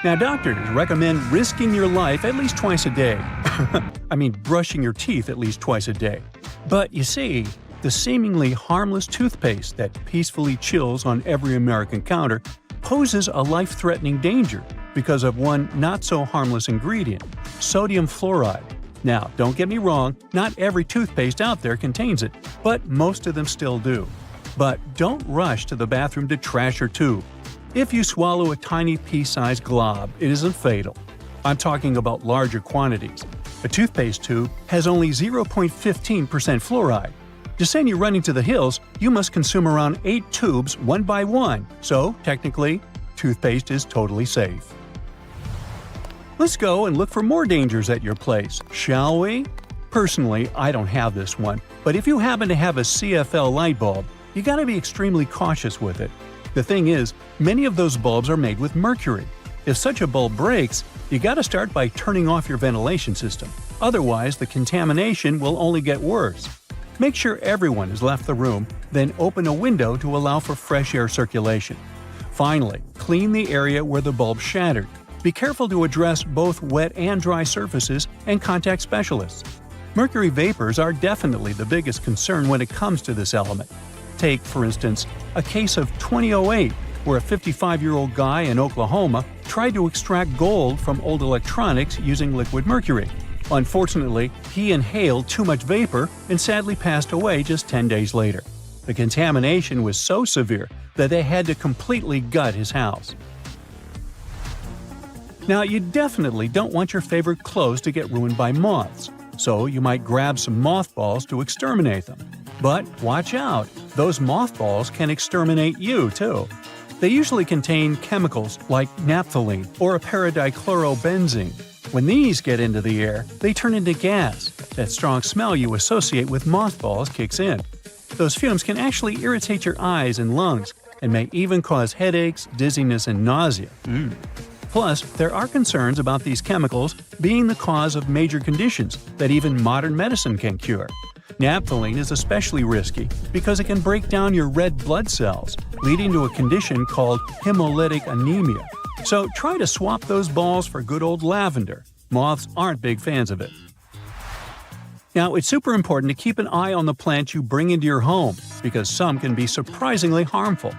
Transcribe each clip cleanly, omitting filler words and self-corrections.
Now, doctors recommend risking your life at least twice a day. I mean, brushing your teeth at least twice a day. But you see, the seemingly harmless toothpaste that peacefully chills on every American counter poses a life-threatening danger because of one not-so-harmless ingredient – sodium fluoride. Now, don't get me wrong, not every toothpaste out there contains it, but most of them still do. But don't rush to the bathroom to trash your tube. If you swallow a tiny pea-sized glob, it isn't fatal. I'm talking about larger quantities. A toothpaste tube has only 0.15% fluoride. To send you running to the hills, you must consume around 8 tubes one by one, so technically, toothpaste is totally safe. Let's go and look for more dangers at your place, shall we? Personally, I don't have this one, but if you happen to have a CFL light bulb, you gotta be extremely cautious with it. The thing is, many of those bulbs are made with mercury. If such a bulb breaks, you gotta start by turning off your ventilation system. Otherwise, the contamination will only get worse. Make sure everyone has left the room, then open a window to allow for fresh air circulation. Finally, clean the area where the bulb shattered. Be careful to address both wet and dry surfaces and contact specialists. Mercury vapors are definitely the biggest concern when it comes to this element. Take, for instance, a case of 2008, where a 55-year-old guy in Oklahoma tried to extract gold from old electronics using liquid mercury. Unfortunately, he inhaled too much vapor and sadly passed away just 10 days later. The contamination was so severe that they had to completely gut his house. Now, you definitely don't want your favorite clothes to get ruined by moths, so you might grab some mothballs to exterminate them. But watch out, those mothballs can exterminate you too. They usually contain chemicals like naphthalene or paradichlorobenzene. When these get into the air, they turn into gas. That strong smell you associate with mothballs kicks in. Those fumes can actually irritate your eyes and lungs, and may even cause headaches, dizziness, and nausea. Plus, there are concerns about these chemicals being the cause of major conditions that even modern medicine can cure. Naphthalene is especially risky because it can break down your red blood cells, leading to a condition called hemolytic anemia. So try to swap those balls for good old lavender. Moths aren't big fans of it. Now, it's super important to keep an eye on the plants you bring into your home because some can be surprisingly harmful.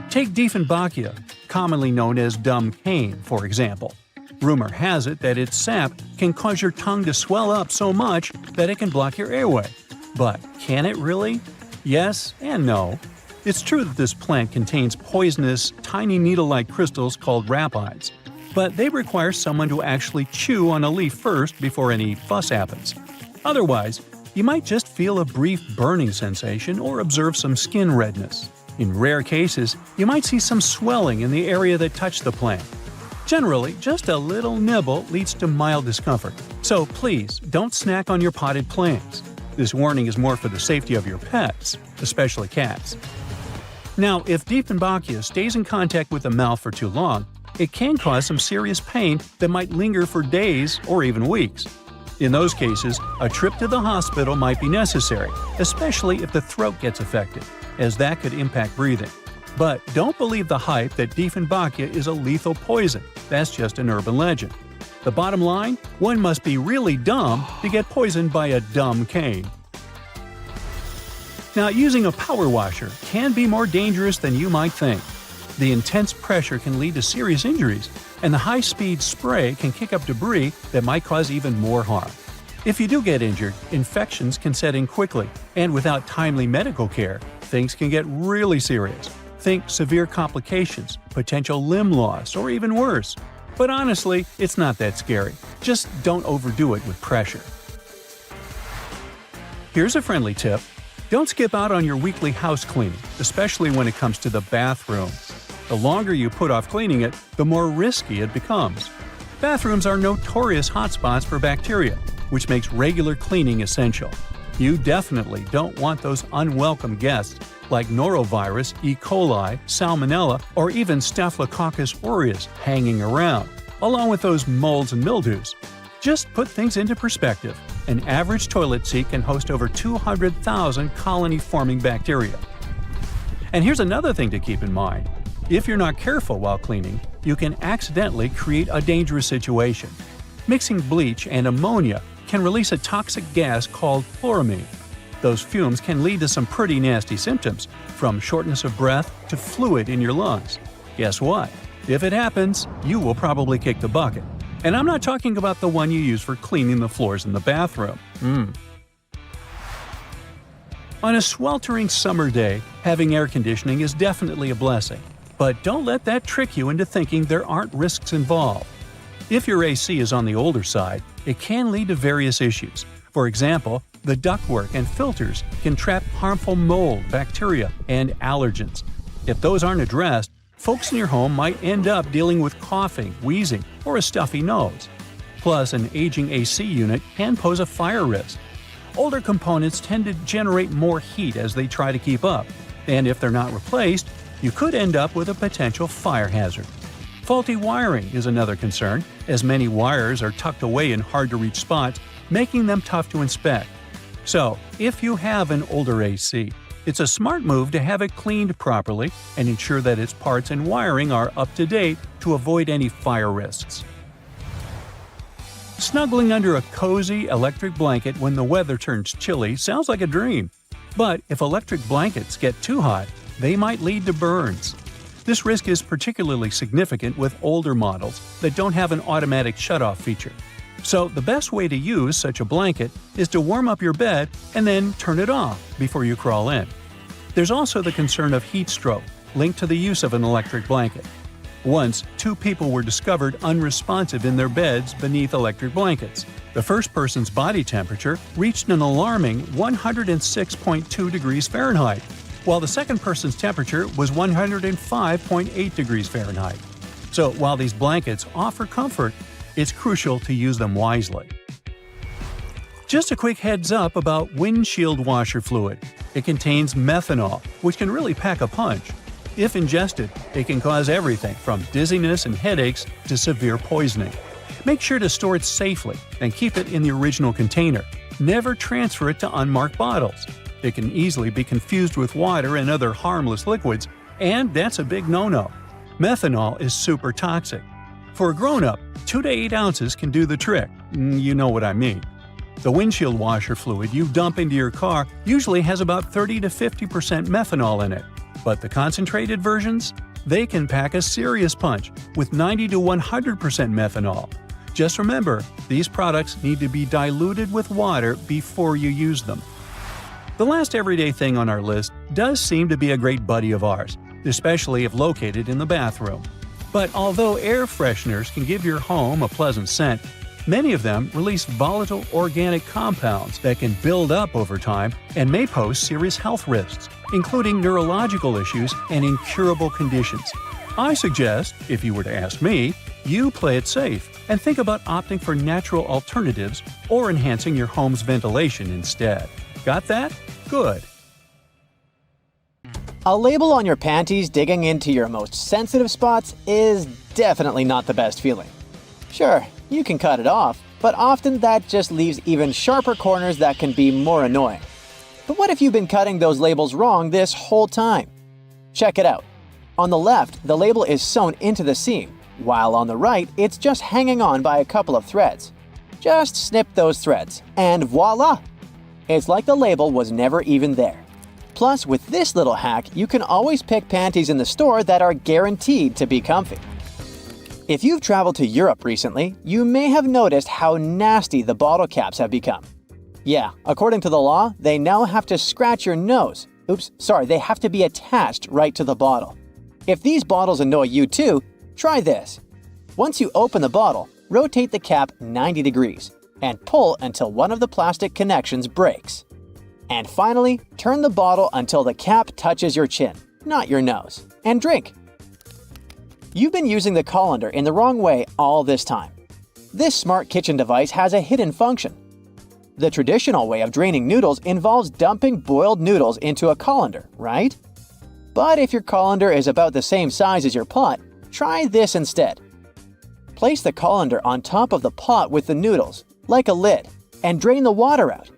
Take Dieffenbachia, commonly known as dumb cane, for example. Rumor has it that its sap can cause your tongue to swell up so much that it can block your airway. But can it really? Yes and no. It's true that this plant contains poisonous, tiny needle-like crystals called rapides, but they require someone to actually chew on a leaf first before any fuss happens. Otherwise, you might just feel a brief burning sensation or observe some skin redness. In rare cases, you might see some swelling in the area that touched the plant. Generally, just a little nibble leads to mild discomfort, so please don't snack on your potted plants. This warning is more for the safety of your pets, especially cats. Now, if Dieffenbachia stays in contact with the mouth for too long, it can cause some serious pain that might linger for days or even weeks. In those cases, a trip to the hospital might be necessary, especially if the throat gets affected, as that could impact breathing. But don't believe the hype that Dieffenbachia is a lethal poison. That's just an urban legend. The bottom line? One must be really dumb to get poisoned by a dumb cane. Now, using a power washer can be more dangerous than you might think. The intense pressure can lead to serious injuries, and the high-speed spray can kick up debris that might cause even more harm. If you do get injured, infections can set in quickly, and without timely medical care, things can get really serious. Think severe complications, potential limb loss, or even worse. But honestly, it's not that scary. Just don't overdo it with pressure. Here's a friendly tip. Don't skip out on your weekly house cleaning, especially when it comes to the bathroom. The longer you put off cleaning it, the more risky it becomes. Bathrooms are notorious hotspots for bacteria, which makes regular cleaning essential. You definitely don't want those unwelcome guests like norovirus, E. coli, salmonella, or even Staphylococcus aureus hanging around, along with those molds and mildews. Just put things into perspective. An average toilet seat can host over 200,000 colony-forming bacteria. And here's another thing to keep in mind. If you're not careful while cleaning, you can accidentally create a dangerous situation. Mixing bleach and ammonia can release a toxic gas called chloramine. Those fumes can lead to some pretty nasty symptoms, from shortness of breath to fluid in your lungs. Guess what? If it happens, you will probably kick the bucket. And I'm not talking about the one you use for cleaning the floors in the bathroom. On a sweltering summer day, having air conditioning is definitely a blessing. But don't let that trick you into thinking there aren't risks involved. If your AC is on the older side, it can lead to various issues. For example, the ductwork and filters can trap harmful mold, bacteria, and allergens. If those aren't addressed, folks in your home might end up dealing with coughing, wheezing, or a stuffy nose. Plus, an aging AC unit can pose a fire risk. Older components tend to generate more heat as they try to keep up, and if they're not replaced, you could end up with a potential fire hazard. Faulty wiring is another concern, as many wires are tucked away in hard-to-reach spots, making them tough to inspect. So, if you have an older AC, it's a smart move to have it cleaned properly and ensure that its parts and wiring are up to date to avoid any fire risks. Snuggling under a cozy electric blanket when the weather turns chilly sounds like a dream. But if electric blankets get too hot, they might lead to burns. This risk is particularly significant with older models that don't have an automatic shutoff feature. So the best way to use such a blanket is to warm up your bed and then turn it off before you crawl in. There's also the concern of heat stroke, linked to the use of an electric blanket. Once, 2 people were discovered unresponsive in their beds beneath electric blankets. The first person's body temperature reached an alarming 106.2 degrees Fahrenheit, while the second person's temperature was 105.8 degrees Fahrenheit. So while these blankets offer comfort, it's crucial to use them wisely. Just a quick heads up about windshield washer fluid. It contains methanol, which can really pack a punch. If ingested, it can cause everything from dizziness and headaches to severe poisoning. Make sure to store it safely and keep it in the original container. Never transfer it to unmarked bottles. It can easily be confused with water and other harmless liquids, and that's a big no-no. Methanol is super toxic. For a grown-up, 2 to 8 ounces can do the trick. You know what I mean. The windshield washer fluid you dump into your car usually has about 30 to 50% methanol in it. But the concentrated versions? They can pack a serious punch with 90 to 100% methanol. Just remember, these products need to be diluted with water before you use them. The last everyday thing on our list does seem to be a great buddy of ours, especially if located in the bathroom. But although air fresheners can give your home a pleasant scent, many of them release volatile organic compounds that can build up over time and may pose serious health risks, including neurological issues and incurable conditions. I suggest, if you were to ask me, you play it safe and think about opting for natural alternatives or enhancing your home's ventilation instead. Got that? Good. A label on your panties digging into your most sensitive spots is definitely not the best feeling. Sure, you can cut it off, but often that just leaves even sharper corners that can be more annoying. But what if you've been cutting those labels wrong this whole time? Check it out. On the left, the label is sewn into the seam, while on the right, it's just hanging on by a couple of threads. Just snip those threads, and voila! It's like the label was never even there. Plus, with this little hack, you can always pick panties in the store that are guaranteed to be comfy. If you've traveled to Europe recently, you may have noticed how nasty the bottle caps have become. Yeah, according to the law, they now have to scratch your nose. They have to be attached right to the bottle. If these bottles annoy you too, try this. Once you open the bottle, rotate the cap 90 degrees and pull until one of the plastic connections breaks. And finally, turn the bottle until the cap touches your chin, not your nose, and drink. You've been using the colander in the wrong way all this time. This smart kitchen device has a hidden function. The traditional way of draining noodles involves dumping boiled noodles into a colander, right? But if your colander is about the same size as your pot, try this instead. Place the colander on top of the pot with the noodles, like a lid, and drain the water out.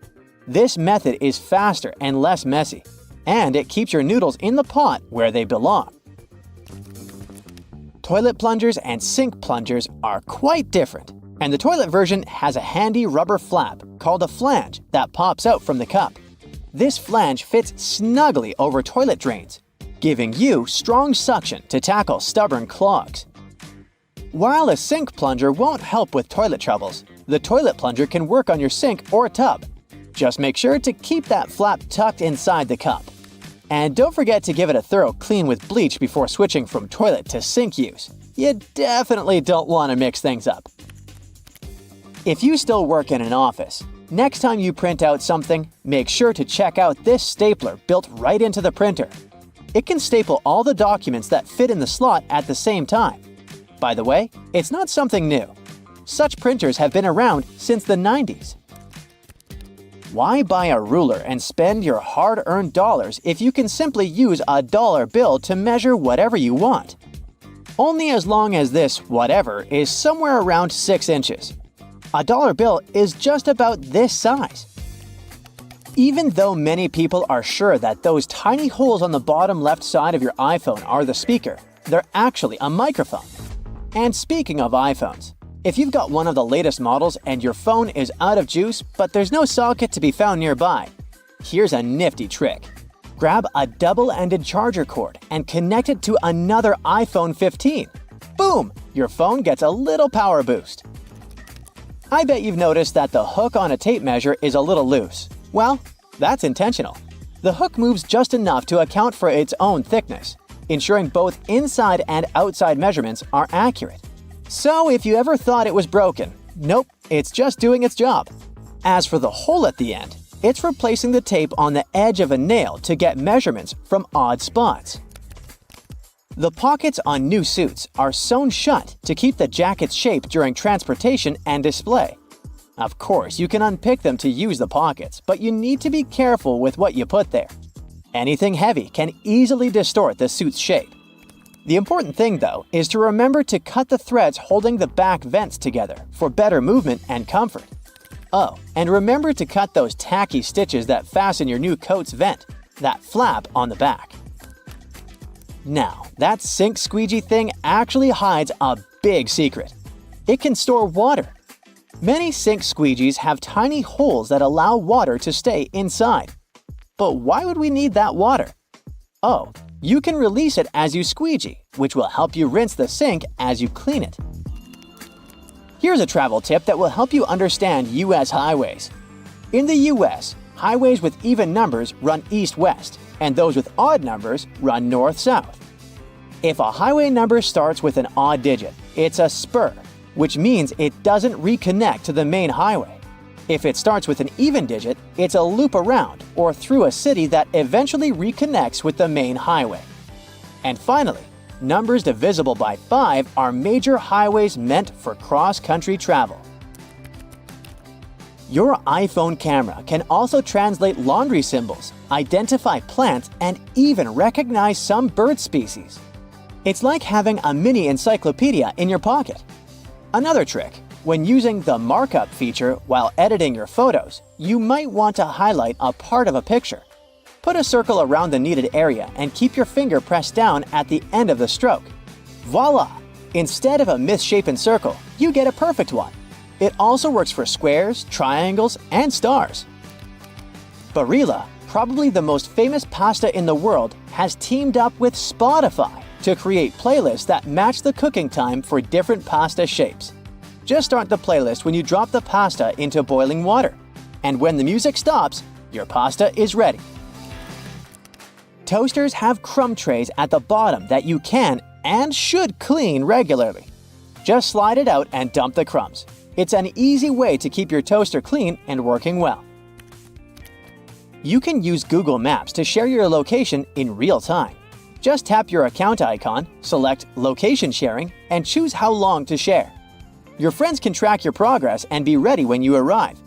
This method is faster and less messy, and it keeps your noodles in the pot where they belong. toilet plungers and sink plungers are quite different, and the toilet version has a handy rubber flap called a flange that pops out from the cup. This flange fits snugly over toilet drains, giving you strong suction to tackle stubborn clogs. While a sink plunger won't help with toilet troubles, the toilet plunger can work on your sink or tub. Just make sure to keep that flap tucked inside the cup. And don't forget to give it a thorough clean with bleach before switching from toilet to sink use. You definitely don't want to mix things up. If you still work in an office, next time you print out something, make sure to check out this stapler built right into the printer. It can staple all the documents that fit in the slot at the same time. By the way, it's not something new. Such printers have been around since the 90s. Why buy a ruler and spend your hard-earned dollars if you can simply use a dollar bill to measure whatever you want? Only as long as this whatever is somewhere around 6 inches. A dollar bill is just about this size. Even though many people are sure that those tiny holes on the bottom left side of your iPhone are the speaker, they're actually a microphone. And speaking of iPhones, if you've got one of the latest models and your phone is out of juice but there's no socket to be found nearby, here's a nifty trick. Grab a double-ended charger cord and connect it to another iPhone 15. Boom! Your phone gets a little power boost. I bet you've noticed that the hook on a tape measure is a little loose. Well, that's intentional. The hook moves just enough to account for its own thickness, ensuring both inside and outside measurements are accurate. So if you ever thought it was broken, nope, it's just doing its job. As for the hole at the end, it's replacing the tape on the edge of a nail to get measurements from odd spots. The pockets on new suits are sewn shut to keep the jacket's shape during transportation and display. Of course, you can unpick them to use the pockets, but you need to be careful with what you put there. Anything heavy can easily distort the suit's shape. The important thing, though, is to remember to cut the threads holding the back vents together for better movement and comfort. Oh, and remember to cut those tacky stitches that fasten your new coat's vent, that flap on the back. Now, that sink squeegee thing actually hides a big secret. It can store water. Many sink squeegees have tiny holes that allow water to stay inside. But why would we need that water? Oh, you can release it as you squeegee, which will help you rinse the sink as you clean it. Here's a travel tip that will help you understand U.S. highways. In the U.S., highways with even numbers run east-west, and those with odd numbers run north-south. If a highway number starts with an odd digit, it's a spur, which means it doesn't reconnect to the main highway. If it starts with an even digit, it's a loop around or through a city that eventually reconnects with the main highway. And finally, numbers divisible by 5 are major highways meant for cross-country travel. Your iPhone camera can also translate laundry symbols, identify plants, and even recognize some bird species. It's like having a mini encyclopedia in your pocket. Another trick: when using the markup feature while editing your photos, you might want to highlight a part of a picture. Put a circle around the needed area and keep your finger pressed down at the end of the stroke. Voila! Instead of a misshapen circle, you get a perfect one. It also works for squares, triangles, and stars. Barilla, probably the most famous pasta in the world, has teamed up with Spotify to create playlists that match the cooking time for different pasta shapes. Just start the playlist when you drop the pasta into boiling water. And when the music stops, your pasta is ready. Toasters have crumb trays at the bottom that you can and should clean regularly. Just slide it out and dump the crumbs. It's an easy way to keep your toaster clean and working well. You can use Google Maps to share your location in real time. Just tap your account icon, select Location Sharing, and choose how long to share. Your friends can track your progress and be ready when you arrive.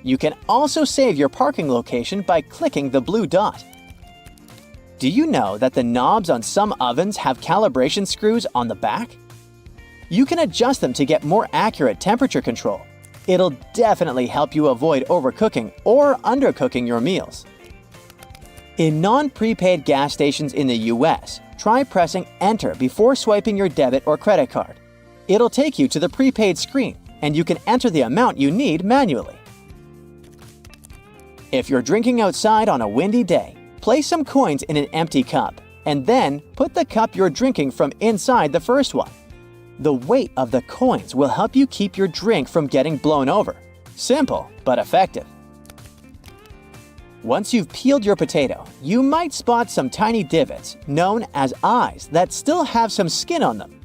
You can also save your parking location by clicking the blue dot. Do you know that the knobs on some ovens have calibration screws on the back? You can adjust them to get more accurate temperature control. It'll definitely help you avoid overcooking or undercooking your meals. In non-prepaid gas stations in the US, try pressing Enter before swiping your debit or credit card. It'll take you to the prepaid screen, and you can enter the amount you need manually. If you're drinking outside on a windy day, place some coins in an empty cup, and then put the cup you're drinking from inside the first one. The weight of the coins will help you keep your drink from getting blown over. Simple, but effective. Once you've peeled your potato, you might spot some tiny divots, known as eyes, that still have some skin on them.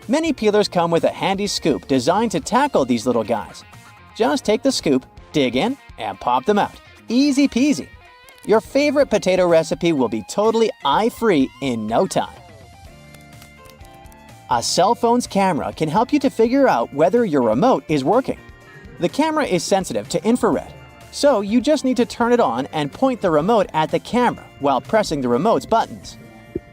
Many peelers come with a handy scoop designed to tackle these little guys. Just take the scoop, dig in, and pop them out. Easy peasy. Your favorite potato recipe will be totally eye-free in no time. A cell phone's camera can help you to figure out whether your remote is working. The camera is sensitive to infrared, so you just need to turn it on and point the remote at the camera while pressing the remote's buttons.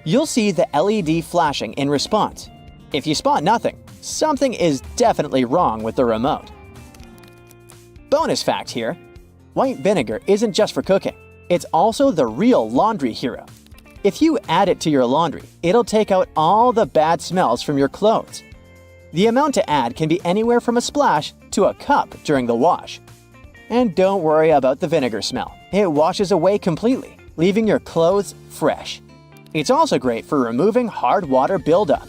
You'll see the LED flashing in response. If you spot nothing, something is definitely wrong with the remote. Bonus fact here: white vinegar isn't just for cooking, it's also the real laundry hero. If you add it to your laundry, it'll take out all the bad smells from your clothes. The amount to add can be anywhere from a splash to a cup during the wash. And don't worry about the vinegar smell. It washes away completely, leaving your clothes fresh. It's also great for removing hard water buildup.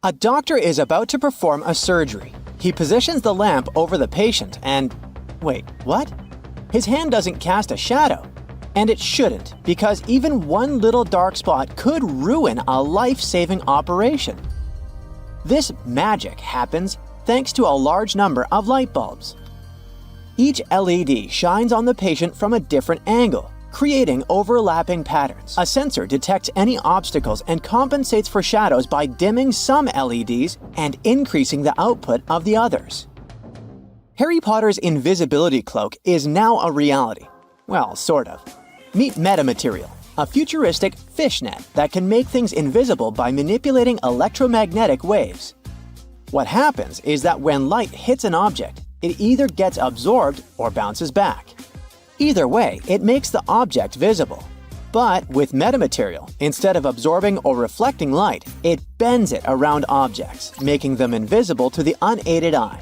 A doctor is about to perform a surgery. He positions the lamp over the patient and… wait, what? His hand doesn't cast a shadow. And it shouldn't, because even one little dark spot could ruin a life-saving operation. This magic happens thanks to a large number of light bulbs. Each LED shines on the patient from a different angle, creating overlapping patterns. A sensor detects any obstacles and compensates for shadows by dimming some LEDs and increasing the output of the others. Harry Potter's invisibility cloak is now a reality. Well, sort of. Meet metamaterial, a futuristic fishnet that can make things invisible by manipulating electromagnetic waves. What happens is that when light hits an object, it either gets absorbed or bounces back. Either way, it makes the object visible. But with metamaterial, instead of absorbing or reflecting light, it bends it around objects, making them invisible to the unaided eye.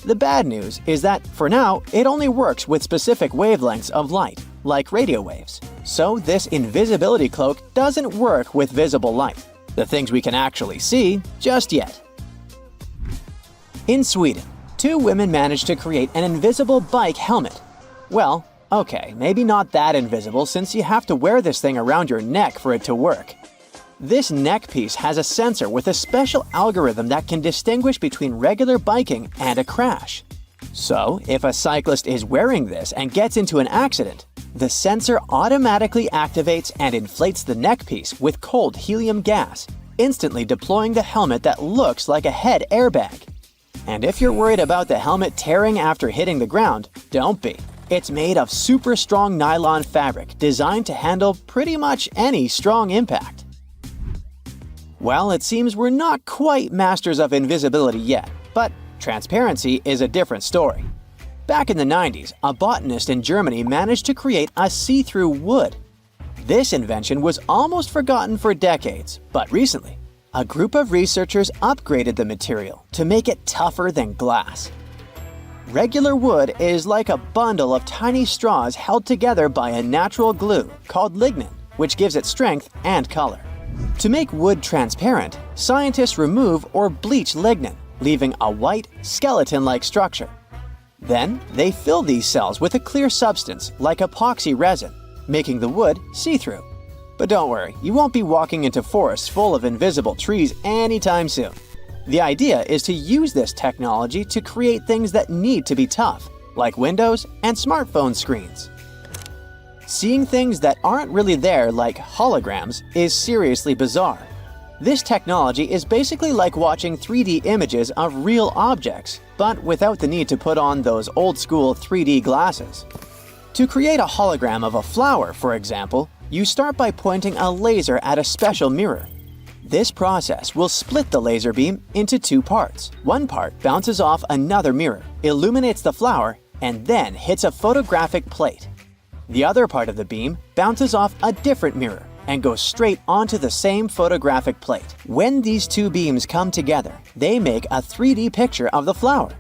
The bad news is that, for now, it only works with specific wavelengths of light, like radio waves. So this invisibility cloak doesn't work with visible light, the things we can actually see, just yet. In Sweden, 2 women managed to create an invisible bike helmet. Well, okay, maybe not that invisible since you have to wear this thing around your neck for it to work. This neck piece has a sensor with a special algorithm that can distinguish between regular biking and a crash. So, if a cyclist is wearing this and gets into an accident, the sensor automatically activates and inflates the neck piece with cold helium gas, instantly deploying the helmet that looks like a head airbag. And if you're worried about the helmet tearing after hitting the ground, don't be. It's made of super strong nylon fabric designed to handle pretty much any strong impact. Well, it seems we're not quite masters of invisibility yet, but transparency is a different story. Back in the 90s, a botanist in Germany managed to create a see-through wood. This invention was almost forgotten for decades, but recently, a group of researchers upgraded the material to make it tougher than glass. Regular wood is like a bundle of tiny straws held together by a natural glue called lignin, which gives it strength and color. To make wood transparent, scientists remove or bleach lignin, leaving a white, skeleton-like structure. Then, they fill these cells with a clear substance like epoxy resin, making the wood see-through. But don't worry, you won't be walking into forests full of invisible trees anytime soon. The idea is to use this technology to create things that need to be tough, like windows and smartphone screens. Seeing things that aren't really there, like holograms, is seriously bizarre. This technology is basically like watching 3D images of real objects, but without the need to put on those old-school 3D glasses. To create a hologram of a flower, for example, you start by pointing a laser at a special mirror. This process will split the laser beam into 2 parts. One part bounces off another mirror, illuminates the flower, and then hits a photographic plate. The other part of the beam bounces off a different mirror and goes straight onto the same photographic plate. When these two beams come together, they make a 3D picture of the flower.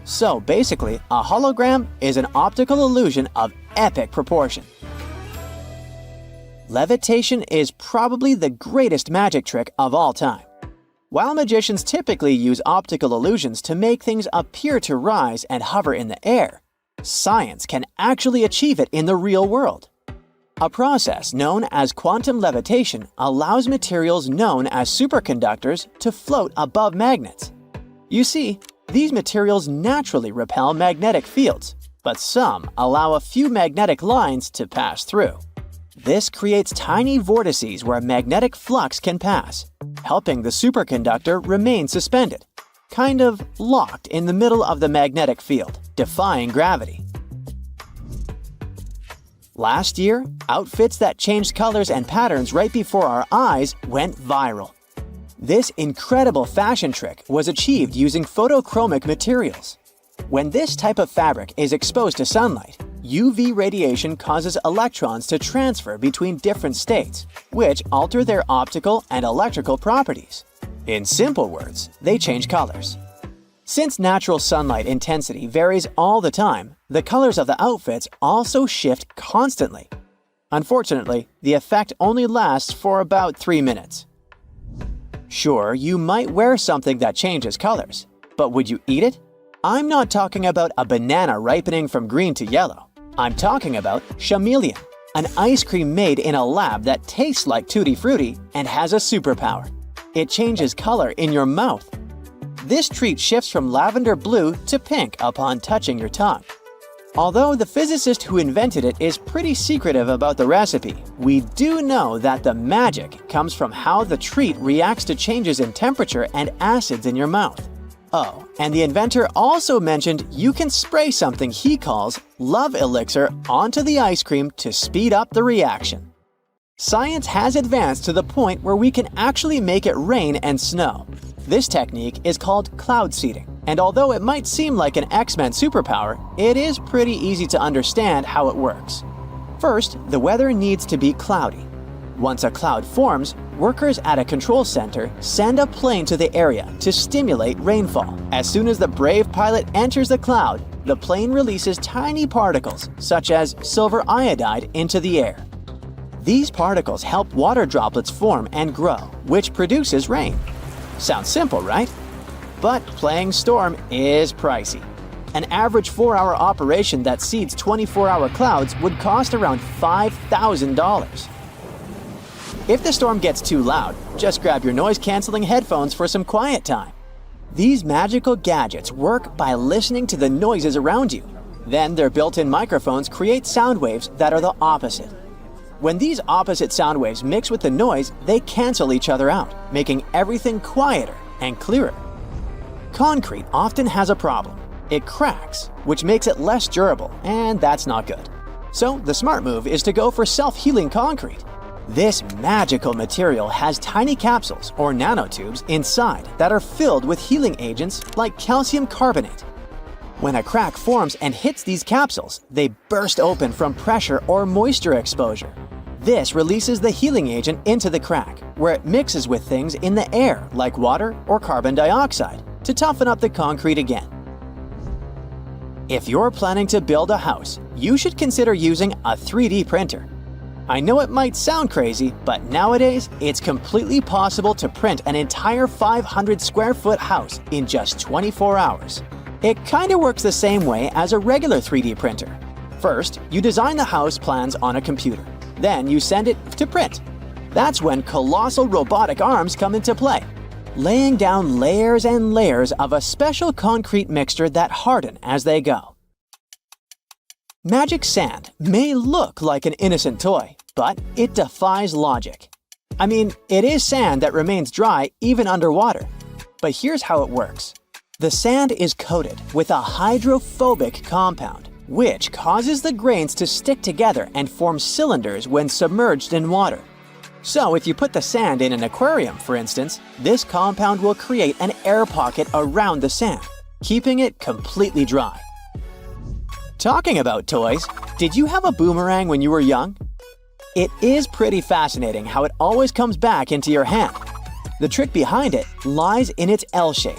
So basically, a hologram is an optical illusion of epic proportion. Levitation is probably the greatest magic trick of all time. While magicians typically use optical illusions to make things appear to rise and hover in the air, science can actually achieve it in the real world. A process known as quantum levitation allows materials known as superconductors to float above magnets. You see, these materials naturally repel magnetic fields, but some allow a few magnetic lines to pass through. This creates tiny vortices where magnetic flux can pass, helping the superconductor remain suspended, kind of locked in the middle of the magnetic field, defying gravity. Last year, outfits that changed colors and patterns right before our eyes went viral. This incredible fashion trick was achieved using photochromic materials. When this type of fabric is exposed to sunlight, UV radiation causes electrons to transfer between different states, which alter their optical and electrical properties. In simple words, they change colors. Since natural sunlight intensity varies all the time, the colors of the outfits also shift constantly. Unfortunately, the effect only lasts for about 3 minutes. Sure, you might wear something that changes colors, but would you eat it? I'm not talking about a banana ripening from green to yellow. I'm talking about chameleon, an ice cream made in a lab that tastes like Tutti Frutti and has a superpower. It changes color in your mouth. This treat shifts from lavender blue to pink upon touching your tongue. Although the physicist who invented it is pretty secretive about the recipe, we do know that the magic comes from how the treat reacts to changes in temperature and acids in your mouth. Oh, and the inventor also mentioned you can spray something he calls love elixir onto the ice cream to speed up the reaction. Science has advanced to the point where we can actually make it rain and snow. This technique is called cloud seeding, and although it might seem like an X-Men superpower, it is pretty easy to understand how it works. First, the weather needs to be cloudy. Once a cloud forms, workers at a control center send a plane to the area to stimulate rainfall. As soon as the brave pilot enters the cloud, the plane releases tiny particles, such as silver iodide, into the air. These particles help water droplets form and grow, which produces rain. Sounds simple, right? But playing storm is pricey. An average 4-hour operation that seeds 24-hour clouds would cost around $5,000. If the storm gets too loud, just grab your noise-canceling headphones for some quiet time. These magical gadgets work by listening to the noises around you. Then their built-in microphones create sound waves that are the opposite. When these opposite sound waves mix with the noise, they cancel each other out, making everything quieter and clearer. Concrete often has a problem. It cracks, which makes it less durable, and that's not good. So the smart move is to go for self-healing concrete. This magical material has tiny capsules or nanotubes inside that are filled with healing agents like calcium carbonate. When a crack forms and hits these capsules, they burst open from pressure or moisture exposure. This releases the healing agent into the crack, where it mixes with things in the air like water or carbon dioxide to toughen up the concrete again. If you're planning to build a house, you should consider using a 3D printer. I know it might sound crazy, but nowadays it's completely possible to print an entire 500 square foot house in just 24 hours. It kinda works the same way as a regular 3D printer. First, you design the house plans on a computer. Then you send it to print. That's when colossal robotic arms come into play, laying down layers and layers of a special concrete mixture that harden as they go. Magic sand may look like an innocent toy, but it defies logic. I mean, it is sand that remains dry even underwater. But here's how it works. The sand is coated with a hydrophobic compound, which causes the grains to stick together and form cylinders when submerged in water. So if you put the sand in an aquarium, for instance, this compound will create an air pocket around the sand, keeping it completely dry. Talking about toys, did you have a boomerang when you were young? It is pretty fascinating how it always comes back into your hand. The trick behind it lies in its L shape.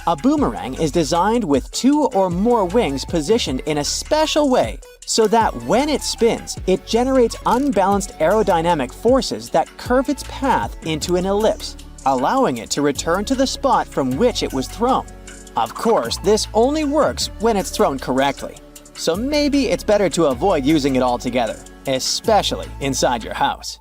A boomerang is designed with 2 or more wings positioned in a special way so that when it spins, it generates unbalanced aerodynamic forces that curve its path into an ellipse, allowing it to return to the spot from which it was thrown. Of course, this only works when it's thrown correctly, so maybe it's better to avoid using it altogether, especially inside your house.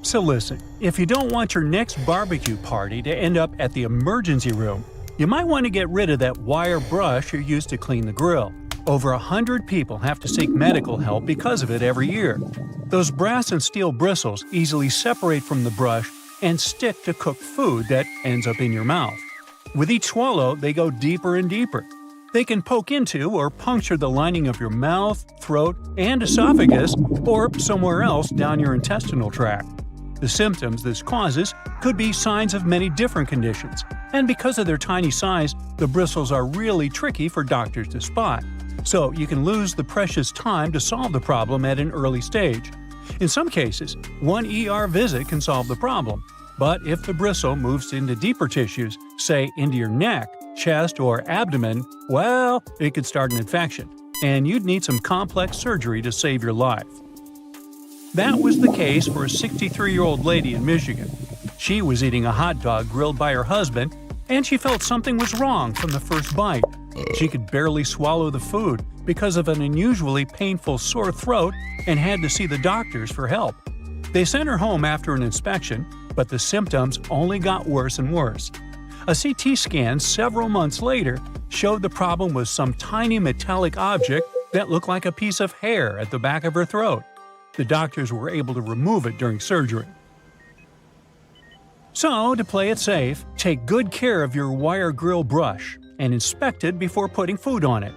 So listen, if you don't want your next barbecue party to end up at the emergency room, you might want to get rid of that wire brush you used to clean the grill. Over 100 people have to seek medical help because of it every year. Those brass and steel bristles easily separate from the brush and stick to cooked food that ends up in your mouth. With each swallow, they go deeper and deeper. They can poke into or puncture the lining of your mouth, throat, and esophagus, or somewhere else down your intestinal tract. The symptoms this causes could be signs of many different conditions, and because of their tiny size, the bristles are really tricky for doctors to spot. So you can lose the precious time to solve the problem at an early stage. In some cases, one ER visit can solve the problem. But if the bristle moves into deeper tissues, say into your neck, chest, or abdomen, well, it could start an infection, and you'd need some complex surgery to save your life. That was the case for a 63-year-old lady in Michigan. She was eating a hot dog grilled by her husband, and she felt something was wrong from the first bite. She could barely swallow the food because of an unusually painful sore throat and had to see the doctors for help. They sent her home after an inspection, but the symptoms only got worse and worse. A CT scan several months later showed the problem was some tiny metallic object that looked like a piece of hair at the back of her throat. The doctors were able to remove it during surgery. So, to play it safe, take good care of your wire grill brush and inspect it before putting food on it.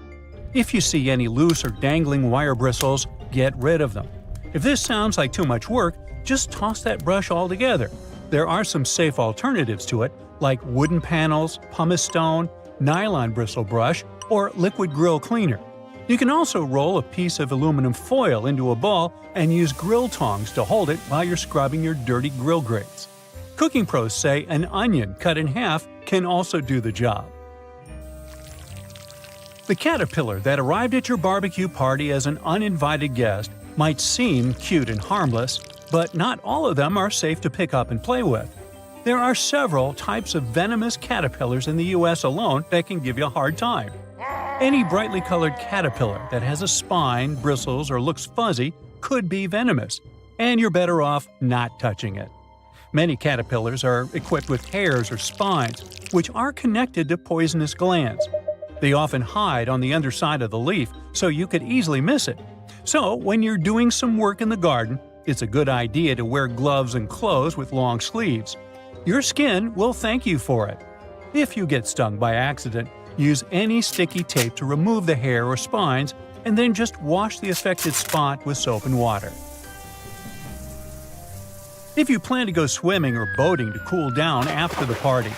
If you see any loose or dangling wire bristles, get rid of them. If this sounds like too much work, just toss that brush altogether. There are some safe alternatives to it, like wooden panels, pumice stone, nylon bristle brush, or liquid grill cleaner. You can also roll a piece of aluminum foil into a ball and use grill tongs to hold it while you're scrubbing your dirty grill grates. Cooking pros say an onion cut in half can also do the job. The caterpillar that arrived at your barbecue party as an uninvited guest might seem cute and harmless, but not all of them are safe to pick up and play with. There are several types of venomous caterpillars in the US alone that can give you a hard time. Any brightly colored caterpillar that has a spine, bristles, or looks fuzzy could be venomous, and you're better off not touching it. Many caterpillars are equipped with hairs or spines, which are connected to poisonous glands. They often hide on the underside of the leaf, so you could easily miss it. So, when you're doing some work in the garden, it's a good idea to wear gloves and clothes with long sleeves. Your skin will thank you for it. If you get stung by accident, use any sticky tape to remove the hair or spines, and then just wash the affected spot with soap and water. If you plan to go swimming or boating to cool down after the party,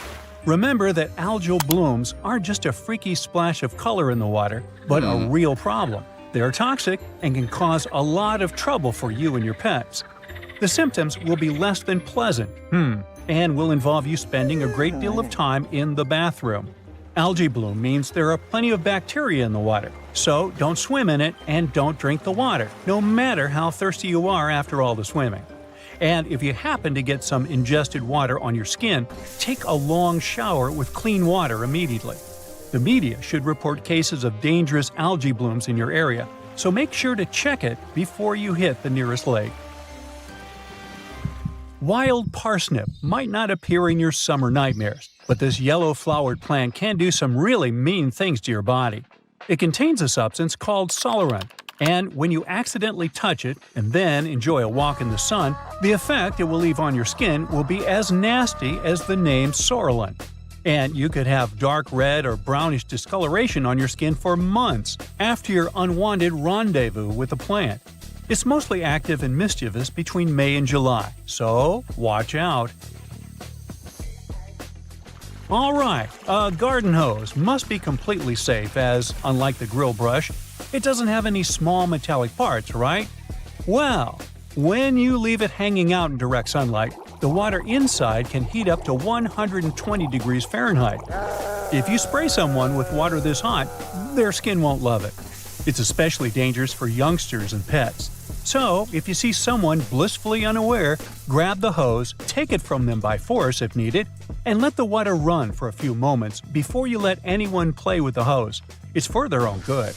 remember that algal blooms aren't just a freaky splash of color in the water, but a real problem. They are toxic and can cause a lot of trouble for you and your pets. The symptoms will be less than pleasant, and will involve you spending a great deal of time in the bathroom. Algae bloom means there are plenty of bacteria in the water, so don't swim in it and don't drink the water, no matter how thirsty you are after all the swimming. And if you happen to get some ingested water on your skin, take a long shower with clean water immediately. The media should report cases of dangerous algae blooms in your area, so make sure to check it before you hit the nearest lake. Wild parsnip might not appear in your summer nightmares, but this yellow-flowered plant can do some really mean things to your body. It contains a substance called solerin, and when you accidentally touch it and then enjoy a walk in the sun, the effect it will leave on your skin will be as nasty as the name Sorolin. And you could have dark red or brownish discoloration on your skin for months after your unwanted rendezvous with the plant. It's mostly active and mischievous between May and July, so watch out. Alright, a garden hose must be completely safe as, unlike the grill brush, it doesn't have any small metallic parts, right? Well, when you leave it hanging out in direct sunlight, the water inside can heat up to 120 degrees Fahrenheit. If you spray someone with water this hot, their skin won't love it. It's especially dangerous for youngsters and pets. So, if you see someone blissfully unaware, grab the hose, take it from them by force if needed, and let the water run for a few moments before you let anyone play with the hose. It's for their own good.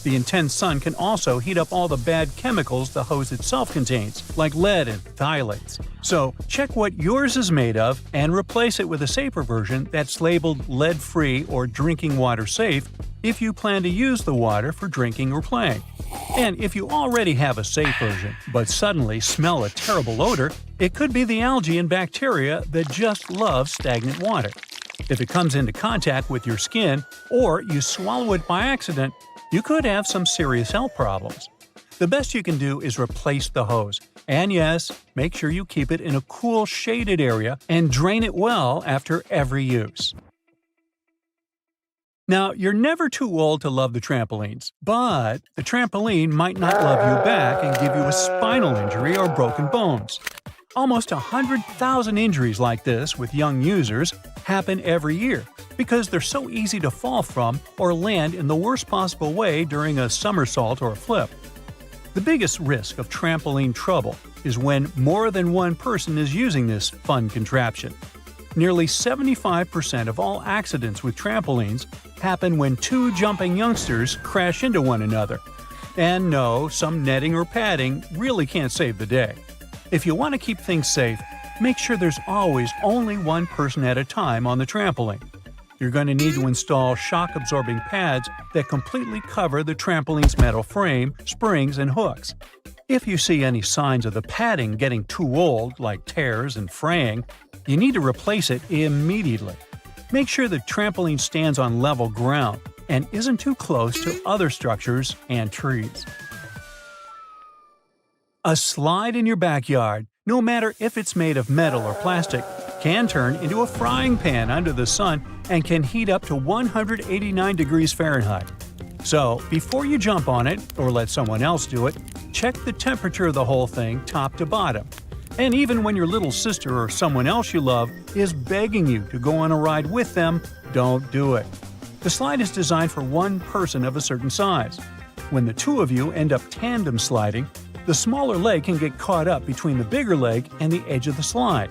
The intense sun can also heat up all the bad chemicals the hose itself contains, like lead and phthalates. So, check what yours is made of and replace it with a safer version that's labeled lead-free or drinking water safe if you plan to use the water for drinking or playing. And if you already have a safe version, but suddenly smell a terrible odor, it could be the algae and bacteria that just love stagnant water. If it comes into contact with your skin, or you swallow it by accident, you could have some serious health problems. The best you can do is replace the hose. And yes, make sure you keep it in a cool, shaded area and drain it well after every use. Now, you're never too old to love the trampolines, but the trampoline might not love you back and give you a spinal injury or broken bones. Almost 100,000 injuries like this with young users happen every year because they're so easy to fall from or land in the worst possible way during a somersault or a flip. The biggest risk of trampoline trouble is when more than one person is using this fun contraption. Nearly 75% of all accidents with trampolines happen when two jumping youngsters crash into one another. And no, some netting or padding really can't save the day. If you want to keep things safe, make sure there's always only one person at a time on the trampoline. You're going to need to install shock-absorbing pads that completely cover the trampoline's metal frame, springs, and hooks. If you see any signs of the padding getting too old, like tears and fraying, you need to replace it immediately. Make sure the trampoline stands on level ground and isn't too close to other structures and trees. A slide in your backyard, no matter if it's made of metal or plastic, can turn into a frying pan under the sun and can heat up to 189 degrees Fahrenheit. So, before you jump on it or let someone else do it, check the temperature of the whole thing top to bottom. And even when your little sister or someone else you love is begging you to go on a ride with them, don't do it. The slide is designed for one person of a certain size. When the two of you end up tandem sliding, the smaller leg can get caught up between the bigger leg and the edge of the slide.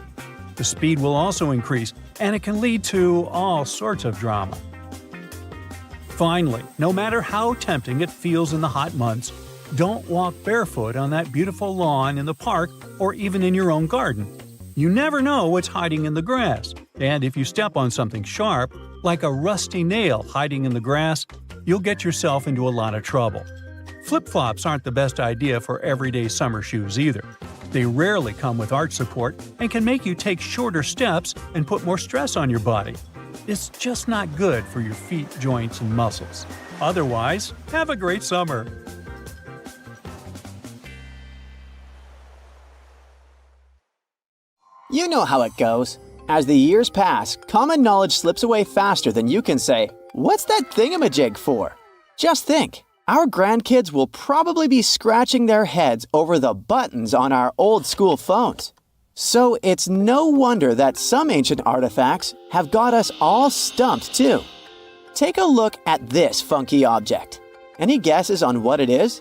The speed will also increase, and it can lead to all sorts of drama. Finally, no matter how tempting it feels in the hot months, don't walk barefoot on that beautiful lawn in the park or even in your own garden. You never know what's hiding in the grass, and if you step on something sharp, like a rusty nail hiding in the grass, you'll get yourself into a lot of trouble. Flip-flops aren't the best idea for everyday summer shoes either. They rarely come with arch support and can make you take shorter steps and put more stress on your body. It's just not good for your feet, joints, and muscles. Otherwise, have a great summer! You know how it goes. As the years pass, common knowledge slips away faster than you can say, "What's that thingamajig for?" Just think, our grandkids will probably be scratching their heads over the buttons on our old-school phones. So it's no wonder that some ancient artifacts have got us all stumped too. Take a look at this funky object. Any guesses on what it is?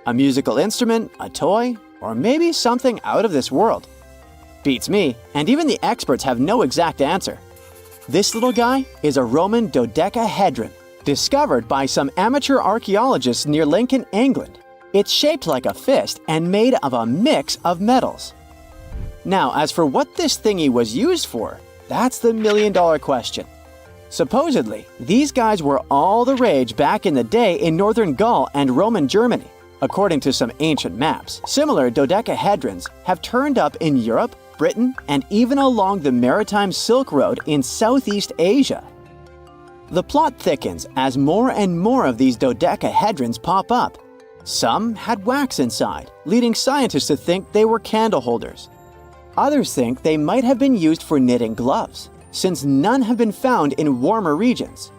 A musical instrument, a toy, or maybe something out of this world? Beats me, and even the experts have no exact answer. This little guy is a Roman dodecahedron, discovered by some amateur archaeologists near Lincoln, England. It's shaped like a fist and made of a mix of metals. Now, as for what this thingy was used for, that's the million-dollar question. Supposedly, these guys were all the rage back in the day in northern Gaul and Roman Germany. According to some ancient maps, similar dodecahedrons have turned up in Europe, Britain, and even along the maritime Silk Road in Southeast Asia. The plot thickens as more and more of these dodecahedrons pop up. Some had wax inside, leading scientists to think they were candle holders. Others think they might have been used for knitting gloves. since none have been found in warmer regions.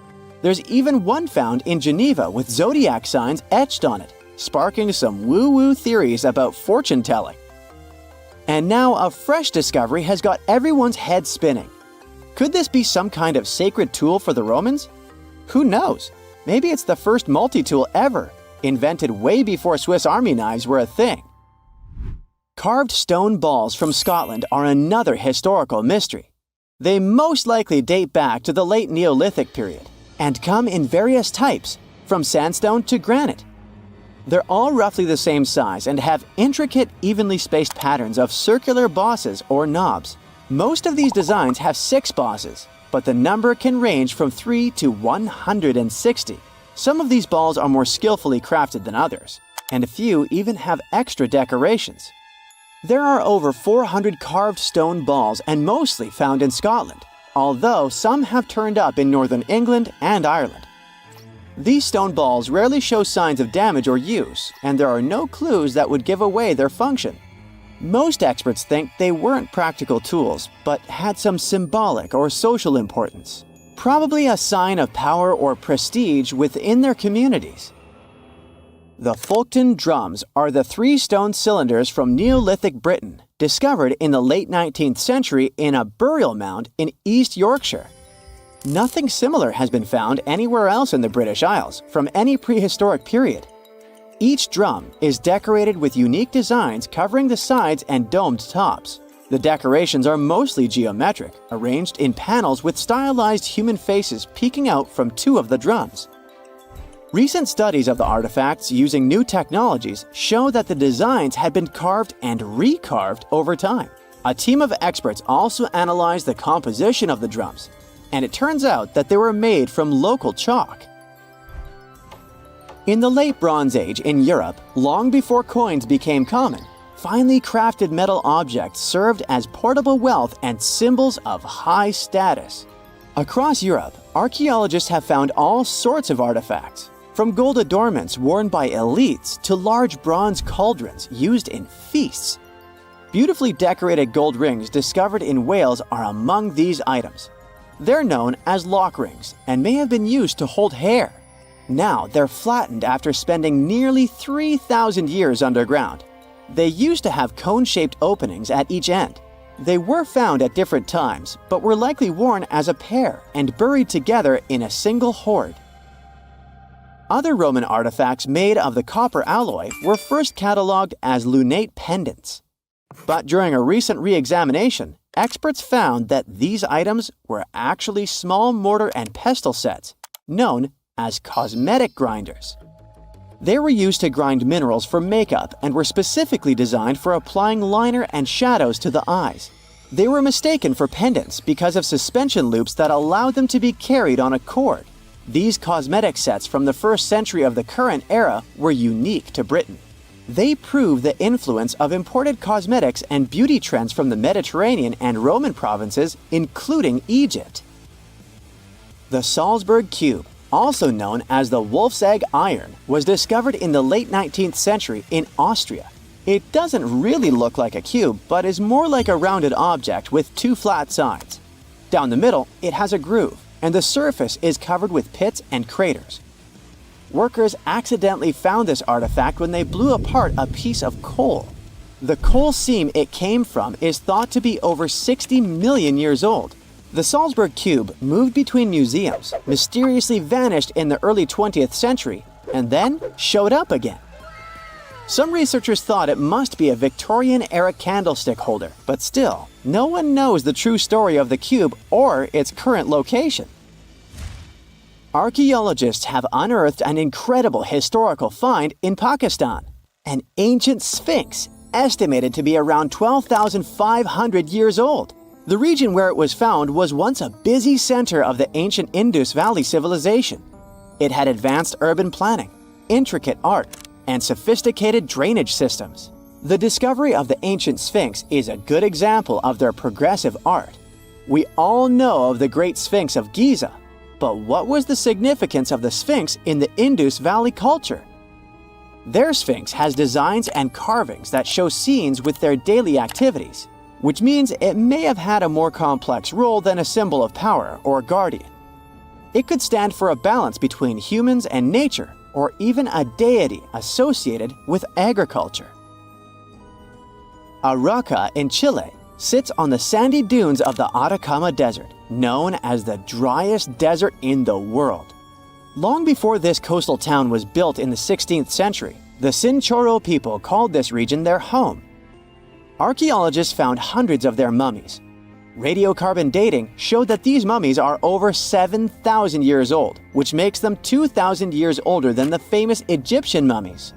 There's even one found in Geneva with zodiac signs etched on it, sparking some woo-woo theories about fortune-telling. And now a fresh discovery has got everyone's head spinning. Could this be some kind of sacred tool for the Romans? Who knows? Maybe it's the first multi-tool ever, invented way before Swiss Army knives were a thing. Carved stone balls from Scotland are another historical mystery. They most likely date back to the late Neolithic period and come in various types, from sandstone to granite. They're all roughly the same size and have intricate, evenly spaced patterns of circular bosses or knobs. Most of these designs have 6 bosses, but the number can range from 3 to 160. Some of these balls are more skillfully crafted than others, and a few even have extra decorations. There are over 400 carved stone balls and mostly found in Scotland, although some have turned up in northern England and Ireland. These stone balls rarely show signs of damage or use, and there are no clues that would give away their function. Most experts think they weren't practical tools, but had some symbolic or social importance, probably a sign of power or prestige within their communities. The Folkton drums are the 3 stone cylinders from Neolithic Britain, discovered in the late 19th century in a burial mound in East Yorkshire. Nothing similar has been found anywhere else in the British Isles from any prehistoric period. Each drum is decorated with unique designs covering the sides and domed tops. The decorations are mostly geometric, arranged in panels with stylized human faces peeking out from 2 of the drums. Recent studies of the artifacts using new technologies show that the designs had been carved and recarved over time. A team of experts also analyzed the composition of the drums, and it turns out that they were made from local chalk. In the late Bronze Age in Europe, long before coins became common, finely crafted metal objects served as portable wealth and symbols of high status. Across Europe, archaeologists have found all sorts of artifacts, from gold adornments worn by elites to large bronze cauldrons used in feasts. Beautifully decorated gold rings discovered in Wales are among these items. They're known as lock rings and may have been used to hold hair. Now they're flattened after spending nearly 3,000 years underground. They used to have cone-shaped openings at each end. They were found at different times, but were likely worn as a pair and buried together in a single hoard. Other Roman artifacts made of the copper alloy were first catalogued as lunate pendants. But during a recent re-examination, experts found that these items were actually small mortar and pestle sets, known as cosmetic grinders. They were used to grind minerals for makeup and were specifically designed for applying liner and shadows to the eyes. They were mistaken for pendants because of suspension loops that allowed them to be carried on a cord. These cosmetic sets from the 1st century of the current era were unique to Britain. They prove the influence of imported cosmetics and beauty trends from the Mediterranean and Roman provinces, including Egypt. The Salzburg Cube, also known as the Wolf's Egg Iron, was discovered in the late 19th century in Austria. It doesn't really look like a cube, but is more like a rounded object with 2 flat sides. Down the middle, it has a groove, and the surface is covered with pits and craters. Workers accidentally found this artifact when they blew apart a piece of coal. The coal seam it came from is thought to be over 60 million years old. The Salzburg Cube moved between museums, mysteriously vanished in the early 20th century, and then showed up again. Some researchers thought it must be a Victorian-era candlestick holder, but still, no one knows the true story of the cube or its current location. Archaeologists have unearthed an incredible historical find in Pakistan, an ancient sphinx estimated to be around 12,500 years old. The region where it was found was once a busy center of the ancient Indus Valley civilization. It had advanced urban planning, intricate art, and sophisticated drainage systems. The discovery of the ancient Sphinx is a good example of their progressive art. We all know of the Great Sphinx of Giza, but what was the significance of the Sphinx in the Indus Valley culture? Their Sphinx has designs and carvings that show scenes with their daily activities. which means it may have had a more complex role than a symbol of power or guardian. It could stand for a balance between humans and nature, or even a deity associated with agriculture. Arauca in Chile sits on the sandy dunes of the Atacama Desert, known as the driest desert in the world. Long before this coastal town was built in the 16th century, the Chinchorro people called this region their home. Archaeologists found hundreds of their mummies. Radiocarbon dating showed that these mummies are over 7,000 years old, which makes them 2,000 years older than the famous Egyptian mummies.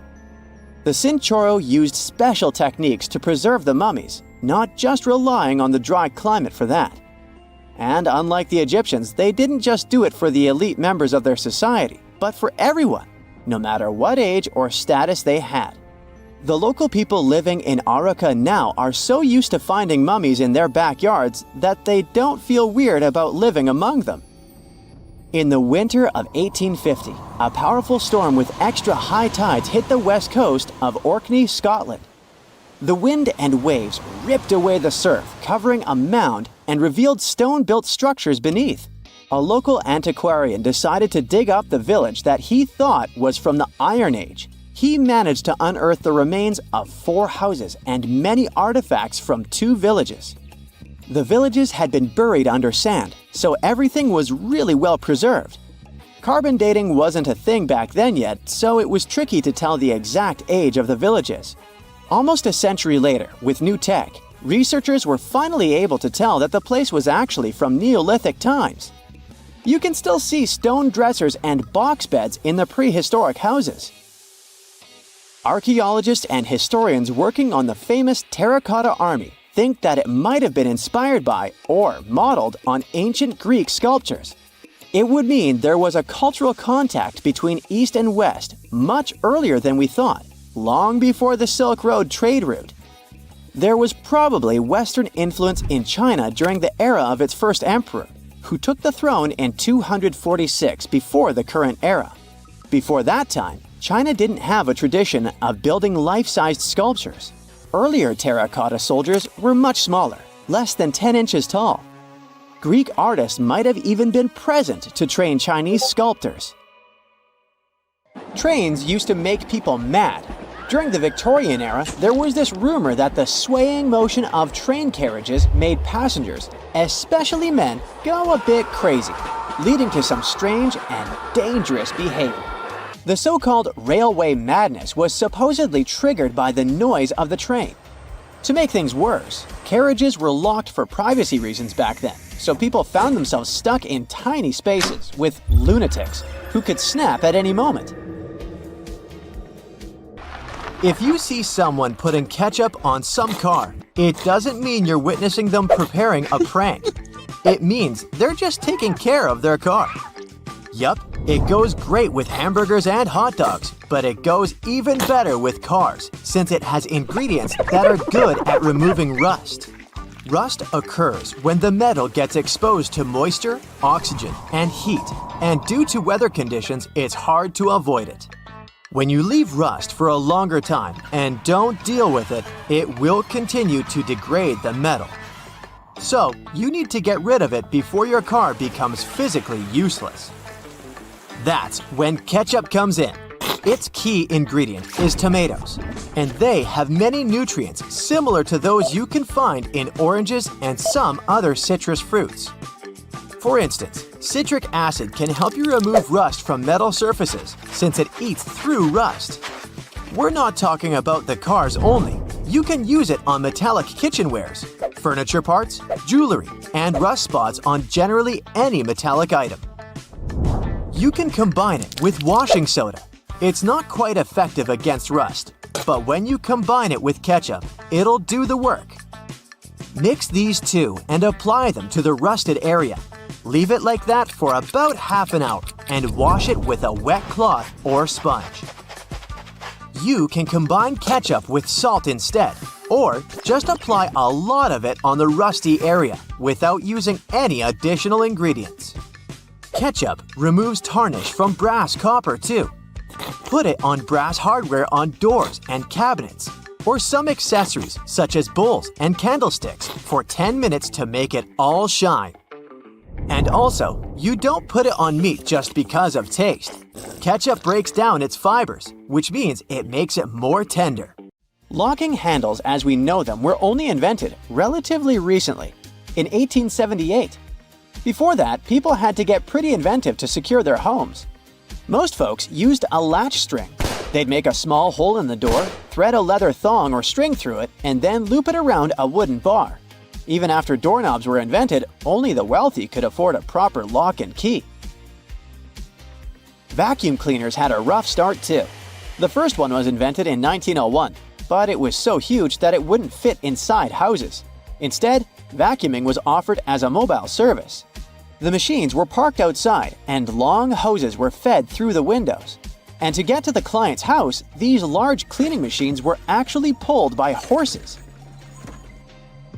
The Chinchorro used special techniques to preserve the mummies, not just relying on the dry climate for that. And unlike the Egyptians, they didn't just do it for the elite members of their society, but for everyone, no matter what age or status they had. The local people living in Arauca now are so used to finding mummies in their backyards that they don't feel weird about living among them. In the winter of 1850, a powerful storm with extra high tides hit the west coast of Orkney, Scotland. The wind and waves ripped away the surf, covering a mound, and revealed stone-built structures beneath. A local antiquarian decided to dig up the village that he thought was from the Iron Age. He managed to unearth the remains of 4 houses and many artifacts from 2 villages. The villages had been buried under sand, so everything was really well preserved. Carbon dating wasn't a thing back then yet, so it was tricky to tell the exact age of the villages. Almost a century later, with new tech, researchers were finally able to tell that the place was actually from Neolithic times. You can still see stone dressers and box beds in the prehistoric houses. Archaeologists and historians working on the famous Terracotta Army think that it might have been inspired by or modeled on ancient Greek sculptures. It would mean there was a cultural contact between East and West much earlier than we thought, long before the Silk Road trade route. There was probably Western influence in China during the era of its first emperor, who took the throne in 246 before the current era. Before that time, China didn't have a tradition of building life-sized sculptures. Earlier terracotta soldiers were much smaller, less than 10 inches tall. Greek artists might have even been present to train Chinese sculptors. Trains used to make people mad. During the Victorian era, there was this rumor that the swaying motion of train carriages made passengers, especially men, go a bit crazy, leading to some strange and dangerous behavior. The so-called railway madness was supposedly triggered by the noise of the train. To make things worse, carriages were locked for privacy reasons back then, so people found themselves stuck in tiny spaces with lunatics who could snap at any moment. If you see someone putting ketchup on some car, it doesn't mean you're witnessing them preparing a prank. It means they're just taking care of their car. Yup, it goes great with hamburgers and hot dogs, but it goes even better with cars since it has ingredients that are good at removing rust. Rust occurs when the metal gets exposed to moisture, oxygen, and heat, and due to weather conditions, it's hard to avoid it. When you leave rust for a longer time and don't deal with it, it will continue to degrade the metal. So, you need to get rid of it before your car becomes physically useless. That's when ketchup comes in. Its key ingredient is tomatoes, and they have many nutrients similar to those you can find in oranges and some other citrus fruits. For instance, citric acid can help you remove rust from metal surfaces since it eats through rust. We're not talking about the cars only. You can use it on metallic kitchenwares, furniture parts, jewelry, and rust spots on generally any metallic item. You can combine it with washing soda. It's not quite effective against rust, but when you combine it with ketchup, it'll do the work. Mix these two and apply them to the rusted area. Leave it like that for about half an hour and wash it with a wet cloth or sponge. You can combine ketchup with salt instead, or just apply a lot of it on the rusty area without using any additional ingredients. Ketchup removes tarnish from brass copper too. Put it on brass hardware on doors and cabinets. or some accessories such as bowls and candlesticks for 10 minutes to make it all shine. And also, you don't put it on meat just because of taste. Ketchup breaks down its fibers, which means it makes it more tender. Locking handles as we know them were only invented relatively recently, in 1878. Before that, people had to get pretty inventive to secure their homes. Most folks used a latch string. They'd make a small hole in the door, thread a leather thong or string through it, and then loop it around a wooden bar. Even after doorknobs were invented, only the wealthy could afford a proper lock and key. Vacuum cleaners had a rough start too. The first one was invented in 1901, but it was so huge that it wouldn't fit inside houses. Instead, vacuuming was offered as a mobile service. The machines were parked outside, and long hoses were fed through the windows. And to get to the client's house, these large cleaning machines were actually pulled by horses.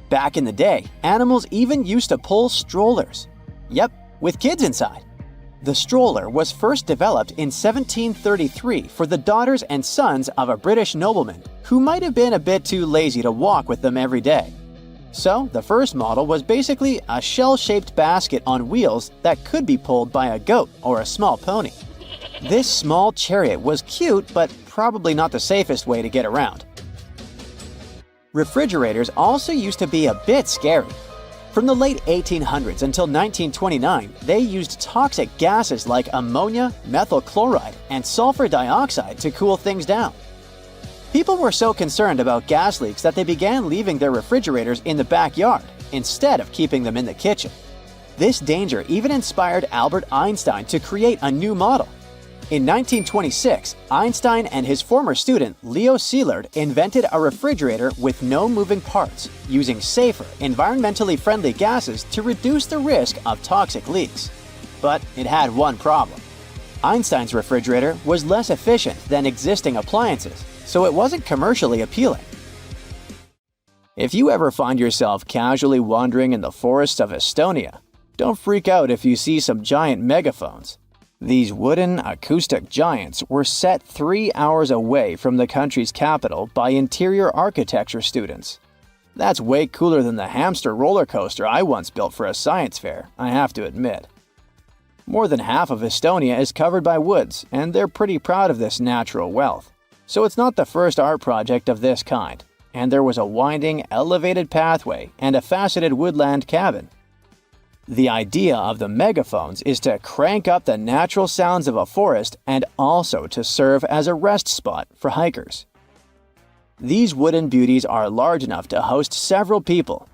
Back in the day, animals even used to pull strollers. Yep, with kids inside. The stroller was first developed in 1733 for the daughters and sons of a British nobleman who might have been a bit too lazy to walk with them every day. So, the first model was basically a shell-shaped basket on wheels that could be pulled by a goat or a small pony. This small chariot was cute, but probably not the safest way to get around. Refrigerators also used to be a bit scary. From the late 1800s until 1929, they used toxic gases like ammonia, methyl chloride, and sulfur dioxide to cool things down. People were so concerned about gas leaks that they began leaving their refrigerators in the backyard instead of keeping them in the kitchen. This danger even inspired Albert Einstein to create a new model. In 1926, Einstein and his former student Leo Szilard invented a refrigerator with no moving parts, using safer, environmentally friendly gases to reduce the risk of toxic leaks. But it had one problem. Einstein's refrigerator was less efficient than existing appliances, so it wasn't commercially appealing. If you ever find yourself casually wandering in the forests of Estonia, don't freak out if you see some giant megaphones. These wooden acoustic giants were set 3 hours away from the country's capital by interior architecture students. That's way cooler than the hamster roller coaster I once built for a science fair, I have to admit. More than half of Estonia is covered by woods, and they're pretty proud of this natural wealth. So it's not the first art project of this kind, and there was a winding, elevated pathway and a faceted woodland cabin. The idea of the megaphones is to crank up the natural sounds of a forest and also to serve as a rest spot for hikers. These wooden beauties are large enough to host several people.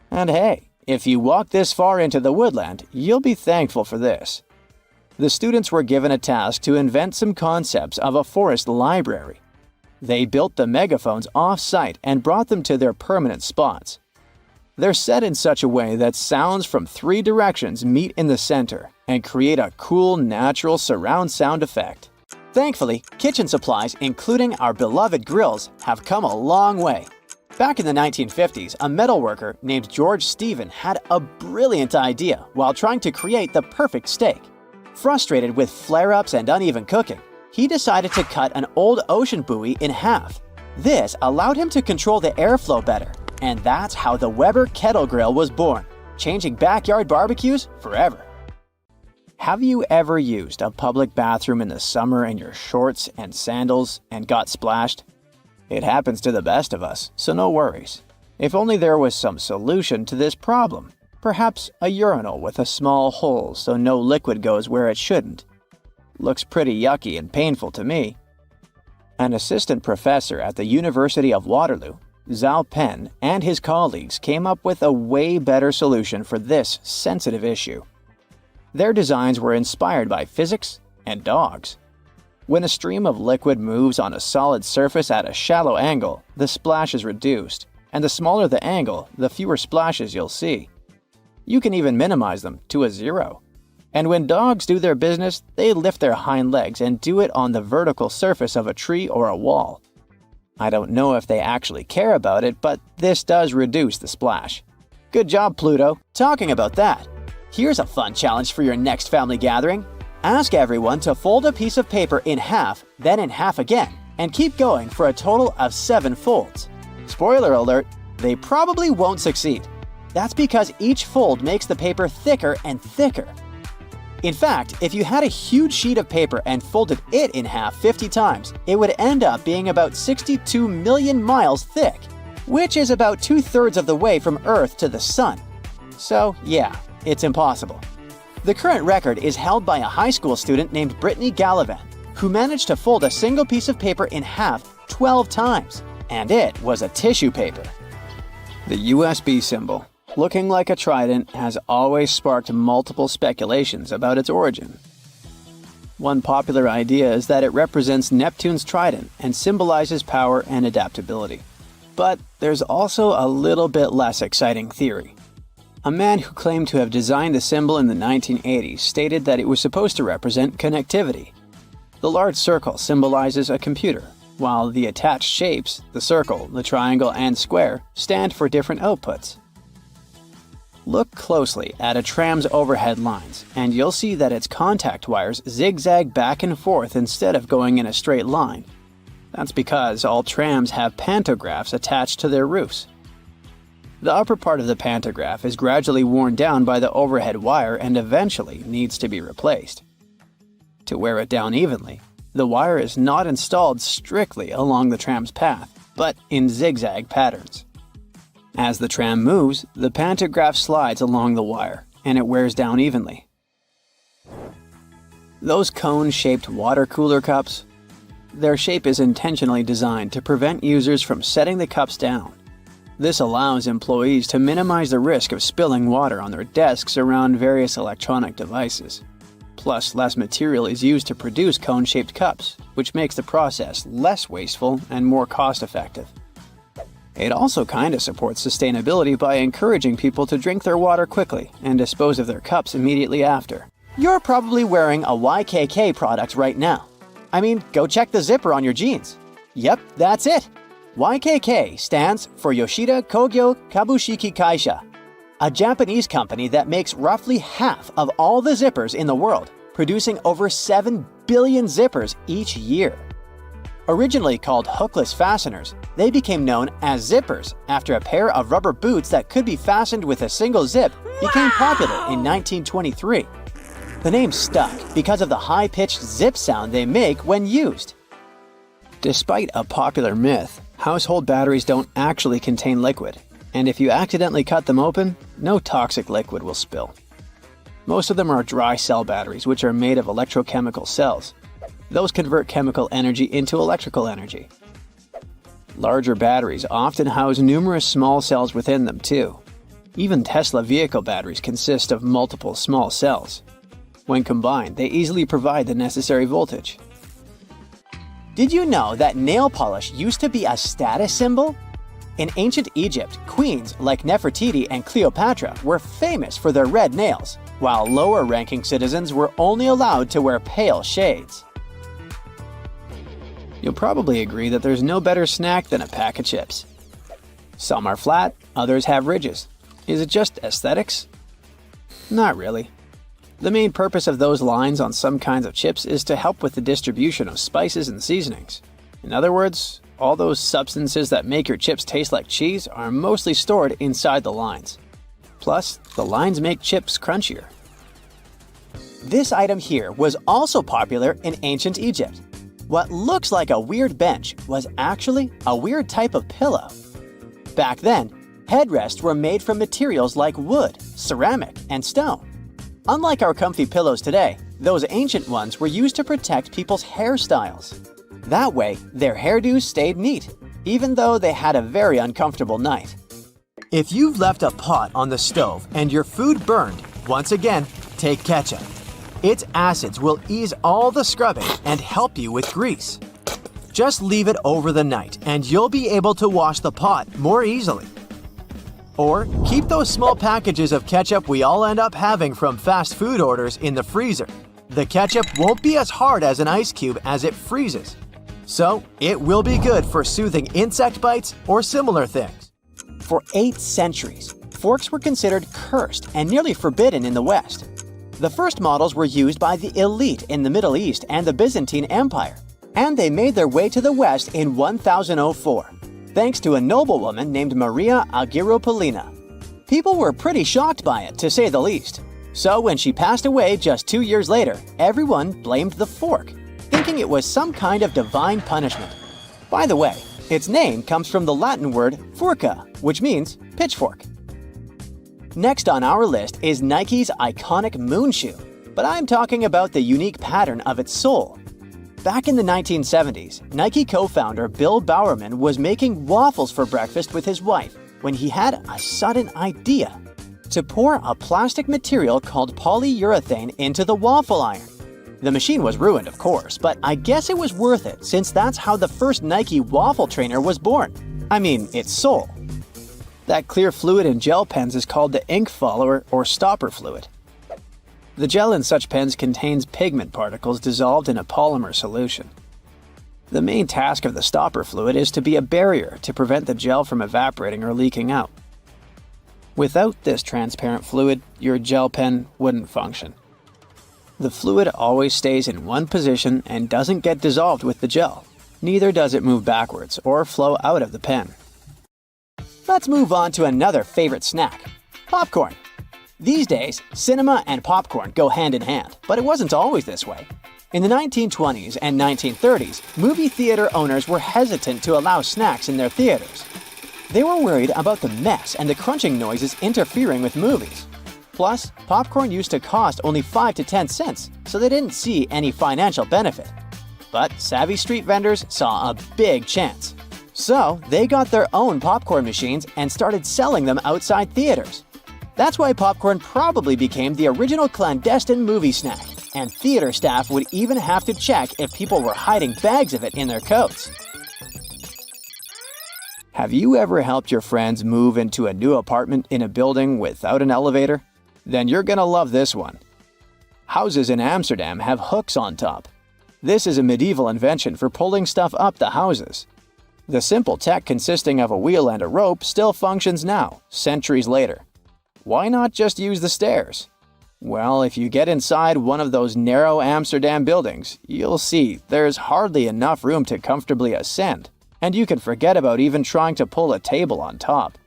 And hey, if you walk this far into the woodland, you'll be thankful for this. The students were given a task to invent some concepts of a forest library. They built the megaphones off-site and brought them to their permanent spots. They're set in such a way that sounds from 3 directions meet in the center and create a cool, natural surround sound effect. Thankfully, kitchen supplies, including our beloved grills, have come a long way. Back in the 1950s, a metalworker named George Stephen had a brilliant idea while trying to create the perfect steak. Frustrated with flare-ups and uneven cooking, he decided to cut an old ocean buoy in half. This allowed him to control the airflow better, and that's how the Weber Kettle Grill was born, changing backyard barbecues forever. Have you ever used a public bathroom in the summer in your shorts and sandals and got splashed? It happens to the best of us, so no worries. If only there was some solution to this problem. Perhaps a urinal with a small hole so no liquid goes where it shouldn't. Looks pretty yucky and painful to me. An assistant professor at the University of Waterloo, Zhao Pen, and his colleagues came up with a way better solution for this sensitive issue. Their designs were inspired by physics and dogs. When a stream of liquid moves on a solid surface at a shallow angle, the splash is reduced, and the smaller the angle, the fewer splashes you'll see. You can even minimize them to a 0. And when dogs do their business, they lift their hind legs and do it on the vertical surface of a tree or a wall. I don't know if they actually care about it, but this does reduce the splash. Good job, Pluto. Talking about that, here's a fun challenge for your next family gathering. Ask everyone to fold a piece of paper in half, then in half again, and keep going for a total of 7 folds. Spoiler alert, they probably won't succeed. That's because each fold makes the paper thicker and thicker. In fact, if you had a huge sheet of paper and folded it in half 50 times, it would end up being about 62 million miles thick, which is about 2/3 of the way from Earth to the Sun. So yeah, it's impossible. The current record is held by a high school student named Brittany Gallivan, who managed to fold a single piece of paper in half 12 times, and it was a tissue paper. The USB symbol, looking like a trident, has always sparked multiple speculations about its origin. One popular idea is that it represents Neptune's trident and symbolizes power and adaptability. But there's also a little bit less exciting theory. A man who claimed to have designed the symbol in the 1980s stated that it was supposed to represent connectivity. The large circle symbolizes a computer, while the attached shapes, the circle, the triangle, and square, stand for different outputs. Look closely at a tram's overhead lines, and you'll see that its contact wires zigzag back and forth instead of going in a straight line. That's because all trams have pantographs attached to their roofs. The upper part of the pantograph is gradually worn down by the overhead wire and eventually needs to be replaced. To wear it down evenly, the wire is not installed strictly along the tram's path, but in zigzag patterns. As the tram moves, the pantograph slides along the wire, and it wears down evenly. Those cone-shaped water cooler cups? Their shape is intentionally designed to prevent users from setting the cups down. This allows employees to minimize the risk of spilling water on their desks around various electronic devices. Plus, less material is used to produce cone-shaped cups, which makes the process less wasteful and more cost-effective. It also kinda supports sustainability by encouraging people to drink their water quickly and dispose of their cups immediately after. You're probably wearing a YKK product right now. I mean, go check the zipper on your jeans. Yep, that's it. YKK stands for Yoshida Kogyo Kabushiki Kaisha, a Japanese company that makes roughly half of all the zippers in the world, producing over 7 billion zippers each year. Originally called hookless fasteners, they became known as zippers after a pair of rubber boots that could be fastened with a single zip became popular in 1923. The name stuck because of the high-pitched zip sound they make when used. Despite a popular myth, household batteries don't actually contain liquid, and if you accidentally cut them open, no toxic liquid will spill. Most of them are dry cell batteries, which are made of electrochemical cells. Those convert chemical energy into electrical energy. Larger batteries often house numerous small cells within them too. Even Tesla vehicle batteries consist of multiple small cells. When combined, they easily provide the necessary voltage. Did you know that nail polish used to be a status symbol? In ancient Egypt, queens like Nefertiti and Cleopatra were famous for their red nails, while lower-ranking citizens were only allowed to wear pale shades. You'll probably agree that there's no better snack than a pack of chips. Some are flat, others have ridges. Is it just aesthetics? Not really. The main purpose of those lines on some kinds of chips is to help with the distribution of spices and seasonings. In other words, all those substances that make your chips taste like cheese are mostly stored inside the lines. Plus, the lines make chips crunchier. This item here was also popular in ancient Egypt. What looks like a weird bench was actually a weird type of pillow. Back then, headrests were made from materials like wood, ceramic, and stone. Unlike our comfy pillows today, those ancient ones were used to protect people's hairstyles. That way, their hairdos stayed neat, even though they had a very uncomfortable night. If you've left a pot on the stove and your food burned, once again, take ketchup. Its acids will ease all the scrubbing and help you with grease. Just leave it over the night and you'll be able to wash the pot more easily. Or keep those small packages of ketchup we all end up having from fast food orders in the freezer. The ketchup won't be as hard as an ice cube as it freezes. So it will be good for soothing insect bites or similar things. For 8 centuries, forks were considered cursed and nearly forbidden in the West. The first models were used by the elite in the Middle East and the Byzantine Empire. and they made their way to the West in 1004, thanks to a noblewoman named Maria Agrippina. People were pretty shocked by it, to say the least. So when she passed away just 2 years later, everyone blamed the fork, thinking it was some kind of divine punishment. By the way, its name comes from the Latin word furca, which means pitchfork. Next on our list is Nike's iconic moon shoe, but I'm talking about the unique pattern of its sole. Back in the 1970s, Nike co-founder Bill Bowerman was making waffles for breakfast with his wife when he had a sudden idea: to pour a plastic material called polyurethane into the waffle iron. The machine was ruined, of course, but I guess it was worth it since that's how the first Nike waffle trainer was born. I mean, its sole. That clear fluid in gel pens is called the ink follower or stopper fluid. The gel in such pens contains pigment particles dissolved in a polymer solution. The main task of the stopper fluid is to be a barrier to prevent the gel from evaporating or leaking out. Without this transparent fluid, your gel pen wouldn't function. The fluid always stays in one position and doesn't get dissolved with the gel. Neither does it move backwards or flow out of the pen. Let's move on to another favorite snack: popcorn. These days, cinema and popcorn go hand in hand, but it wasn't always this way. In the 1920s and 1930s, movie theater owners were hesitant to allow snacks in their theaters. They were worried about the mess and the crunching noises interfering with movies. Plus, popcorn used to cost only 5 to 10 cents, so they didn't see any financial benefit. But savvy street vendors saw a big chance. So, they got their own popcorn machines and started selling them outside theaters. That's why popcorn probably became the original clandestine movie snack, and theater staff would even have to check if people were hiding bags of it in their coats. Have you ever helped your friends move into a new apartment in a building without an elevator? Then you're gonna love this one. Houses in Amsterdam have hooks on top. This is a medieval invention for pulling stuff up the houses. The simple tech consisting of a wheel and a rope still functions now, centuries later. Why not just use the stairs? Well, if you get inside one of those narrow Amsterdam buildings, you'll see there's hardly enough room to comfortably ascend, and you can forget about even trying to pull a table on top.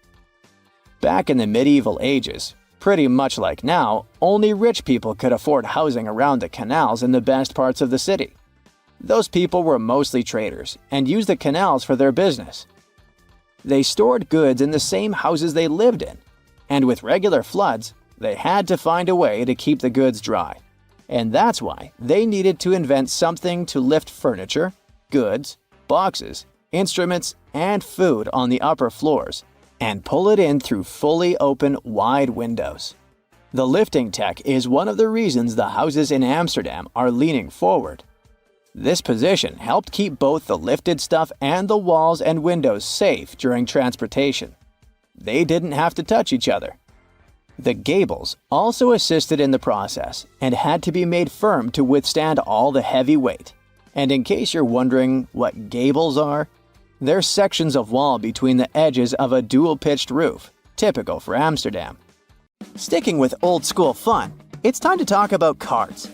Back in the medieval ages, pretty much like now, only rich people could afford housing around the canals in the best parts of the city. Those people were mostly traders and used the canals for their business. They stored goods in the same houses they lived in, and with regular floods, they had to find a way to keep the goods dry. And that's why they needed to invent something to lift furniture, goods, boxes, instruments, and food on the upper floors, and pull it in through fully open, wide windows. The lifting tech is one of the reasons the houses in Amsterdam are leaning forward. This position helped keep both the lifted stuff and the walls and windows safe during transportation. They didn't have to touch each other. The gables also assisted in the process and had to be made firm to withstand all the heavy weight. And in case you're wondering what gables are, they're sections of wall between the edges of a dual-pitched roof, typical for Amsterdam. Sticking with old-school fun, it's time to talk about cards.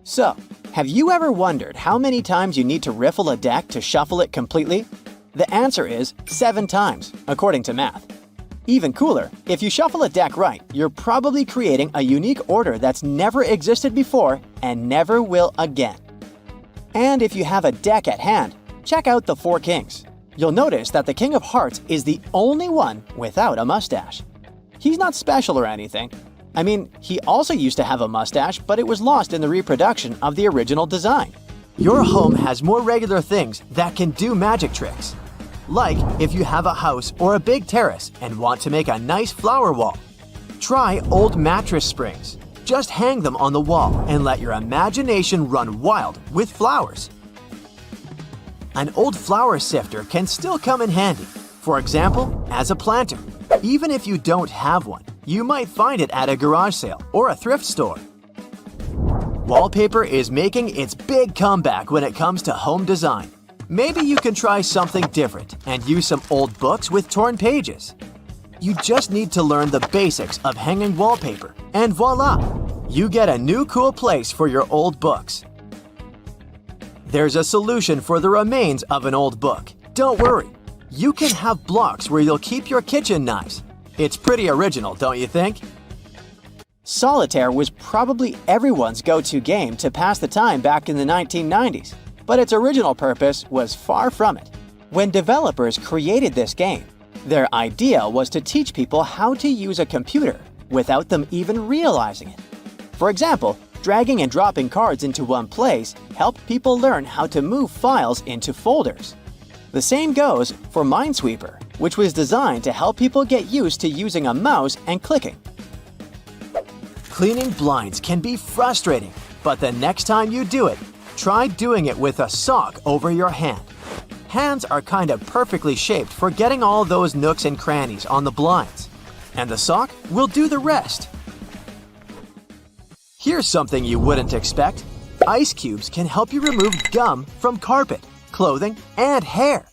So, have you ever wondered how many times you need to riffle a deck to shuffle it completely? The answer is 7 times, according to math. Even cooler, if you shuffle a deck right, you're probably creating a unique order that's never existed before and never will again. And if you have a deck at hand, check out the 4 Kings. You'll notice that the King of Hearts is the only one without a mustache. He's not special or anything. I mean, he also used to have a mustache, but it was lost in the reproduction of the original design. Your home has more regular things that can do magic tricks. Like if you have a house or a big terrace and want to make a nice flower wall. Try old mattress springs. Just hang them on the wall and let your imagination run wild with flowers. An old flower sifter can still come in handy, for example, as a planter. Even if you don't have one, you might find it at a garage sale or a thrift store. Wallpaper is making its big comeback when it comes to home design. Maybe you can try something different and use some old books with torn pages. You just need to learn the basics of hanging wallpaper, and voila! You get a new cool place for your old books. There's a solution for the remains of an old book. Don't worry. You can have blocks where you'll keep your kitchen knives. It's pretty original, don't you think? Solitaire was probably everyone's go-to game to pass the time back in the 1990s, but its original purpose was far from it. When developers created this game, their idea was to teach people how to use a computer without them even realizing it. For example, dragging and dropping cards into one place helped people learn how to move files into folders. The same goes for Minesweeper, which was designed to help people get used to using a mouse and clicking. Cleaning blinds can be frustrating, but the next time you do it, try doing it with a sock over your hand. Hands are kind of perfectly shaped for getting all those nooks and crannies on the blinds, and the sock will do the rest. Here's something you wouldn't expect. Ice cubes can help you remove gum from carpet, clothing, and hair.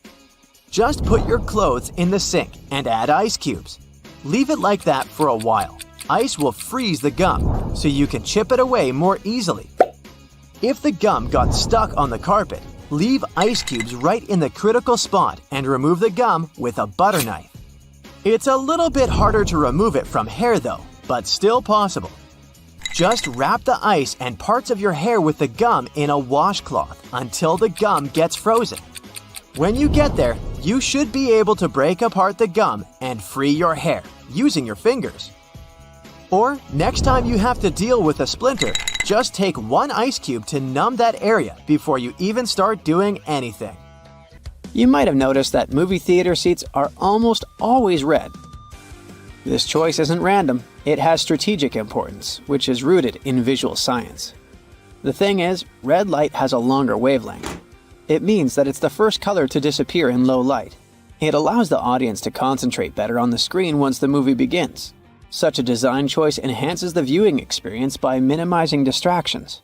Just put your clothes in the sink and add ice cubes. Leave it like that for a while. Ice will freeze the gum, so you can chip it away more easily. If the gum got stuck on the carpet, leave ice cubes right in the critical spot and remove the gum with a butter knife. It's a little bit harder to remove it from hair though, but still possible. Just wrap the ice and parts of your hair with the gum in a washcloth until the gum gets frozen. When you get there, you should be able to break apart the gum and free your hair using your fingers. Or, next time you have to deal with a splinter, just take one ice cube to numb that area before you even start doing anything. You might have noticed that movie theater seats are almost always red. This choice isn't random. It has strategic importance, which is rooted in visual science. The thing is, red light has a longer wavelength. It means that it's the first color to disappear in low light. It allows the audience to concentrate better on the screen once the movie begins. Such a design choice enhances the viewing experience by minimizing distractions.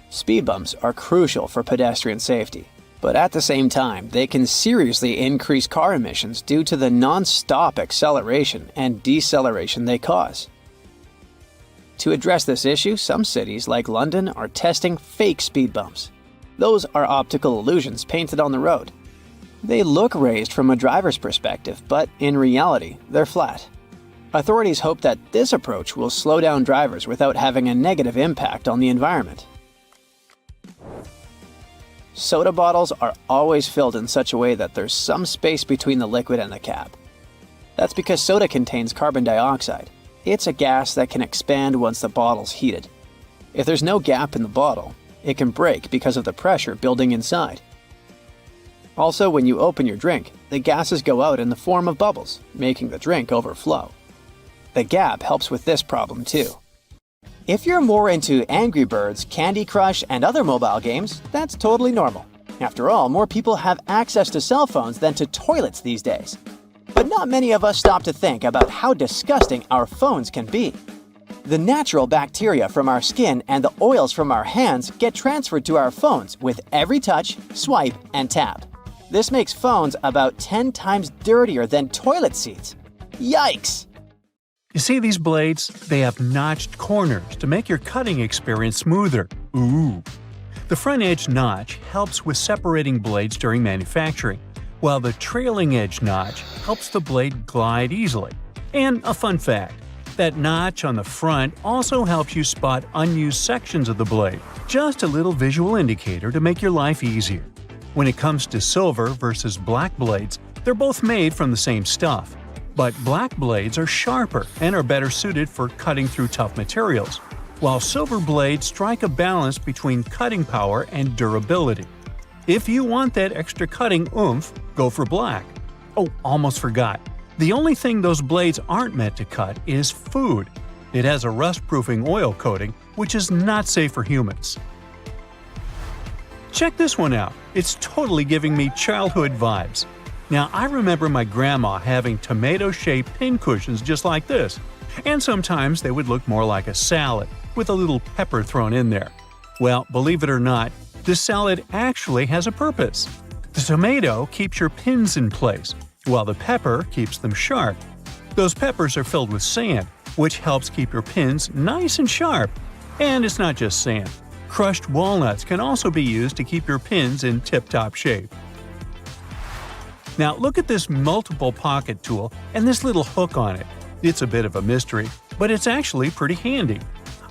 Speed bumps are crucial for pedestrian safety, but at the same time, they can seriously increase car emissions due to the non-stop acceleration and deceleration they cause. To address this issue, some cities like London are testing fake speed bumps. Those are optical illusions painted on the road. They look raised from a driver's perspective, but in reality, they're flat. Authorities hope that this approach will slow down drivers without having a negative impact on the environment. Soda bottles are always filled in such a way that there's some space between the liquid and the cap. That's because soda contains carbon dioxide. It's a gas that can expand once the bottle's heated. If there's no gap in the bottle, it can break because of the pressure building inside. Also, when you open your drink, the gases go out in the form of bubbles, making the drink overflow. The gap helps with this problem too. If you're more into Angry Birds, Candy Crush, and other mobile games, that's totally normal. After all, more people have access to cell phones than to toilets these days. But not many of us stop to think about how disgusting our phones can be. The natural bacteria from our skin and the oils from our hands get transferred to our phones with every touch, swipe, and tap. This makes phones about 10 times dirtier than toilet seats. Yikes! You see these blades? They have notched corners to make your cutting experience smoother. Ooh! The front edge notch helps with separating blades during manufacturing, while the trailing edge notch helps the blade glide easily. And a fun fact, that notch on the front also helps you spot unused sections of the blade. Just a little visual indicator to make your life easier. When it comes to silver versus black blades, they're both made from the same stuff. But black blades are sharper and are better suited for cutting through tough materials, while silver blades strike a balance between cutting power and durability. If you want that extra cutting oomph, go for black. Oh, almost forgot. The only thing those blades aren't meant to cut is food. It has a rust-proofing oil coating, which is not safe for humans. Check this one out. It's totally giving me childhood vibes. Now, I remember my grandma having tomato-shaped pincushions just like this, and sometimes they would look more like a salad, with a little pepper thrown in there. Well, believe it or not, this salad actually has a purpose. The tomato keeps your pins in place, while the pepper keeps them sharp. Those peppers are filled with sand, which helps keep your pins nice and sharp. And it's not just sand. Crushed walnuts can also be used to keep your pins in tip-top shape. Now look at this multiple pocket tool and this little hook on it. It's a bit of a mystery, but it's actually pretty handy.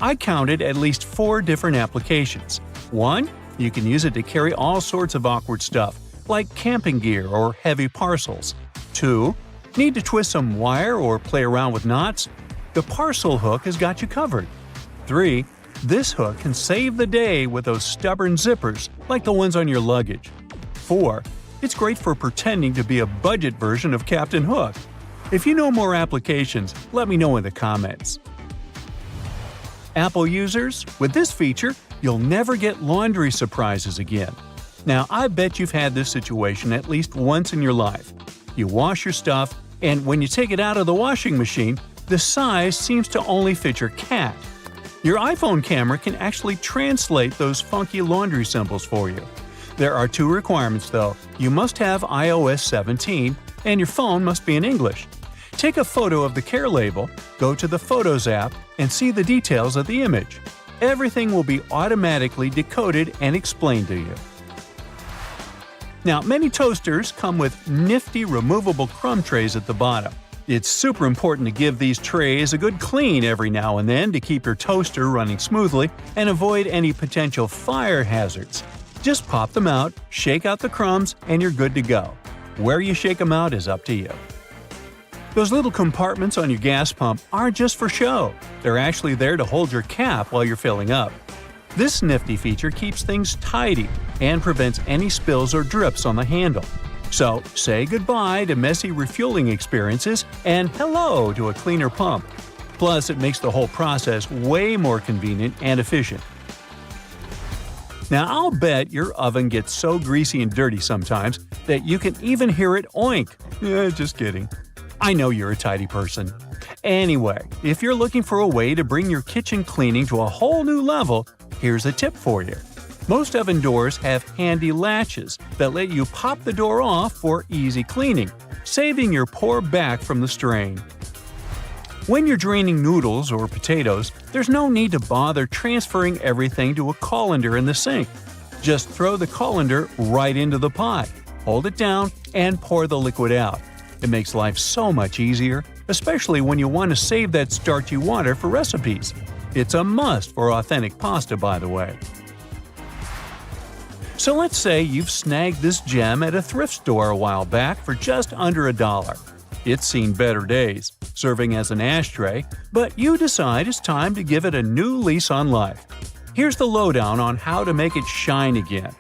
I counted at least 4 different applications. 1. You can use it to carry all sorts of awkward stuff, like camping gear or heavy parcels. 2. Need to twist some wire or play around with knots? The parcel hook has got you covered. 3. This hook can save the day with those stubborn zippers, like the ones on your luggage. 4. It's great for pretending to be a budget version of Captain Hook. If you know more applications, let me know in the comments. Apple users, with this feature, you'll never get laundry surprises again. Now, I bet you've had this situation at least once in your life. You wash your stuff, and when you take it out of the washing machine, the size seems to only fit your cat. Your iPhone camera can actually translate those funky laundry symbols for you. There are 2 requirements though. You must have iOS 17, and your phone must be in English. Take a photo of the care label, go to the Photos app, and see the details of the image. Everything will be automatically decoded and explained to you. Now, many toasters come with nifty removable crumb trays at the bottom. It's super important to give these trays a good clean every now and then to keep your toaster running smoothly and avoid any potential fire hazards. Just pop them out, shake out the crumbs, and you're good to go. Where you shake them out is up to you. Those little compartments on your gas pump aren't just for show. They're actually there to hold your cap while you're filling up. This nifty feature keeps things tidy and prevents any spills or drips on the handle. So, say goodbye to messy refueling experiences and hello to a cleaner pump. Plus, it makes the whole process way more convenient and efficient. Now, I'll bet your oven gets so greasy and dirty sometimes that you can even hear it oink. Just kidding. I know you're a tidy person. Anyway, if you're looking for a way to bring your kitchen cleaning to a whole new level, here's a tip for you. Most oven doors have handy latches that let you pop the door off for easy cleaning, saving your poor back from the strain. When you're draining noodles or potatoes, there's no need to bother transferring everything to a colander in the sink. Just throw the colander right into the pot, hold it down, and pour the liquid out. It makes life so much easier, especially when you want to save that starchy water for recipes. It's a must for authentic pasta, by the way. So let's say you've snagged this gem at a thrift store a while back for just under $1. It's seen better days, serving as an ashtray, but you decide it's time to give it a new lease on life. Here's the lowdown on how to make it shine again.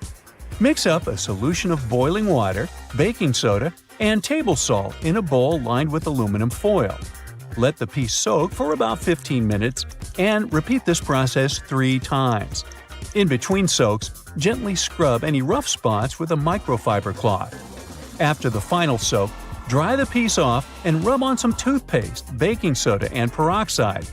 Mix up a solution of boiling water, baking soda, and table salt in a bowl lined with aluminum foil. Let the piece soak for about 15 minutes and repeat this process 3 times. In between soaks, gently scrub any rough spots with a microfiber cloth. After the final soak, dry the piece off and rub on some toothpaste, baking soda, and peroxide.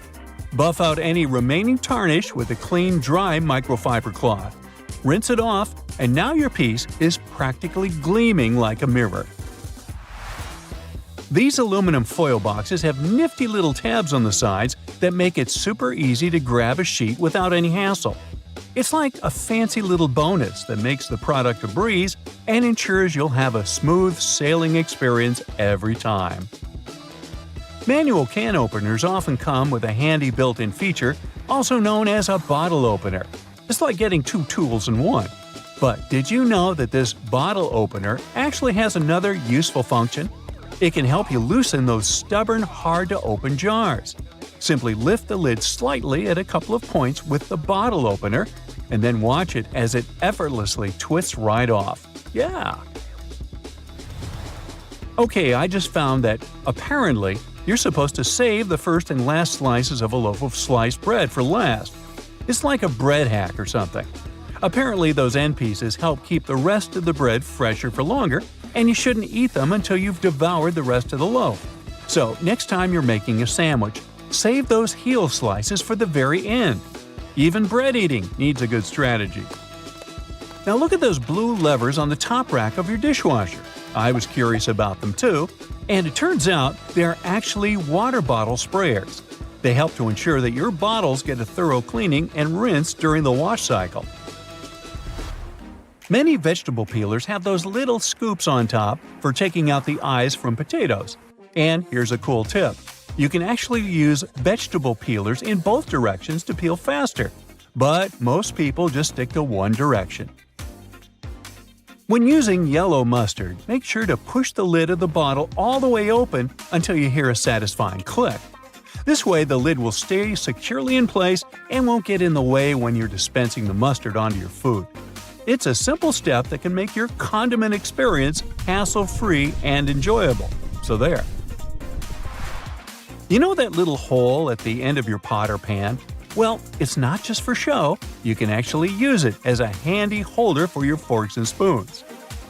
Buff out any remaining tarnish with a clean, dry microfiber cloth. Rinse it off, and now your piece is practically gleaming like a mirror. These aluminum foil boxes have nifty little tabs on the sides that make it super easy to grab a sheet without any hassle. It's like a fancy little bonus that makes the product a breeze and ensures you'll have a smooth sailing experience every time. Manual can openers often come with a handy built-in feature, also known as a bottle opener. It's like getting 2 tools in one. But did you know that this bottle opener actually has another useful function? It can help you loosen those stubborn, hard-to-open jars. Simply lift the lid slightly at a couple of points with the bottle opener, and then watch it as it effortlessly twists right off. Yeah! Okay, I just found that, apparently, you're supposed to save the first and last slices of a loaf of sliced bread for last. It's like a bread hack or something. Apparently, those end pieces help keep the rest of the bread fresher for longer, and you shouldn't eat them until you've devoured the rest of the loaf. So, next time you're making a sandwich, save those heel slices for the very end. Even bread eating needs a good strategy. Now look at those blue levers on the top rack of your dishwasher. I was curious about them too, and it turns out they're actually water bottle sprayers. They help to ensure that your bottles get a thorough cleaning and rinse during the wash cycle. Many vegetable peelers have those little scoops on top for taking out the eyes from potatoes. And here's a cool tip. You can actually use vegetable peelers in both directions to peel faster. But most people just stick to one direction. When using yellow mustard, make sure to push the lid of the bottle all the way open until you hear a satisfying click. This way the lid will stay securely in place and won't get in the way when you're dispensing the mustard onto your food. It's a simple step that can make your condiment experience hassle-free and enjoyable. So there. You know that little hole at the end of your pot or pan? Well, it's not just for show. You can actually use it as a handy holder for your forks and spoons.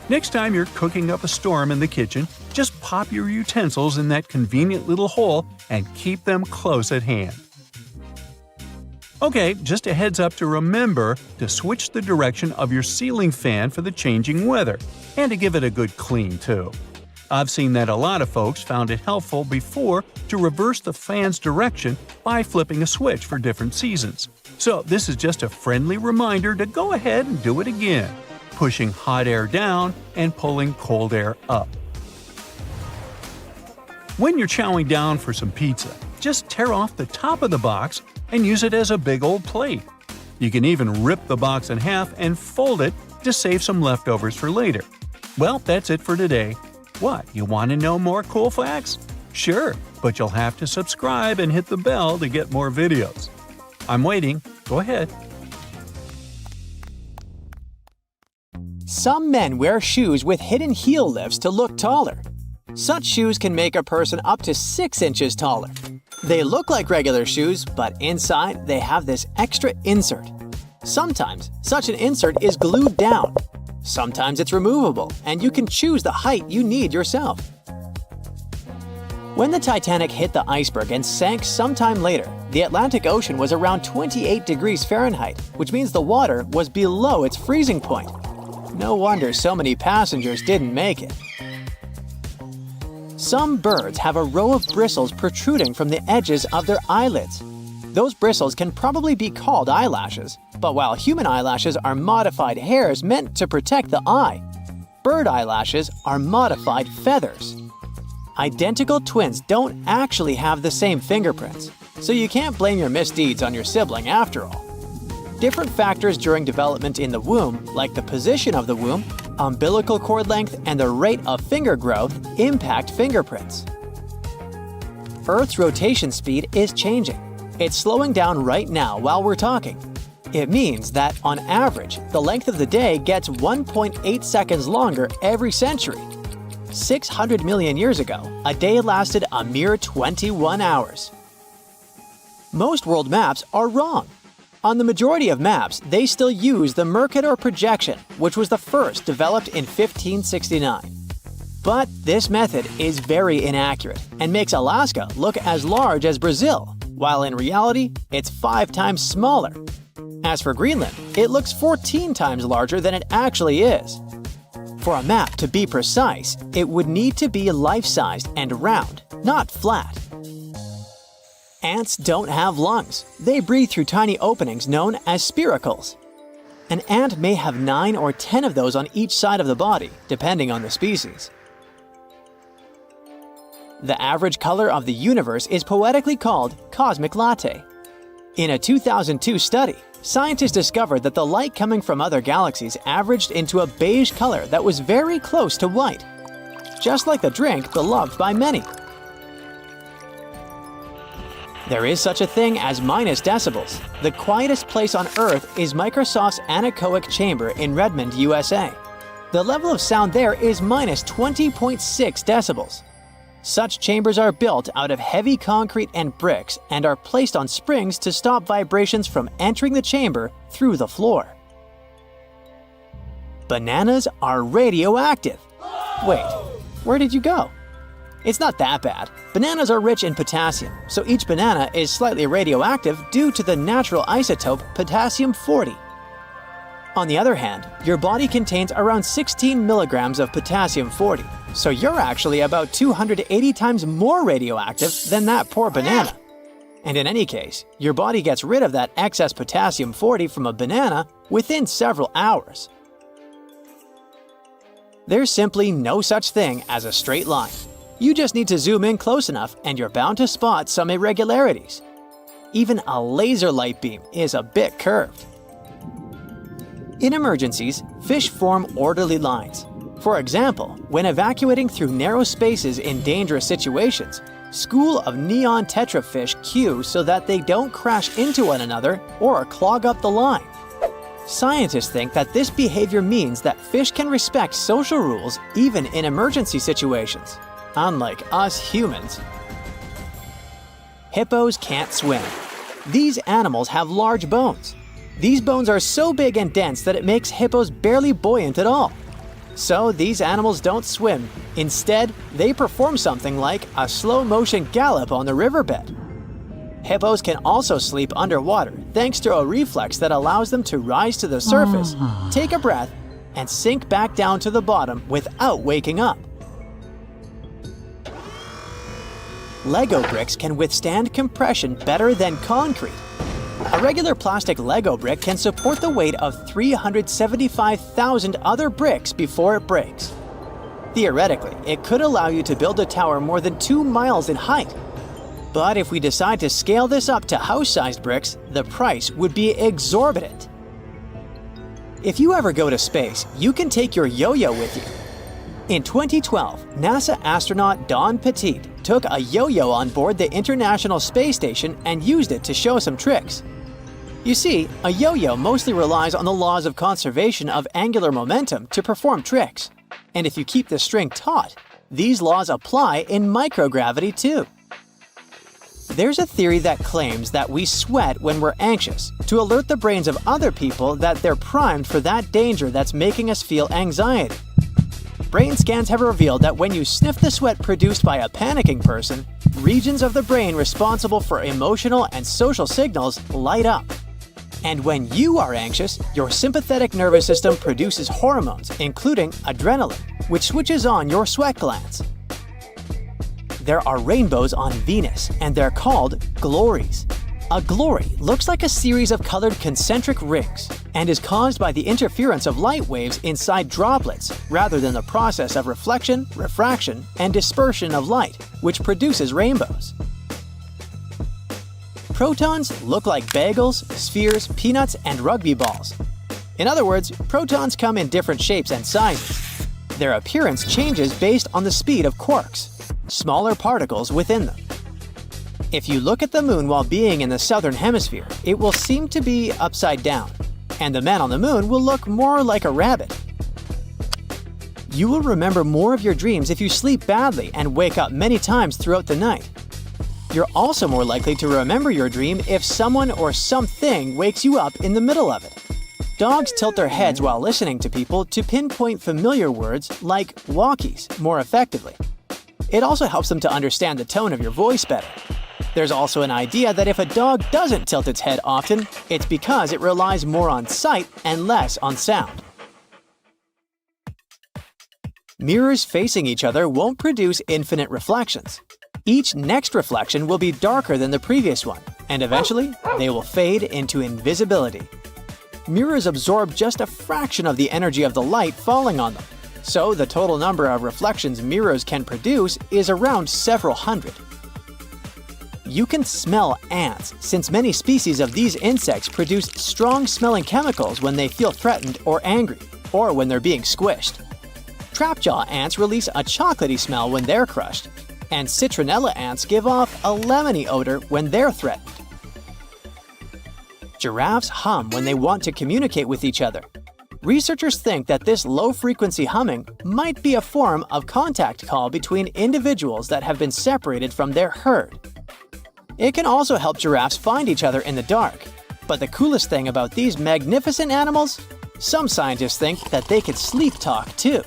Next time you're cooking up a storm in the kitchen, just pop your utensils in that convenient little hole and keep them close at hand. Okay, just a heads up to remember to switch the direction of your ceiling fan for the changing weather, and to give it a good clean too. I've seen that a lot of folks found it helpful before to reverse the fan's direction by flipping a switch for different seasons. So this is just a friendly reminder to go ahead and do it again, pushing hot air down and pulling cold air up. When you're chowing down for some pizza, just tear off the top of the box and use it as a big old plate. You can even rip the box in half and fold it to save some leftovers for later. Well, that's it for today. What, you want to know more cool facts? Sure, but you'll have to subscribe and hit the bell to get more videos. I'm waiting. Go ahead. Some men wear shoes with hidden heel lifts to look taller. Such shoes can make a person up to 6 inches taller. They look like regular shoes, but inside they have this extra insert. Sometimes such an insert is glued down. Sometimes it's removable, and you can choose the height you need yourself. When the Titanic hit the iceberg and sank sometime later, the Atlantic Ocean was around 28 degrees Fahrenheit, which means the water was below its freezing point. No wonder so many passengers didn't make it. Some birds have a row of bristles protruding from the edges of their eyelids. Those bristles can probably be called eyelashes, but while human eyelashes are modified hairs meant to protect the eye, bird eyelashes are modified feathers. Identical twins don't actually have the same fingerprints, so you can't blame your misdeeds on your sibling after all. Different factors during development in the womb, like the position of the womb, umbilical cord length, and the rate of finger growth, impact fingerprints. Earth's rotation speed is changing. It's slowing down right now while we're talking. It means that, on average, the length of the day gets 1.8 seconds longer every century. 600 million years ago, a day lasted a mere 21 hours. Most world maps are wrong. On the majority of maps, they still use the Mercator projection, which was the first developed in 1569. But this method is very inaccurate and makes Alaska look as large as Brazil, while in reality, it's 5 times smaller. As for Greenland, it looks 14 times larger than it actually is. For a map to be precise, it would need to be life-sized and round, not flat. Ants don't have lungs. They breathe through tiny openings known as spiracles. An ant may have 9 or 10 of those on each side of the body, depending on the species. The average color of the universe is poetically called cosmic latte. In a 2002 study, scientists discovered that the light coming from other galaxies averaged into a beige color that was very close to white, just like the drink beloved by many. There is such a thing as minus decibels. The quietest place on Earth is Microsoft's anechoic chamber in Redmond, USA. The level of sound there is minus 20.6 decibels. Such chambers are built out of heavy concrete and bricks and are placed on springs to stop vibrations from entering the chamber through the floor. Bananas are radioactive. Wait, where did you go? It's not that bad. Bananas are rich in potassium, so each banana is slightly radioactive due to the natural isotope potassium-40. On the other hand, your body contains around 16 milligrams of potassium-40, so you're actually about 280 times more radioactive than that poor banana. And in any case, your body gets rid of that excess potassium 40 from a banana within several hours. There's simply no such thing as a straight line. You just need to zoom in close enough and you're bound to spot some irregularities. Even a laser light beam is a bit curved. In emergencies, fish form orderly lines. For example, when evacuating through narrow spaces in dangerous situations, school of neon tetrafish queue so that they don't crash into one another or clog up the line. Scientists think that this behavior means that fish can respect social rules even in emergency situations, unlike us humans. Hippos can't swim. These animals have large bones. These bones are so big and dense that it makes hippos barely buoyant at all. So these animals don't swim. Instead, they perform something like a slow-motion gallop on the riverbed. Hippos can also sleep underwater thanks to a reflex that allows them to rise to the surface, take a breath, and sink back down to the bottom without waking up. Lego bricks can withstand compression better than concrete. A regular plastic Lego brick can support the weight of 375,000 other bricks before it breaks. Theoretically, it could allow you to build a tower more than 2 miles in height. But if we decide to scale this up to house-sized bricks, the price would be exorbitant. If you ever go to space, you can take your yo-yo with you. In 2012, NASA astronaut Don Petit took a yo-yo on board the International Space Station and used it to show some tricks. You see, a yo-yo mostly relies on the laws of conservation of angular momentum to perform tricks. And if you keep the string taut, these laws apply in microgravity too. There's a theory that claims that we sweat when we're anxious to alert the brains of other people that they're primed for that danger that's making us feel anxiety. Brain scans have revealed that when you sniff the sweat produced by a panicking person, regions of the brain responsible for emotional and social signals light up. And when you are anxious, your sympathetic nervous system produces hormones, including adrenaline, which switches on your sweat glands. There are rainbows on Venus, and they're called glories. A glory looks like a series of colored concentric rings and is caused by the interference of light waves inside droplets rather than the process of reflection, refraction, and dispersion of light, which produces rainbows. Protons look like bagels, spheres, peanuts, and rugby balls. In other words, protons come in different shapes and sizes. Their appearance changes based on the speed of quarks, smaller particles within them. If you look at the moon while being in the southern hemisphere, it will seem to be upside down, and the man on the moon will look more like a rabbit. You will remember more of your dreams if you sleep badly and wake up many times throughout the night. You're also more likely to remember your dream if someone or something wakes you up in the middle of it. Dogs tilt their heads while listening to people to pinpoint familiar words like walkies more effectively. It also helps them to understand the tone of your voice better. There's also an idea that if a dog doesn't tilt its head often, it's because it relies more on sight and less on sound. Mirrors facing each other won't produce infinite reflections. Each next reflection will be darker than the previous one, and eventually, they will fade into invisibility. Mirrors absorb just a fraction of the energy of the light falling on them, so the total number of reflections mirrors can produce is around several hundred. You can smell ants, since many species of these insects produce strong-smelling chemicals when they feel threatened or angry, or when they're being squished. Trapjaw ants release a chocolatey smell when they're crushed, and citronella ants give off a lemony odor when they're threatened. Giraffes hum when they want to communicate with each other. Researchers think that this low-frequency humming might be a form of contact call between individuals that have been separated from their herd. It can also help giraffes find each other in the dark. But the coolest thing about these magnificent animals? Some scientists think that they could sleep talk too.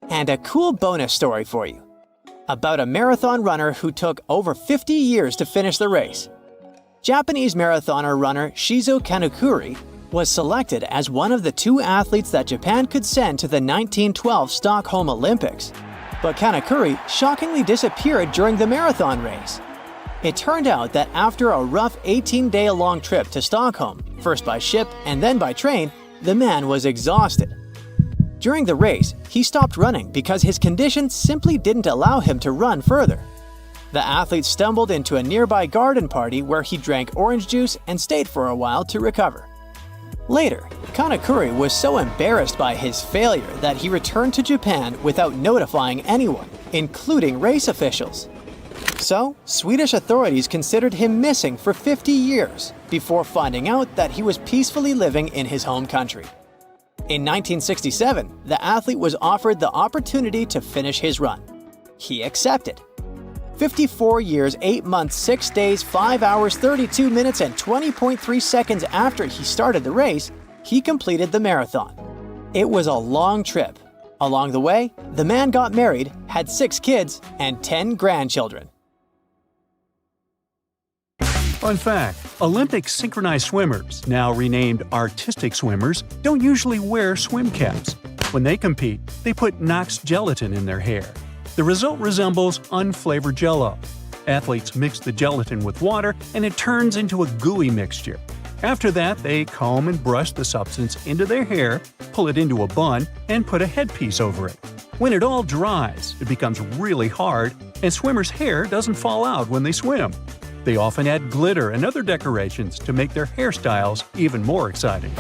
And a cool bonus story for you. About a marathon runner who took over 50 years to finish the race. Japanese marathoner runner Shizo Kanekuri was selected as one of the 2 athletes that Japan could send to the 1912 Stockholm Olympics. But Kanekuri shockingly disappeared during the marathon race. It turned out that after a rough 18-day-long trip to Stockholm, first by ship and then by train, the man was exhausted. During the race, he stopped running because his condition simply didn't allow him to run further. The athlete stumbled into a nearby garden party where he drank orange juice and stayed for a while to recover. Later, Kanekuri was so embarrassed by his failure that he returned to Japan without notifying anyone, including race officials. So, Swedish authorities considered him missing for 50 years before finding out that he was peacefully living in his home country. In 1967, the athlete was offered the opportunity to finish his run. He accepted. 54 years, 8 months, 6 days, 5 hours, 32 minutes, and 20.3 seconds after he started the race, he completed the marathon. It was a long trip. Along the way, the man got married, had 6 kids, and 10 grandchildren. Fun fact: Olympic synchronized swimmers, now renamed artistic swimmers, don't usually wear swim caps. When they compete, they put Knox gelatin in their hair. The result resembles unflavored Jell-O. Athletes mix the gelatin with water and it turns into a gooey mixture. After that, they comb and brush the substance into their hair, pull it into a bun, and put a headpiece over it. When it all dries, it becomes really hard, and swimmers' hair doesn't fall out when they swim. They often add glitter and other decorations to make their hairstyles even more exciting.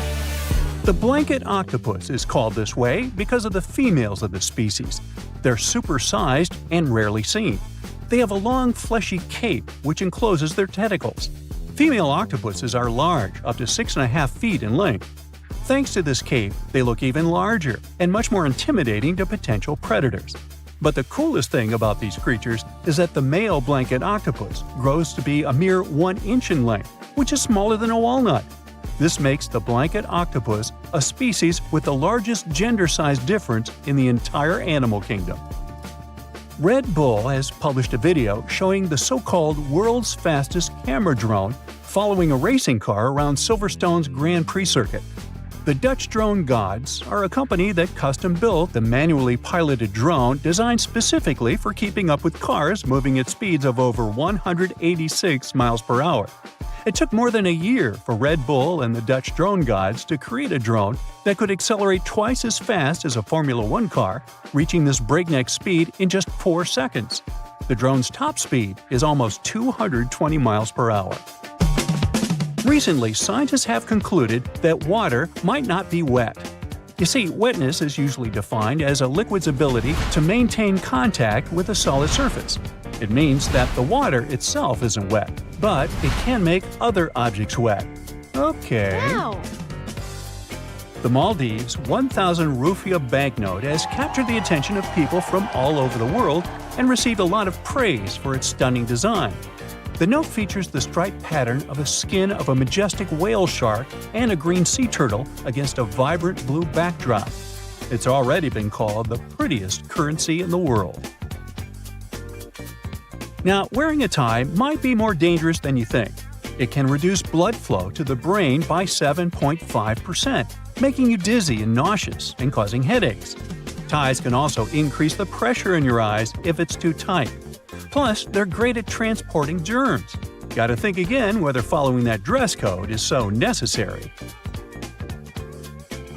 The blanket octopus is called this way because of the females of the species. They're supersized and rarely seen. They have a long, fleshy cape which encloses their tentacles. Female octopuses are large, up to 6.5 feet in length. Thanks to this cape, they look even larger and much more intimidating to potential predators. But the coolest thing about these creatures is that the male blanket octopus grows to be a mere 1 inch in length, which is smaller than a walnut. This makes the blanket octopus a species with the largest gender size difference in the entire animal kingdom. Red Bull has published a video showing the so-called world's fastest camera drone following a racing car around Silverstone's Grand Prix circuit. The Dutch drone gods are a company that custom-built the manually piloted drone designed specifically for keeping up with cars moving at speeds of over 186 miles per hour. It took more than a year for Red Bull and the Dutch drone gods to create a drone that could accelerate twice as fast as a Formula One car, reaching this breakneck speed in just 4 seconds. The drone's top speed is almost 220 miles per hour. Recently, scientists have concluded that water might not be wet. You see, wetness is usually defined as a liquid's ability to maintain contact with a solid surface. It means that the water itself isn't wet, but it can make other objects wet. Okay. Wow. The Maldives' 1,000 rupiah banknote has captured the attention of people from all over the world and received a lot of praise for its stunning design. The note features the striped pattern of a skin of a majestic whale shark and a green sea turtle against a vibrant blue backdrop. It's already been called the prettiest currency in the world. Now, wearing a tie might be more dangerous than you think. It can reduce blood flow to the brain by 7.5%, making you dizzy and nauseous and causing headaches. Ties can also increase the pressure in your eyes if it's too tight. Plus, they're great at transporting germs. Gotta think again whether following that dress code is so necessary.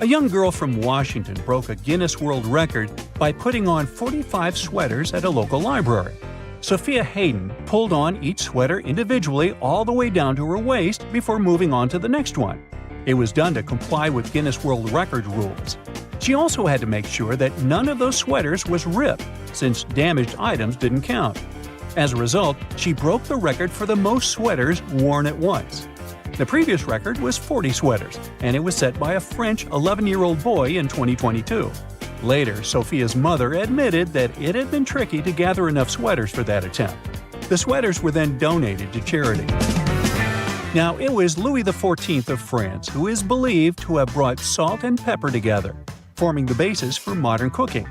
A young girl from Washington broke a Guinness World Record by putting on 45 sweaters at a local library. Sophia Hayden pulled on each sweater individually all the way down to her waist before moving on to the next one. It was done to comply with Guinness World Record rules. She also had to make sure that none of those sweaters was ripped, since damaged items didn't count. As a result, she broke the record for the most sweaters worn at once. The previous record was 40 sweaters, and it was set by a French 11-year-old boy in 2022. Later, Sophia's mother admitted that it had been tricky to gather enough sweaters for that attempt. The sweaters were then donated to charity. Now, it was Louis XIV of France who is believed to have brought salt and pepper together, forming the basis for modern cooking.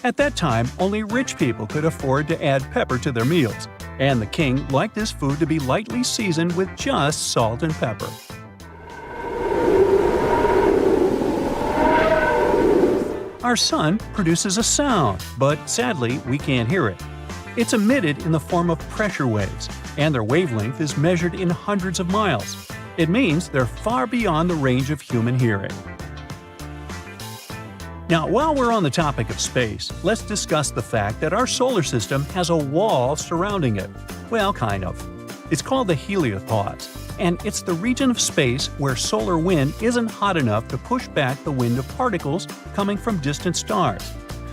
At that time, only rich people could afford to add pepper to their meals, and the king liked his food to be lightly seasoned with just salt and pepper. Our sun produces a sound, but sadly, we can't hear it. It's emitted in the form of pressure waves, and their wavelength is measured in hundreds of miles. It means they're far beyond the range of human hearing. Now, while we're on the topic of space, let's discuss the fact that our solar system has a wall surrounding it. Well, kind of. It's called the heliopause, and it's the region of space where solar wind isn't hot enough to push back the wind of particles coming from distant stars.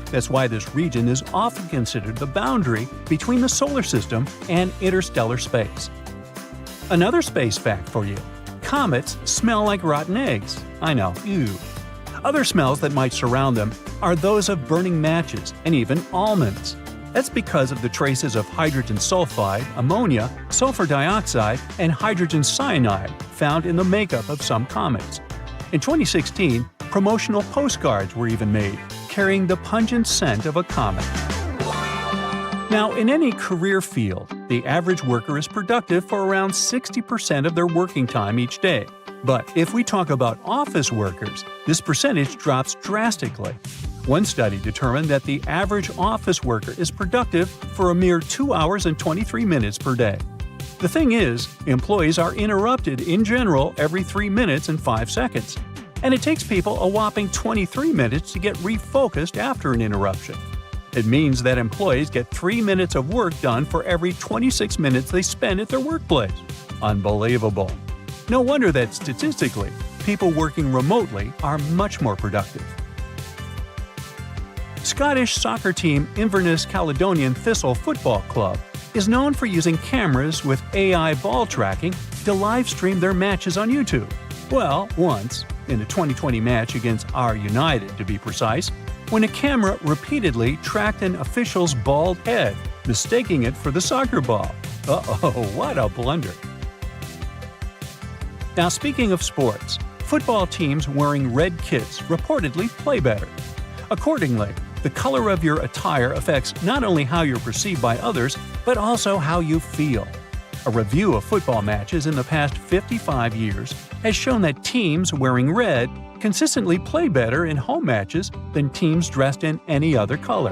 That's why this region is often considered the boundary between the solar system and interstellar space. Another space fact for you: comets smell like rotten eggs. I know, ew. Other smells that might surround them are those of burning matches and even almonds. That's because of the traces of hydrogen sulfide, ammonia, sulfur dioxide, and hydrogen cyanide found in the makeup of some comets. In 2016, promotional postcards were even made, carrying the pungent scent of a comet. Now, in any career field, the average worker is productive for around 60% of their working time each day. But if we talk about office workers, this percentage drops drastically. One study determined that the average office worker is productive for a mere 2 hours and 23 minutes per day. The thing is, employees are interrupted in general every 3 minutes and 5 seconds. And it takes people a whopping 23 minutes to get refocused after an interruption. It means that employees get 3 minutes of work done for every 26 minutes they spend at their workplace. Unbelievable. No wonder that statistically, people working remotely are much more productive. Scottish soccer team Inverness Caledonian Thistle Football Club is known for using cameras with AI ball tracking to live stream their matches on YouTube. Well, once, in a 2020 match against our United to be precise, when a camera repeatedly tracked an official's bald head, mistaking it for the soccer ball. Uh-oh, what a blunder. Now, speaking of sports, football teams wearing red kits reportedly play better. Accordingly, the color of your attire affects not only how you're perceived by others, but also how you feel. A review of football matches in the past 55 years has shown that teams wearing red consistently play better in home matches than teams dressed in any other color.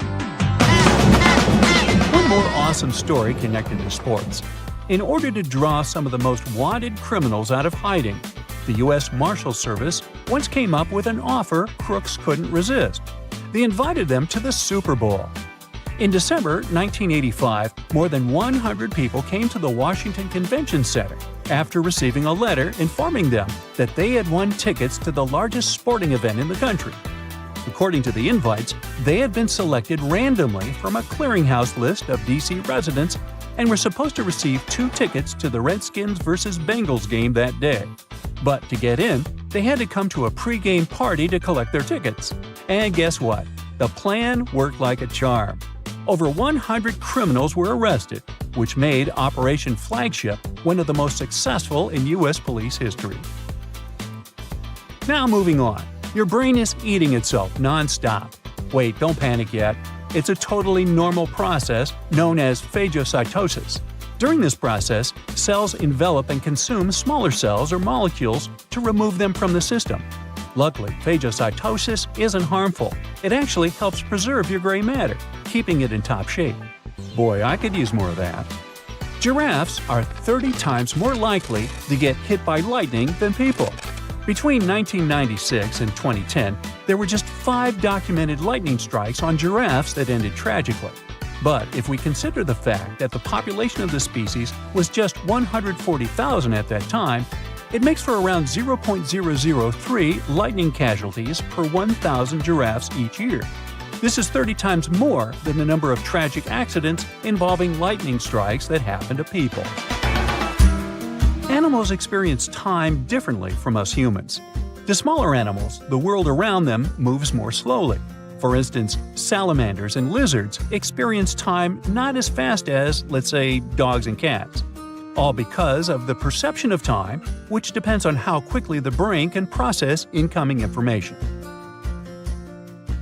One more awesome story connected to sports. In order to draw some of the most wanted criminals out of hiding, the U.S. Marshals Service once came up with an offer crooks couldn't resist. They invited them to the Super Bowl. In December 1985, more than 100 people came to the Washington Convention Center after receiving a letter informing them that they had won tickets to the largest sporting event in the country. According to the invites, they had been selected randomly from a clearinghouse list of D.C. residents and were supposed to receive 2 tickets to the Redskins vs. Bengals game that day. But to get in, they had to come to a pre-game party to collect their tickets. And guess what? The plan worked like a charm. Over 100 criminals were arrested, which made Operation Flagship one of the most successful in U.S. police history. Now moving on. Your brain is eating itself non-stop. Wait, don't panic yet. It's a totally normal process known as phagocytosis. During this process, cells envelop and consume smaller cells or molecules to remove them from the system. Luckily, phagocytosis isn't harmful. It actually helps preserve your gray matter, keeping it in top shape. Boy, I could use more of that. Giraffes are 30 times more likely to get hit by lightning than people. Between 1996 and 2010, there were just 5 documented lightning strikes on giraffes that ended tragically. But if we consider the fact that the population of the species was just 140,000 at that time, it makes for around 0.003 lightning casualties per 1,000 giraffes each year. This is 30 times more than the number of tragic accidents involving lightning strikes that happen to people. Animals experience time differently from us humans. To smaller animals, the world around them moves more slowly. For instance, salamanders and lizards experience time not as fast as, let's say, dogs and cats. All because of the perception of time, which depends on how quickly the brain can process incoming information.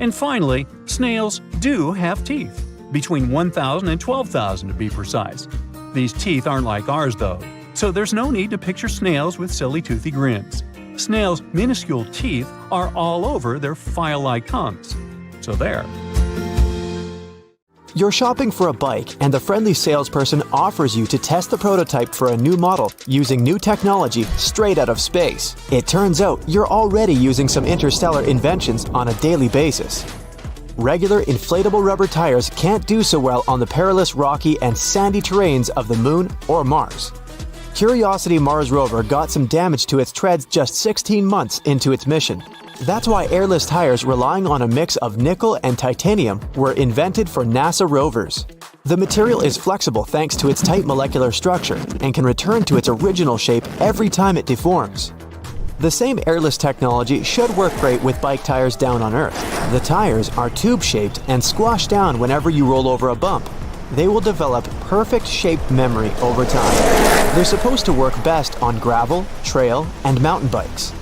And finally, snails do have teeth, between 1,000 and 12,000 to be precise. These teeth aren't like ours though, so there's no need to picture snails with silly toothy grins. Snails' minuscule teeth are all over their file-like tongues. So there. You're shopping for a bike and the friendly salesperson offers you to test the prototype for a new model using new technology straight out of space. It turns out you're already using some interstellar inventions on a daily basis. Regular inflatable rubber tires can't do so well on the perilous, rocky, and sandy terrains of the Moon or Mars. Curiosity Mars rover got some damage to its treads just 16 months into its mission. That's why airless tires relying on a mix of nickel and titanium were invented for NASA rovers. The material is flexible thanks to its tight molecular structure and can return to its original shape every time it deforms. The same airless technology should work great with bike tires down on Earth. The tires are tube-shaped and squash down whenever you roll over a bump. They will develop perfect shape memory over time. They're supposed to work best on gravel, trail, and mountain bikes.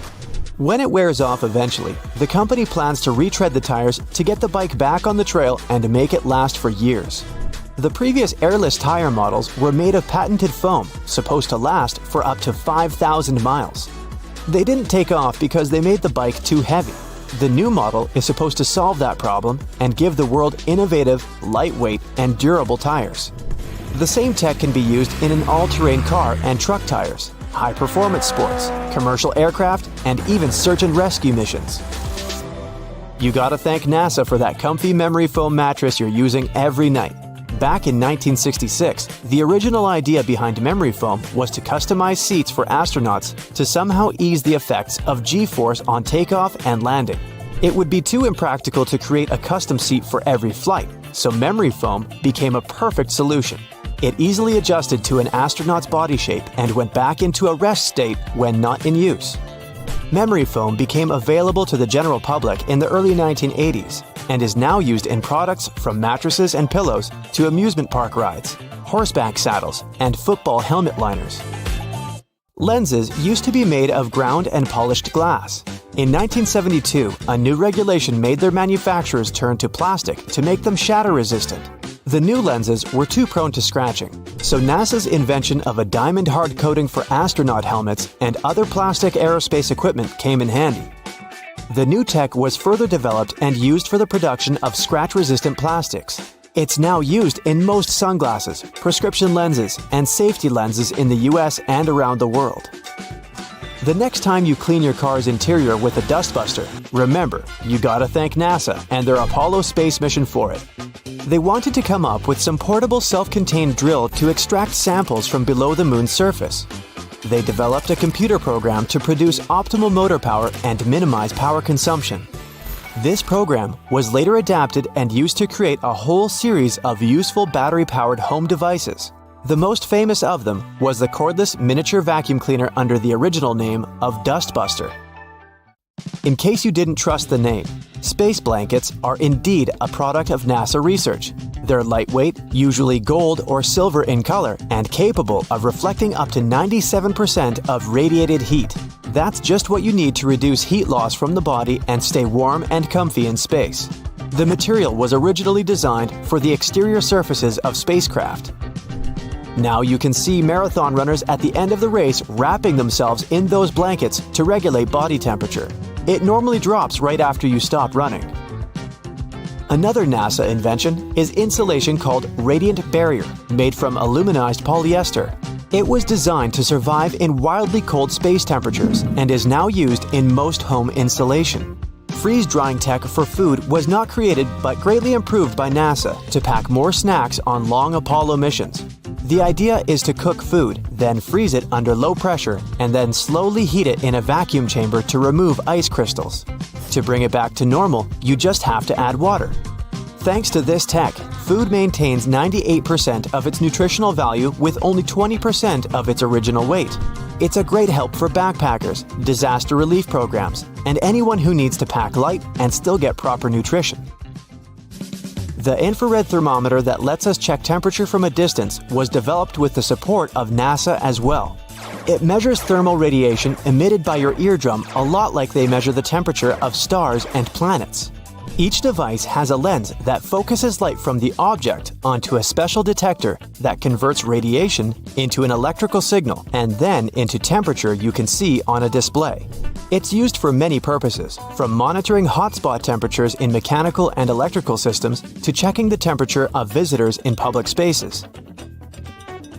When it wears off eventually, the company plans to retread the tires to get the bike back on the trail and to make it last for years. The previous airless tire models were made of patented foam, supposed to last for up to 5,000 miles. They didn't take off because they made the bike too heavy. The new model is supposed to solve that problem and give the world innovative, lightweight, and durable tires. The same tech can be used in an all-terrain car and truck tires, high-performance sports, commercial aircraft, and even search and rescue missions. You gotta thank NASA for that comfy memory foam mattress you're using every night. Back in 1966, the original idea behind memory foam was to customize seats for astronauts to somehow ease the effects of G-force on takeoff and landing. It would be too impractical to create a custom seat for every flight, so memory foam became a perfect solution. It easily adjusted to an astronaut's body shape and went back into a rest state when not in use. Memory foam became available to the general public in the early 1980s and is now used in products from mattresses and pillows to amusement park rides, horseback saddles, and football helmet liners. Lenses used to be made of ground and polished glass. In 1972, a new regulation made their manufacturers turn to plastic to make them shatter-resistant. The new lenses were too prone to scratching, so NASA's invention of a diamond hard coating for astronaut helmets and other plastic aerospace equipment came in handy. The new tech was further developed and used for the production of scratch-resistant plastics. It's now used in most sunglasses, prescription lenses, and safety lenses in the US and around the world. The next time you clean your car's interior with a dustbuster, remember, you gotta thank NASA and their Apollo space mission for it. They wanted to come up with some portable self-contained drill to extract samples from below the moon's surface. They developed a computer program to produce optimal motor power and minimize power consumption. This program was later adapted and used to create a whole series of useful battery-powered home devices. The most famous of them was the cordless miniature vacuum cleaner under the original name of Dustbuster. In case you didn't trust the name, space blankets are indeed a product of NASA research. They're lightweight, usually gold or silver in color, and capable of reflecting up to 97% of radiated heat. That's just what you need to reduce heat loss from the body and stay warm and comfy in space. The material was originally designed for the exterior surfaces of spacecraft. Now you can see marathon runners at the end of the race wrapping themselves in those blankets to regulate body temperature. It normally drops right after you stop running. Another NASA invention is insulation called Radiant Barrier, made from aluminized polyester. It was designed to survive in wildly cold space temperatures and is now used in most home insulation. Freeze-drying tech for food was not created but greatly improved by NASA to pack more snacks on long Apollo missions. The idea is to cook food, then freeze it under low pressure, and then slowly heat it in a vacuum chamber to remove ice crystals. To bring it back to normal, you just have to add water. Thanks to this tech, food maintains 98% of its nutritional value with only 20% of its original weight. It's a great help for backpackers, disaster relief programs, and anyone who needs to pack light and still get proper nutrition. The infrared thermometer that lets us check temperature from a distance was developed with the support of NASA as well. It measures thermal radiation emitted by your eardrum a lot like they measure the temperature of stars and planets. Each device has a lens that focuses light from the object onto a special detector that converts radiation into an electrical signal and then into temperature you can see on a display. It's used for many purposes, from monitoring hotspot temperatures in mechanical and electrical systems to checking the temperature of visitors in public spaces.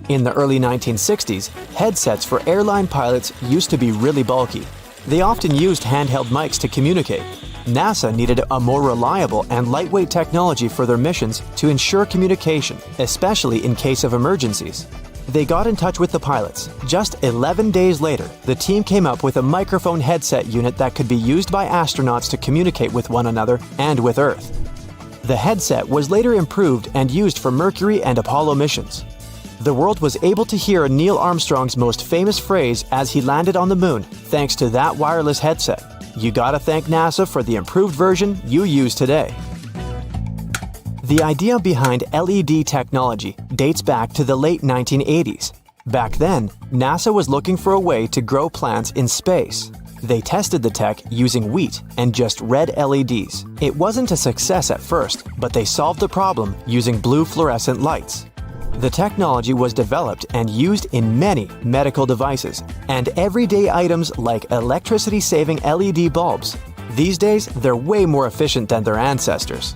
In the early 1960s, headsets for airline pilots used to be really bulky. They often used handheld mics to communicate. NASA needed a more reliable and lightweight technology for their missions to ensure communication, especially in case of emergencies. They got in touch with the pilots. Just 11 days later, the team came up with a microphone headset unit that could be used by astronauts to communicate with one another and with Earth. The headset was later improved and used for Mercury and Apollo missions. The world was able to hear Neil Armstrong's most famous phrase as he landed on the moon, thanks to that wireless headset. You gotta thank NASA for the improved version you use today. The idea behind LED technology dates back to the late 1980s. Back then, NASA was looking for a way to grow plants in space. They tested the tech using wheat and just red LEDs. It wasn't a success at first, but they solved the problem using blue fluorescent lights. The technology was developed and used in many medical devices and everyday items like electricity-saving LED bulbs. These days, they're way more efficient than their ancestors.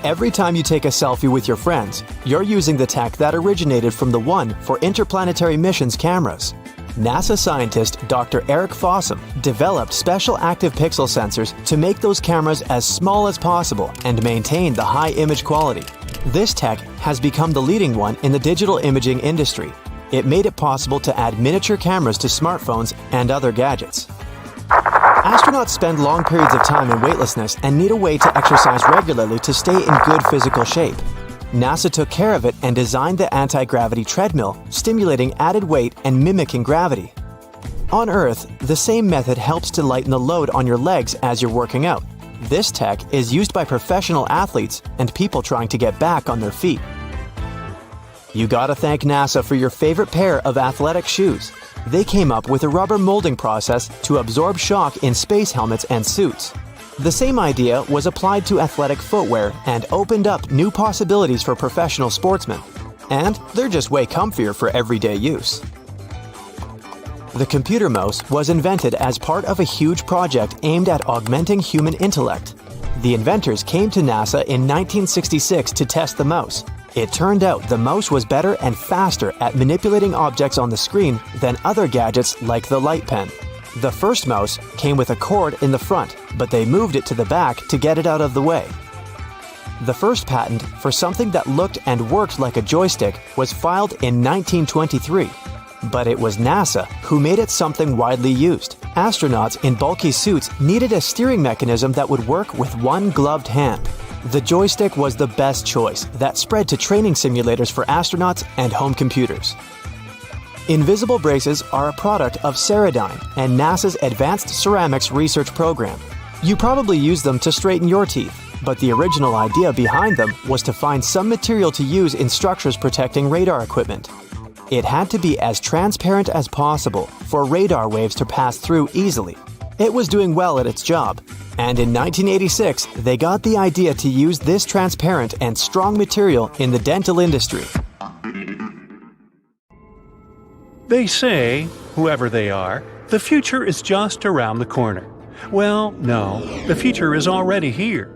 Every time you take a selfie with your friends, you're using the tech that originated from the one for interplanetary missions cameras. NASA scientist Dr. Eric Fossum developed special active pixel sensors to make those cameras as small as possible and maintain the high image quality. This tech has become the leading one in the digital imaging industry. It made it possible to add miniature cameras to smartphones and other gadgets. Astronauts spend long periods of time in weightlessness and need a way to exercise regularly to stay in good physical shape. NASA took care of it and designed the anti-gravity treadmill, stimulating added weight and mimicking gravity. On Earth, the same method helps to lighten the load on your legs as you're working out. This tech is used by professional athletes and people trying to get back on their feet. You gotta thank NASA for your favorite pair of athletic shoes. They came up with a rubber molding process to absorb shock in space helmets and suits. The same idea was applied to athletic footwear and opened up new possibilities for professional sportsmen. And they're just way comfier for everyday use. The computer mouse was invented as part of a huge project aimed at augmenting human intellect. The inventors came to NASA in 1966 to test the mouse. It turned out the mouse was better and faster at manipulating objects on the screen than other gadgets like the light pen. The first mouse came with a cord in the front, but they moved it to the back to get it out of the way. The first patent for something that looked and worked like a joystick was filed in 1923. But it was NASA who made it something widely used. Astronauts in bulky suits needed a steering mechanism that would work with one gloved hand. The joystick was the best choice that spread to training simulators for astronauts and home computers. Invisible braces are a product of Ceradyne and NASA's Advanced Ceramics Research Program. You probably use them to straighten your teeth, but the original idea behind them was to find some material to use in structures protecting radar equipment. It had to be as transparent as possible for radar waves to pass through easily. It was doing well at its job, and in 1986, they got the idea to use this transparent and strong material in the dental industry. They say, whoever they are, the future is just around the corner. Well, no, the future is already here.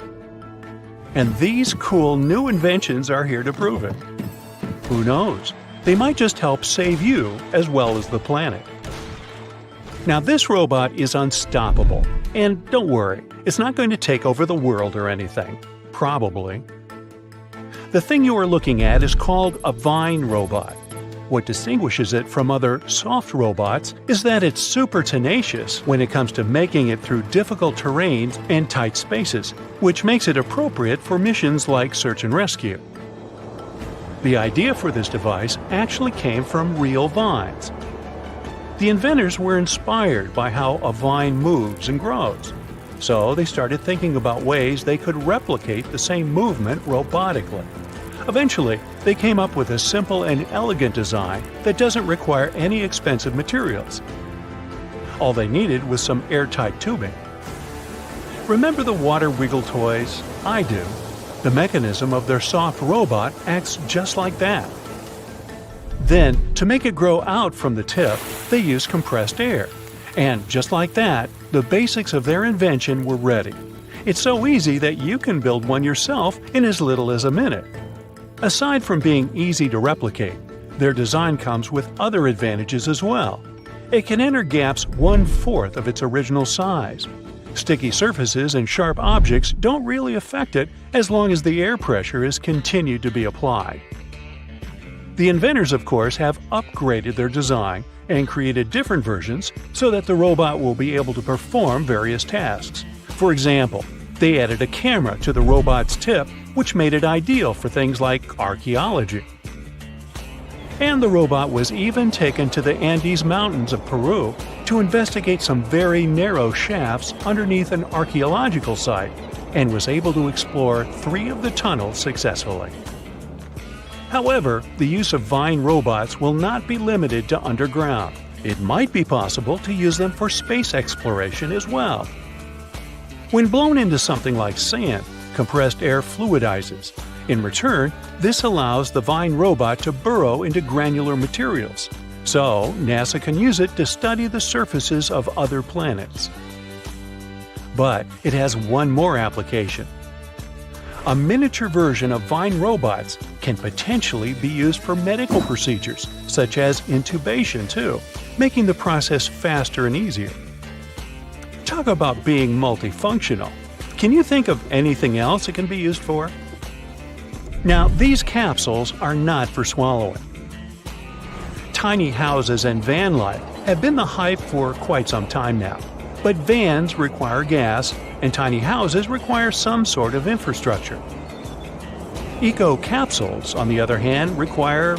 And these cool new inventions are here to prove it. Who knows? They might just help save you as well as the planet. Now, this robot is unstoppable. And don't worry, it's not going to take over the world or anything. Probably. The thing you are looking at is called a vine robot. What distinguishes it from other soft robots is that it's super tenacious when it comes to making it through difficult terrains and tight spaces, which makes it appropriate for missions like search and rescue. The idea for this device actually came from real vines. The inventors were inspired by how a vine moves and grows, so they started thinking about ways they could replicate the same movement robotically. Eventually, they came up with a simple and elegant design that doesn't require any expensive materials. All they needed was some airtight tubing. Remember the water wiggle toys? I do. The mechanism of their soft robot acts just like that. Then, to make it grow out from the tip, they use compressed air. And just like that, the basics of their invention were ready. It's so easy that you can build one yourself in as little as a minute. Aside from being easy to replicate, their design comes with other advantages as well. It can enter gaps 1/4 of its original size. Sticky surfaces and sharp objects don't really affect it as long as the air pressure is continued to be applied. The inventors, of course, have upgraded their design and created different versions so that the robot will be able to perform various tasks. For example, they added a camera to the robot's tip, which made it ideal for things like archaeology. And the robot was even taken to the Andes Mountains of Peru to investigate some very narrow shafts underneath an archaeological site, and was able to explore 3 of the tunnels successfully. However, the use of Vine robots will not be limited to underground. It might be possible to use them for space exploration as well. When blown into something like sand, compressed air fluidizes. In return, this allows the Vine robot to burrow into granular materials. So, NASA can use it to study the surfaces of other planets. But it has one more application. A miniature version of Vine robots can potentially be used for medical procedures, such as intubation too, making the process faster and easier. Talk about being multifunctional. Can you think of anything else it can be used for? Now, these capsules are not for swallowing. Tiny houses and van life have been the hype for quite some time now. But vans require gas, and tiny houses require some sort of infrastructure. Eco-capsules, on the other hand, require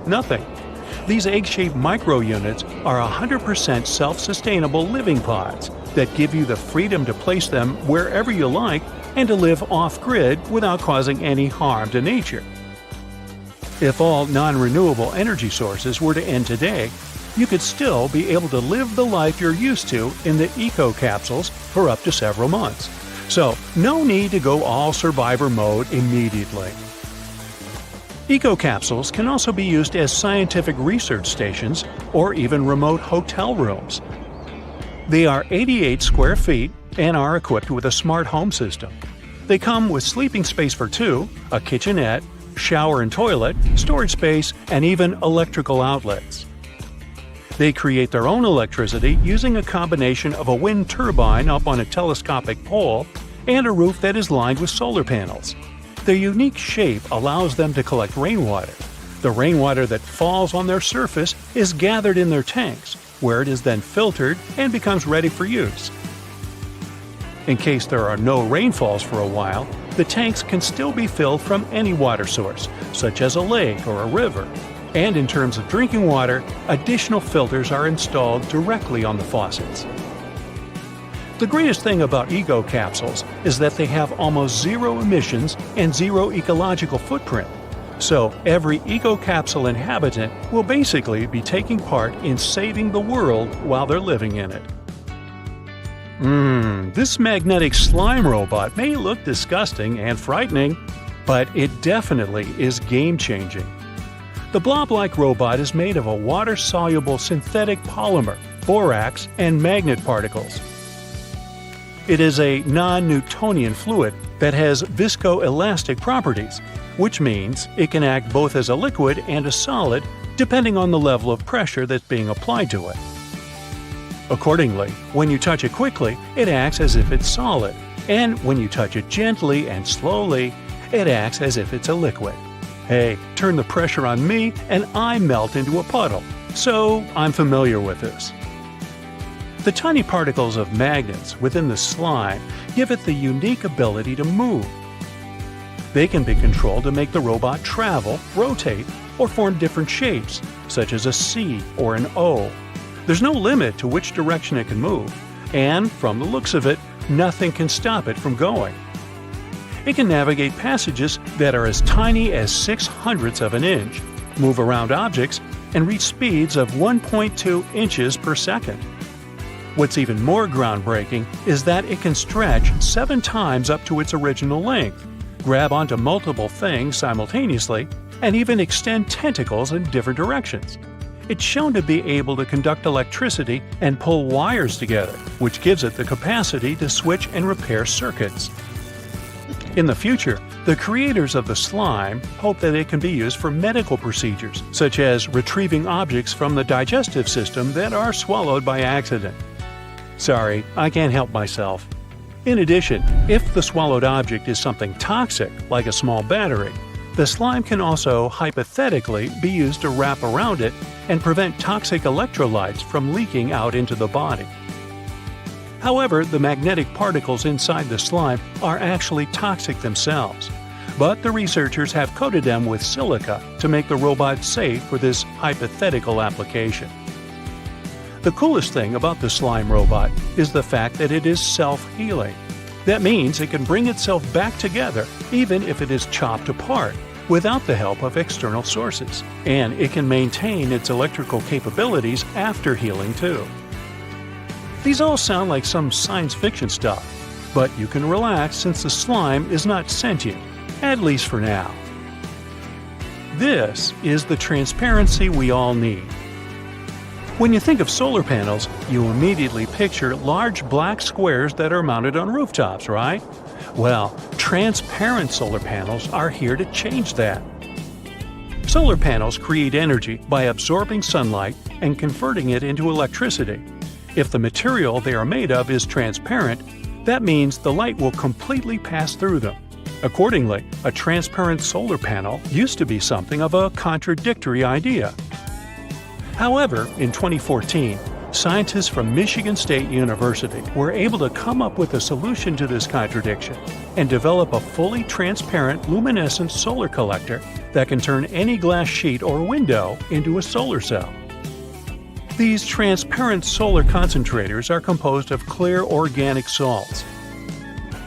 nothing. These egg-shaped micro-units are 100% self-sustainable living pods that give you the freedom to place them wherever you like and to live off-grid without causing any harm to nature. If all non-renewable energy sources were to end today, you could still be able to live the life you're used to in the eco-capsules for up to several months. So, no need to go all survivor mode immediately. Eco-capsules can also be used as scientific research stations or even remote hotel rooms. They are 88 square feet and are equipped with a smart home system. They come with sleeping space for 2, a kitchenette, shower and toilet, storage space, and even electrical outlets. They create their own electricity using a combination of a wind turbine up on a telescopic pole and a roof that is lined with solar panels. Their unique shape allows them to collect rainwater. The rainwater that falls on their surface is gathered in their tanks, where it is then filtered and becomes ready for use. In case there are no rainfalls for a while, the tanks can still be filled from any water source, such as a lake or a river. And in terms of drinking water, additional filters are installed directly on the faucets. The greatest thing about eco-capsules is that they have almost zero emissions and zero ecological footprint. So every eco-capsule inhabitant will basically be taking part in saving the world while they're living in it. This magnetic slime robot may look disgusting and frightening, but it definitely is game-changing. The blob-like robot is made of a water-soluble synthetic polymer, borax, and magnet particles. It is a non-Newtonian fluid that has viscoelastic properties, which means it can act both as a liquid and a solid depending on the level of pressure that's being applied to it. Accordingly, when you touch it quickly, it acts as if it's solid, and when you touch it gently and slowly, it acts as if it's a liquid. Hey, turn the pressure on me and I melt into a puddle, so I'm familiar with this. The tiny particles of magnets within the slime give it the unique ability to move. They can be controlled to make the robot travel, rotate, or form different shapes, such as a C or an O. There's no limit to which direction it can move, and from the looks of it, nothing can stop it from going. It can navigate passages that are as tiny as 0.06 of an inch, move around objects, and reach speeds of 1.2 inches per second. What's even more groundbreaking is that it can stretch 7 times up to its original length, grab onto multiple things simultaneously, and even extend tentacles in different directions. It's shown to be able to conduct electricity and pull wires together, which gives it the capacity to switch and repair circuits. In the future, the creators of the slime hope that it can be used for medical procedures, such as retrieving objects from the digestive system that are swallowed by accident. Sorry, I can't help myself. In addition, if the swallowed object is something toxic, like a small battery, the slime can also hypothetically be used to wrap around it and prevent toxic electrolytes from leaking out into the body. However, the magnetic particles inside the slime are actually toxic themselves, but the researchers have coated them with silica to make the robot safe for this hypothetical application. The coolest thing about the slime robot is the fact that it is self-healing. That means it can bring itself back together even if it is chopped apart, without the help of external sources, and it can maintain its electrical capabilities after healing too. These all sound like some science fiction stuff, but you can relax since the slime is not sentient, at least for now. This is the transparency we all need. When you think of solar panels, you immediately picture large black squares that are mounted on rooftops, right? Well, transparent solar panels are here to change that. Solar panels create energy by absorbing sunlight and converting it into electricity. If the material they are made of is transparent, that means the light will completely pass through them. Accordingly, a transparent solar panel used to be something of a contradictory idea. However, in 2014, scientists from Michigan State University were able to come up with a solution to this contradiction and develop a fully transparent luminescent solar collector that can turn any glass sheet or window into a solar cell. These transparent solar concentrators are composed of clear organic salts.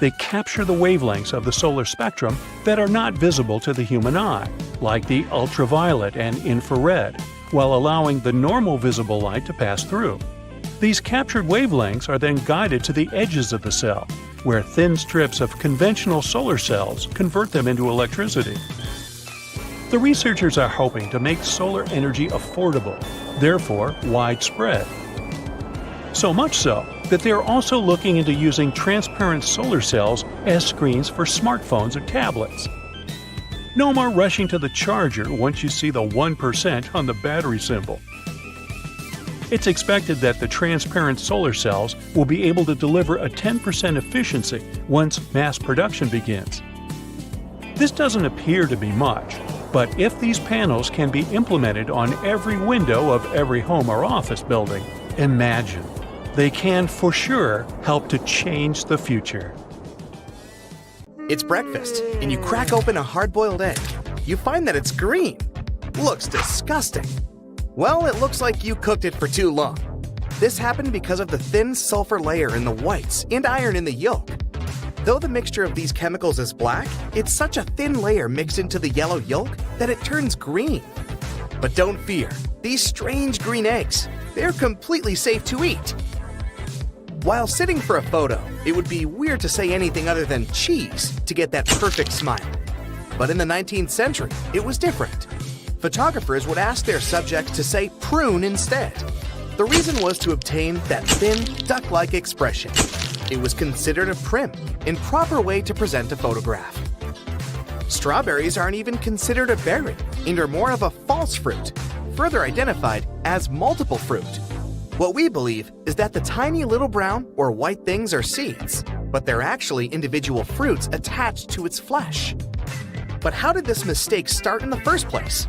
They capture the wavelengths of the solar spectrum that are not visible to the human eye, like the ultraviolet and infrared, while allowing the normal visible light to pass through. These captured wavelengths are then guided to the edges of the cell, where thin strips of conventional solar cells convert them into electricity. The researchers are hoping to make solar energy affordable, therefore widespread. So much so that they are also looking into using transparent solar cells as screens for smartphones or tablets. No more rushing to the charger once you see the 1% on the battery symbol. It's expected that the transparent solar cells will be able to deliver a 10% efficiency once mass production begins. This doesn't appear to be much, but if these panels can be implemented on every window of every home or office building, imagine. They can for sure help to change the future. It's breakfast, and you crack open a hard-boiled egg. You find that it's green. Looks disgusting. Well, it looks like you cooked it for too long. This happened because of the thin sulfur layer in the whites and iron in the yolk. Though the mixture of these chemicals is black, it's such a thin layer mixed into the yellow yolk that it turns green. But don't fear, these strange green eggs, they're completely safe to eat. While sitting for a photo, it would be weird to say anything other than cheese to get that perfect smile. But in the 19th century, it was different. Photographers would ask their subjects to say prune instead. The reason was to obtain that thin, duck-like expression. It was considered a prim and proper way to present a photograph. Strawberries aren't even considered a berry and are more of a false fruit, further identified as multiple fruit. What we believe is that the tiny little brown or white things are seeds, but they're actually individual fruits attached to its flesh. But how did this mistake start in the first place?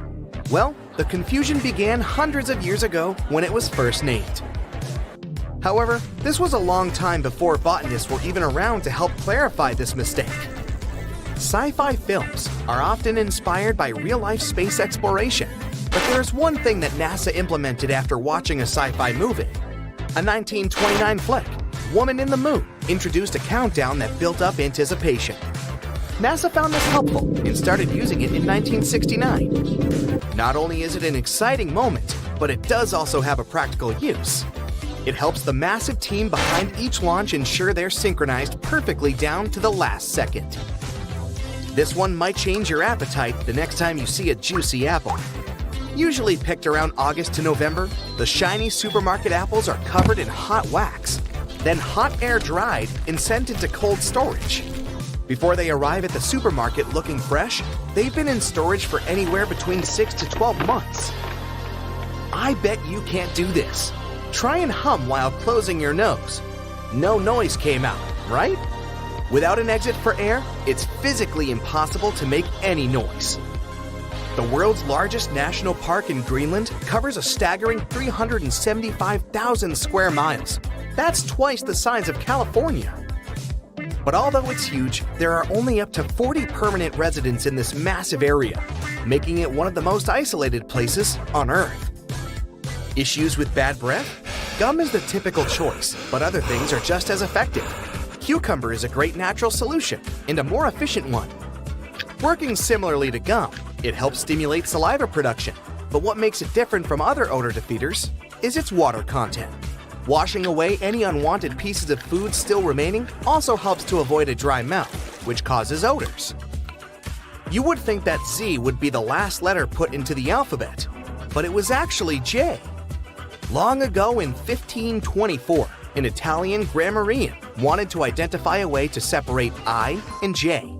Well, the confusion began hundreds of years ago when it was first named. However, this was a long time before botanists were even around to help clarify this mistake. Sci-fi films are often inspired by real-life space exploration, but there's one thing that NASA implemented after watching a sci-fi movie. A 1929 flick, Woman in the Moon, introduced a countdown that built up anticipation. NASA found this helpful and started using it in 1969. Not only is it an exciting moment, but it does also have a practical use. It helps the massive team behind each launch ensure they're synchronized perfectly down to the last second. This one might change your appetite the next time you see a juicy apple. Usually picked around August to November, the shiny supermarket apples are covered in hot wax, then hot air dried and sent into cold storage. Before they arrive at the supermarket looking fresh, they've been in storage for anywhere between 6 to 12 months. I bet you can't do this. Try and hum while closing your nose. No noise came out, right? Without an exit for air, it's physically impossible to make any noise. The world's largest national park in Greenland covers a staggering 375,000 square miles. That's twice the size of California. But although it's huge, there are only up to 40 permanent residents in this massive area, making it one of the most isolated places on Earth. Issues with bad breath? Gum is the typical choice, but other things are just as effective. Cucumber is a great natural solution and a more efficient one. Working similarly to gum, it helps stimulate saliva production, but what makes it different from other odor defeaters is its water content. Washing away any unwanted pieces of food still remaining also helps to avoid a dry mouth, which causes odors. You would think that Z would be the last letter put into the alphabet, but it was actually J. Long ago in 1524, an Italian grammarian wanted to identify a way to separate I and J.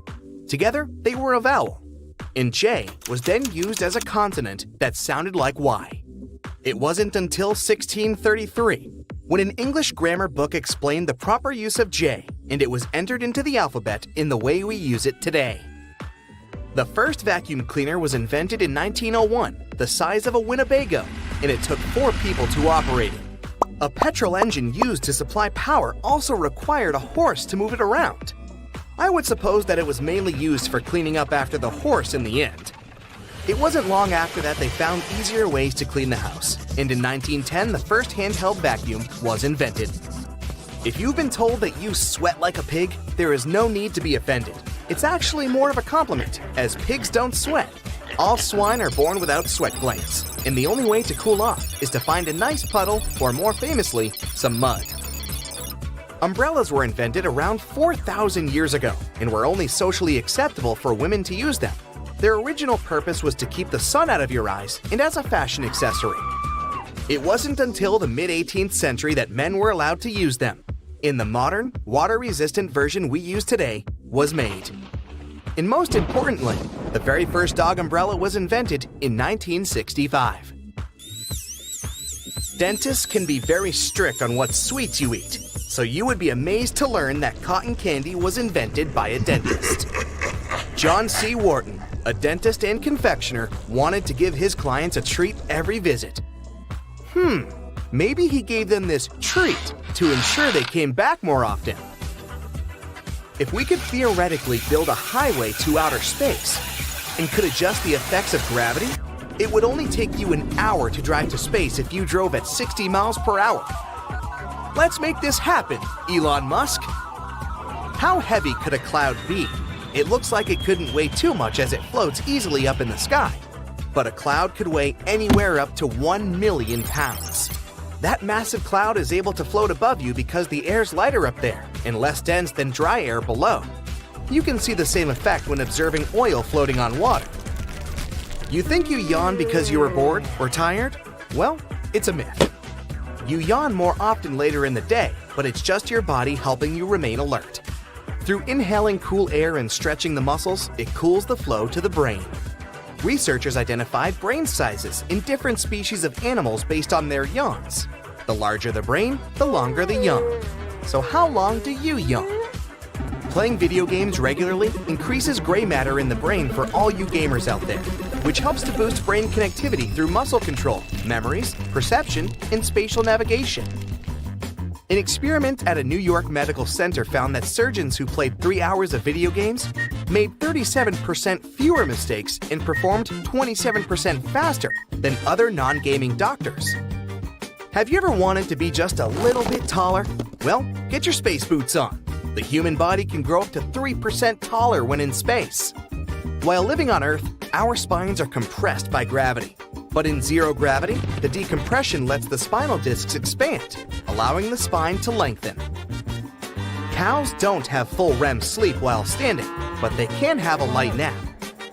Together, they were a vowel, and J was then used as a consonant that sounded like Y. It wasn't until 1633 when an English grammar book explained the proper use of J, and it was entered into the alphabet in the way we use it today. The first vacuum cleaner was invented in 1901, the size of a Winnebago, and it took 4 people to operate it. A petrol engine used to supply power also required a horse to move it around. I would suppose that it was mainly used for cleaning up after the horse in the end. It wasn't long after that they found easier ways to clean the house, and in 1910 the first handheld vacuum was invented. If you've been told that you sweat like a pig, there is no need to be offended. It's actually more of a compliment, as pigs don't sweat. All swine are born without sweat glands, and the only way to cool off is to find a nice puddle, or more famously, some mud. Umbrellas were invented around 4,000 years ago and were only socially acceptable for women to use them. Their original purpose was to keep the sun out of your eyes and as a fashion accessory. It wasn't until the mid-18th century that men were allowed to use them. And the modern, water-resistant version we use today was made. And most importantly, the very first dog umbrella was invented in 1965. Dentists can be very strict on what sweets you eat, so you would be amazed to learn that cotton candy was invented by a dentist. John C. Wharton, a dentist and confectioner, wanted to give his clients a treat every visit. Maybe he gave them this treat to ensure they came back more often. If we could theoretically build a highway to outer space and could adjust the effects of gravity, it would only take you an hour to drive to space if you drove at 60 miles per hour. Let's make this happen, Elon Musk. How heavy could a cloud be? It looks like it couldn't weigh too much as it floats easily up in the sky. But a cloud could weigh anywhere up to 1 million pounds. That massive cloud is able to float above you because the air's lighter up there and less dense than dry air below. You can see the same effect when observing oil floating on water. You think you yawn because you were bored or tired? Well, it's a myth. You yawn more often later in the day, but it's just your body helping you remain alert. Through inhaling cool air and stretching the muscles, it cools the flow to the brain. Researchers identified brain sizes in different species of animals based on their yawns. The larger the brain, the longer the yawn. So how long do you yawn? Playing video games regularly increases gray matter in the brain for all you gamers out there, which helps to boost brain connectivity through muscle control, memories, perception, and spatial navigation. An experiment at a New York medical center found that surgeons who played 3 hours of video games made 37% fewer mistakes and performed 27% faster than other non-gaming doctors. Have you ever wanted to be just a little bit taller? Well, get your space boots on. The human body can grow up to 3% taller when in space. While living on Earth, our spines are compressed by gravity. But in zero gravity, the decompression lets the spinal discs expand, allowing the spine to lengthen. Cows don't have full REM sleep while standing, but they can have a light nap.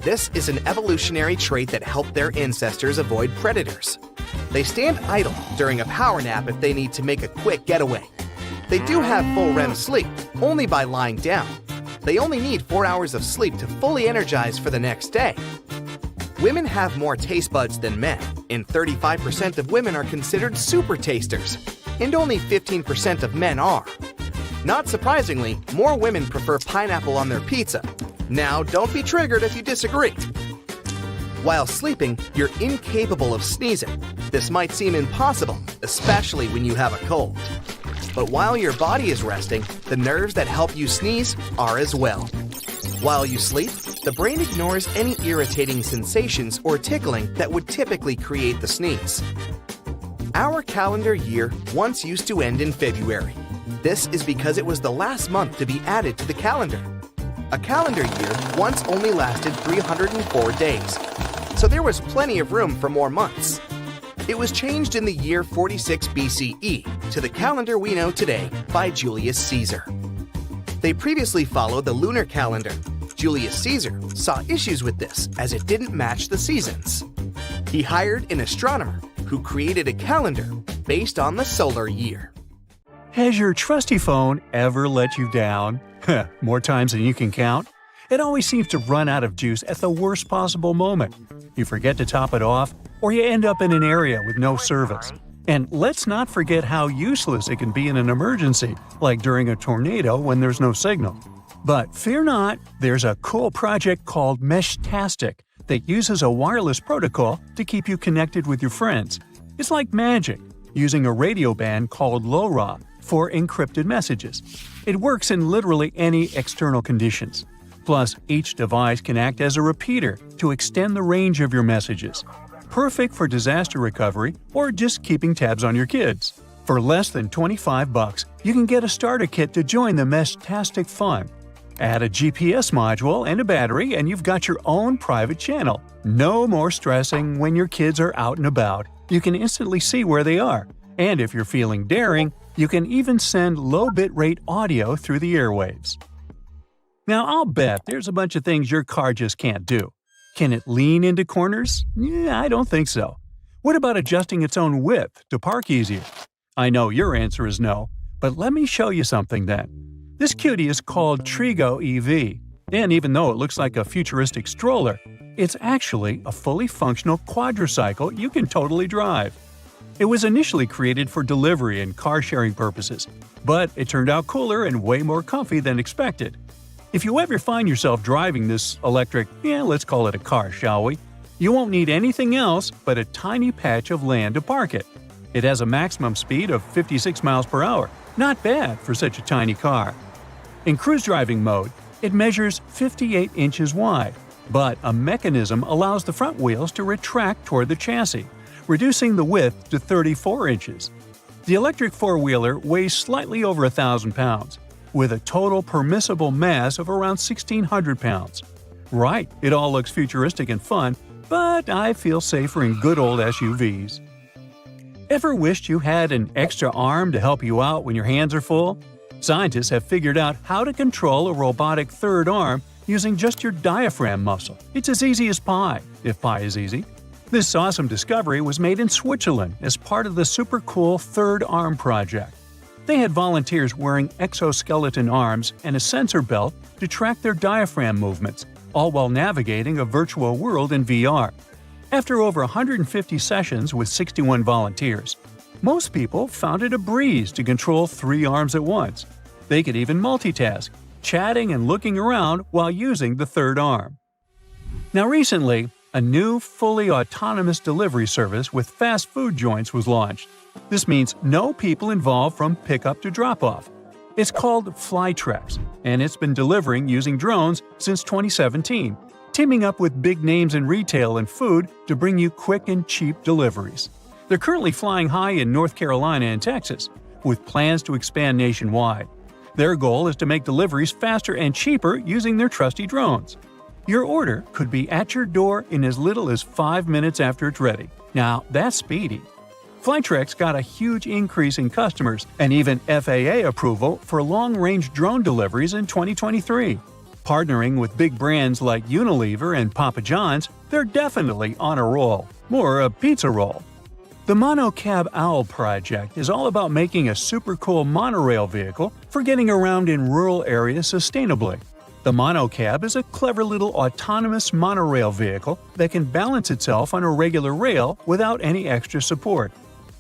This is an evolutionary trait that helped their ancestors avoid predators. They stand idle during a power nap if they need to make a quick getaway. They do have full REM sleep, only by lying down. They only need 4 hours of sleep to fully energize for the next day. Women have more taste buds than men, and 35% of women are considered super tasters, and only 15% of men are. Not surprisingly, more women prefer pineapple on their pizza. Now, don't be triggered if you disagree. While sleeping, you're incapable of sneezing. This might seem impossible, especially when you have a cold. But while your body is resting, the nerves that help you sneeze are as well. While you sleep, the brain ignores any irritating sensations or tickling that would typically create the sneeze. Our calendar year once used to end in February. This is because it was the last month to be added to the calendar. A calendar year once only lasted 304 days, so there was plenty of room for more months. It was changed in the year 46 BCE to the calendar we know today by Julius Caesar. They previously followed the lunar calendar. Julius Caesar saw issues with this as it didn't match the seasons. He hired an astronomer who created a calendar based on the solar year. Has your trusty phone ever let you down? More times than you can count? It always seems to run out of juice at the worst possible moment. You forget to top it off, or you end up in an area with no service. And let's not forget how useless it can be in an emergency, like during a tornado when there's no signal. But fear not, there's a cool project called Meshtastic that uses a wireless protocol to keep you connected with your friends. It's like magic, using a radio band called LoRa for encrypted messages. It works in literally any external conditions. Plus, each device can act as a repeater to extend the range of your messages. Perfect for disaster recovery or just keeping tabs on your kids. For less than $25, you can get a starter kit to join the Meshtastic fun. Add a GPS module and a battery and you've got your own private channel. No more stressing when your kids are out and about. You can instantly see where they are. And if you're feeling daring, you can even send low bitrate audio through the airwaves. Now, I'll bet there's a bunch of things your car just can't do. Can it lean into corners? Yeah, I don't think so. What about adjusting its own width to park easier? I know your answer is no, but let me show you something then. This cutie is called Trigo EV, and even though it looks like a futuristic stroller, it's actually a fully functional quadricycle you can totally drive. It was initially created for delivery and car-sharing purposes, but it turned out cooler and way more comfy than expected. If you ever find yourself driving this electric, let's call it a car, shall we? You won't need anything else but a tiny patch of land to park it. It has a maximum speed of 56 miles per hour. Not bad for such a tiny car. In cruise driving mode, it measures 58 inches wide, but a mechanism allows the front wheels to retract toward the chassis, reducing the width to 34 inches. The electric four-wheeler weighs slightly over 1,000 pounds, with a total permissible mass of around 1,600 pounds. Right, it all looks futuristic and fun, but I feel safer in good old SUVs. Ever wished you had an extra arm to help you out when your hands are full? Scientists have figured out how to control a robotic third arm using just your diaphragm muscle. It's as easy as pie, if pie is easy. This awesome discovery was made in Switzerland as part of the super cool Third Arm Project. They had volunteers wearing exoskeleton arms and a sensor belt to track their diaphragm movements, all while navigating a virtual world in VR. After over 150 sessions with 61 volunteers, most people found it a breeze to control 3 arms at once. They could even multitask, chatting and looking around while using the third arm. Now recently, a new fully autonomous delivery service with fast food joints was launched. This means no people involved from pickup to drop-off. It's called Flytrex, and it's been delivering using drones since 2017, teaming up with big names in retail and food to bring you quick and cheap deliveries. They're currently flying high in North Carolina and Texas, with plans to expand nationwide. Their goal is to make deliveries faster and cheaper using their trusty drones. Your order could be at your door in as little as 5 minutes after it's ready. Now, that's speedy. Flytrex got a huge increase in customers and even FAA approval for long-range drone deliveries in 2023. Partnering with big brands like Unilever and Papa John's, they're definitely on a roll, more a pizza roll. The Monocab Owl project is all about making a super cool monorail vehicle for getting around in rural areas sustainably. The Monocab is a clever little autonomous monorail vehicle that can balance itself on a regular rail without any extra support.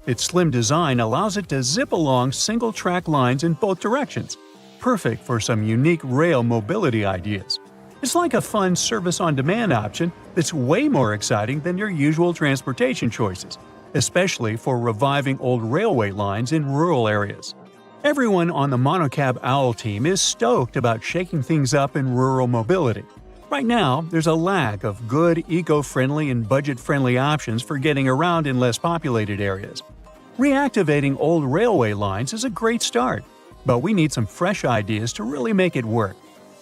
Its slim design allows it to zip along single-track lines in both directions, perfect for some unique rail mobility ideas. It's like a fun service-on-demand option that's way more exciting than your usual transportation choices, especially for reviving old railway lines in rural areas. Everyone on the Monocab Owl team is stoked about shaking things up in rural mobility. Right now, there's a lack of good, eco-friendly and budget-friendly options for getting around in less populated areas. Reactivating old railway lines is a great start, but we need some fresh ideas to really make it work.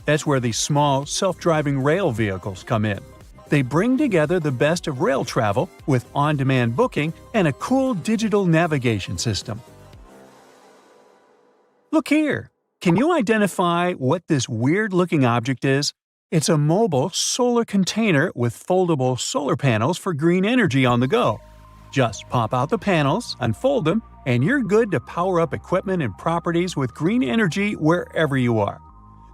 That's where these small, self-driving rail vehicles come in. They bring together the best of rail travel with on-demand booking and a cool digital navigation system. Look here! Can you identify what this weird-looking object is? It's a mobile solar container with foldable solar panels for green energy on the go. Just pop out the panels, unfold them, and you're good to power up equipment and properties with green energy wherever you are.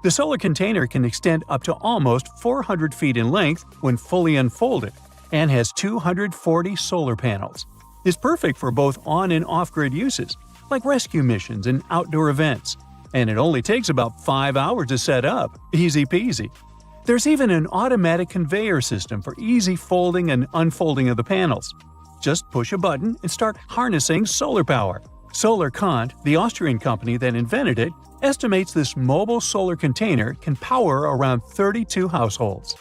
The solar container can extend up to almost 400 feet in length when fully unfolded and has 240 solar panels. It's perfect for both on- and off-grid uses, like rescue missions and outdoor events. And it only takes about 5 hours to set up. Easy peasy. There's even an automatic conveyor system for easy folding and unfolding of the panels. Just push a button and start harnessing solar power. SolarKant, the Austrian company that invented it, estimates this mobile solar container can power around 32 households.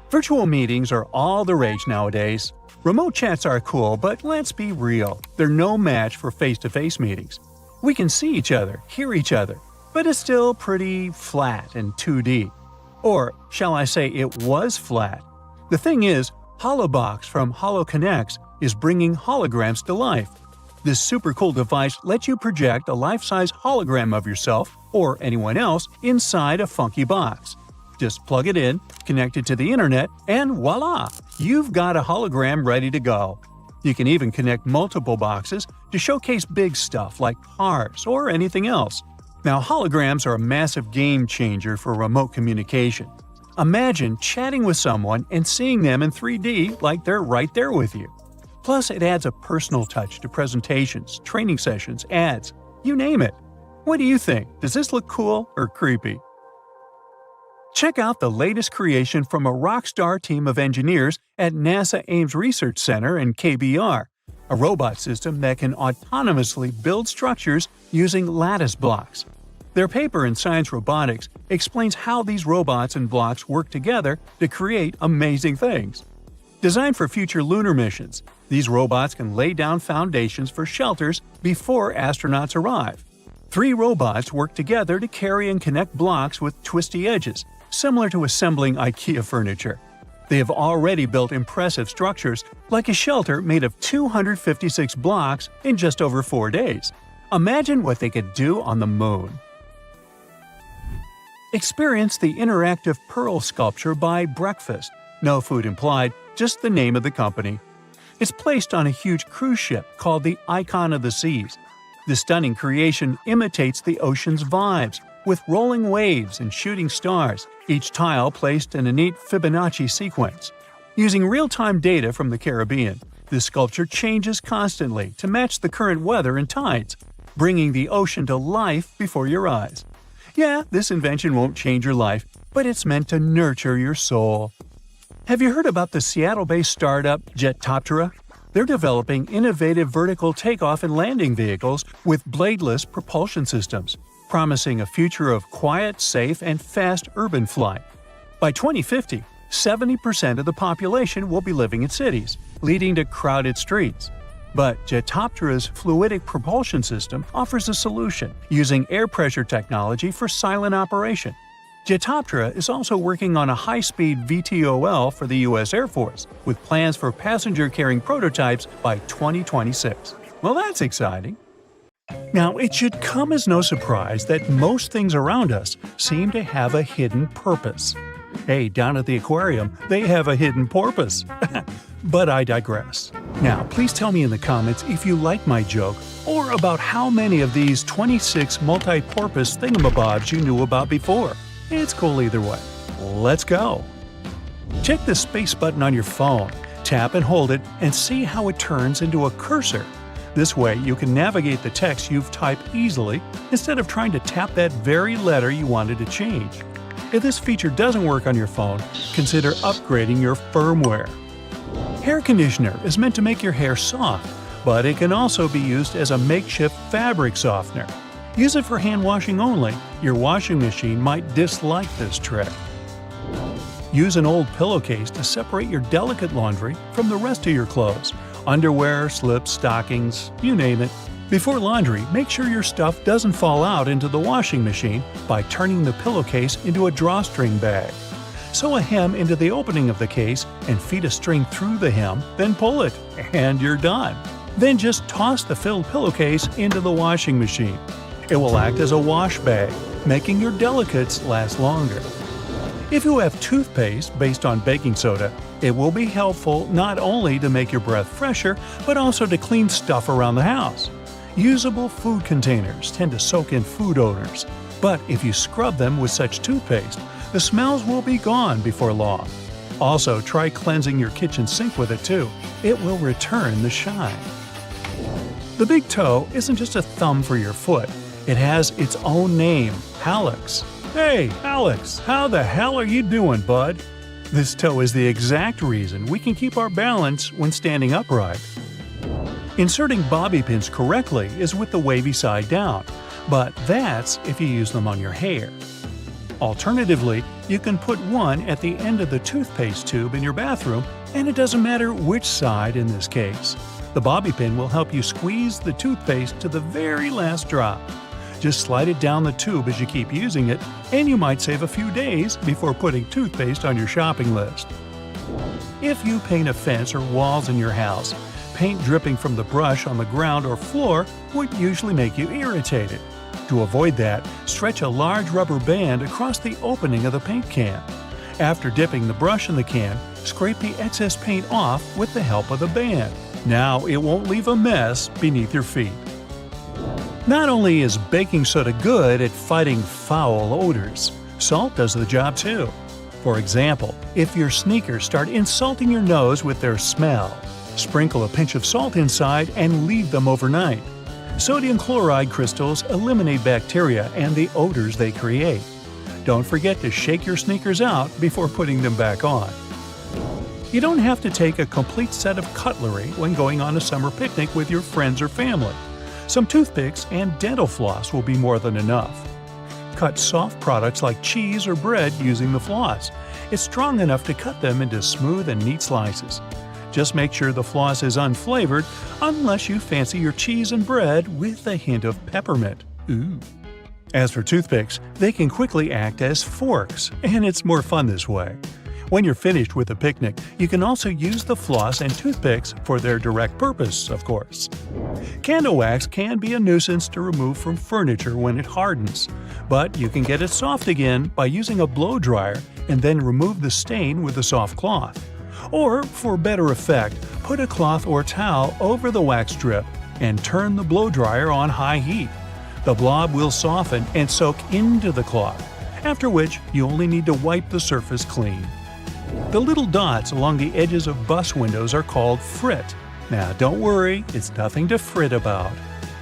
Virtual meetings are all the rage nowadays. Remote chats are cool, but let's be real, they're no match for face-to-face meetings. We can see each other, hear each other, but it's still pretty flat and 2D. Or, shall I say it was flat? The thing is, HoloBox from HoloConnects is bringing holograms to life. This super cool device lets you project a life-size hologram of yourself or anyone else inside a funky box. Just plug it in, connect it to the internet, and voila! You've got a hologram ready to go. You can even connect multiple boxes to showcase big stuff like cars or anything else. Now, holograms are a massive game changer for remote communication. Imagine chatting with someone and seeing them in 3D like they're right there with you. Plus, it adds a personal touch to presentations, training sessions, ads, you name it. What do you think? Does this look cool or creepy? Check out the latest creation from a rockstar team of engineers at NASA Ames Research Center and KBR, a robot system that can autonomously build structures using lattice blocks. Their paper in Science Robotics explains how these robots and blocks work together to create amazing things. Designed for future lunar missions, these robots can lay down foundations for shelters before astronauts arrive. 3 robots work together to carry and connect blocks with twisty edges, similar to assembling IKEA furniture. They have already built impressive structures, like a shelter made of 256 blocks in just over 4 days. Imagine what they could do on the moon. Experience the interactive pearl sculpture by Breakfast. No food implied, just the name of the company. It's placed on a huge cruise ship called the Icon of the Seas. The stunning creation imitates the ocean's vibes, with rolling waves and shooting stars, each tile placed in a neat Fibonacci sequence. Using real-time data from the Caribbean, this sculpture changes constantly to match the current weather and tides, bringing the ocean to life before your eyes. Yeah, this invention won't change your life, but it's meant to nurture your soul. Have you heard about the Seattle-based startup Jetoptera? They're developing innovative vertical takeoff and landing vehicles with bladeless propulsion systems, promising a future of quiet, safe, and fast urban flight. By 2050, 70% of the population will be living in cities, leading to crowded streets. But Jetoptera's fluidic propulsion system offers a solution, using air pressure technology for silent operation. Jetoptera is also working on a high-speed VTOL for the U.S. Air Force, with plans for passenger-carrying prototypes by 2026. Well, that's exciting. Now, it should come as no surprise that most things around us seem to have a hidden purpose. Hey, down at the aquarium, they have a hidden porpoise. But I digress. Now, please tell me in the comments if you like my joke or about how many of these 26 multi-porpoise thingamabobs you knew about before. It's cool either way. Let's go! Check the space button on your phone, tap and hold it, and see how it turns into a cursor. This way, you can navigate the text you've typed easily instead of trying to tap that very letter you wanted to change. If this feature doesn't work on your phone, consider upgrading your firmware. Hair conditioner is meant to make your hair soft, but it can also be used as a makeshift fabric softener. Use it for hand washing only. Your washing machine might dislike this trick. Use an old pillowcase to separate your delicate laundry from the rest of your clothes. Underwear, slips, stockings, you name it. Before laundry, make sure your stuff doesn't fall out into the washing machine by turning the pillowcase into a drawstring bag. Sew a hem into the opening of the case and feed a string through the hem, then pull it, and you're done. Then just toss the filled pillowcase into the washing machine. It will act as a wash bag, making your delicates last longer. If you have toothpaste based on baking soda, it will be helpful not only to make your breath fresher, but also to clean stuff around the house. Usable food containers tend to soak in food odors, but if you scrub them with such toothpaste, the smells will be gone before long. Also, try cleansing your kitchen sink with it too. It will return the shine. The big toe isn't just a thumb for your foot. It has its own name, hallux. Hey, Alex, how the hell are you doing, bud? This toe is the exact reason we can keep our balance when standing upright. Inserting bobby pins correctly is with the wavy side down, but that's if you use them on your hair. Alternatively, you can put one at the end of the toothpaste tube in your bathroom, and it doesn't matter which side in this case. The bobby pin will help you squeeze the toothpaste to the very last drop. Just slide it down the tube as you keep using it, and you might save a few days before putting toothpaste on your shopping list. If you paint a fence or walls in your house, paint dripping from the brush on the ground or floor would usually make you irritated. To avoid that, stretch a large rubber band across the opening of the paint can. After dipping the brush in the can, scrape the excess paint off with the help of the band. Now it won't leave a mess beneath your feet. Not only is baking soda good at fighting foul odors, salt does the job too. For example, if your sneakers start insulting your nose with their smell, sprinkle a pinch of salt inside and leave them overnight. Sodium chloride crystals eliminate bacteria and the odors they create. Don't forget to shake your sneakers out before putting them back on. You don't have to take a complete set of cutlery when going on a summer picnic with your friends or family. Some toothpicks and dental floss will be more than enough. Cut soft products like cheese or bread using the floss. It's strong enough to cut them into smooth and neat slices. Just make sure the floss is unflavored unless you fancy your cheese and bread with a hint of peppermint. Ooh. As for toothpicks, they can quickly act as forks, and it's more fun this way. When you're finished with a picnic, you can also use the floss and toothpicks for their direct purpose, of course. Candle wax can be a nuisance to remove from furniture when it hardens, but you can get it soft again by using a blow dryer and then remove the stain with a soft cloth. Or, for better effect, put a cloth or towel over the wax strip and turn the blow dryer on high heat. The blob will soften and soak into the cloth, after which you only need to wipe the surface clean. The little dots along the edges of bus windows are called frit. Now don't worry, it's nothing to fret about.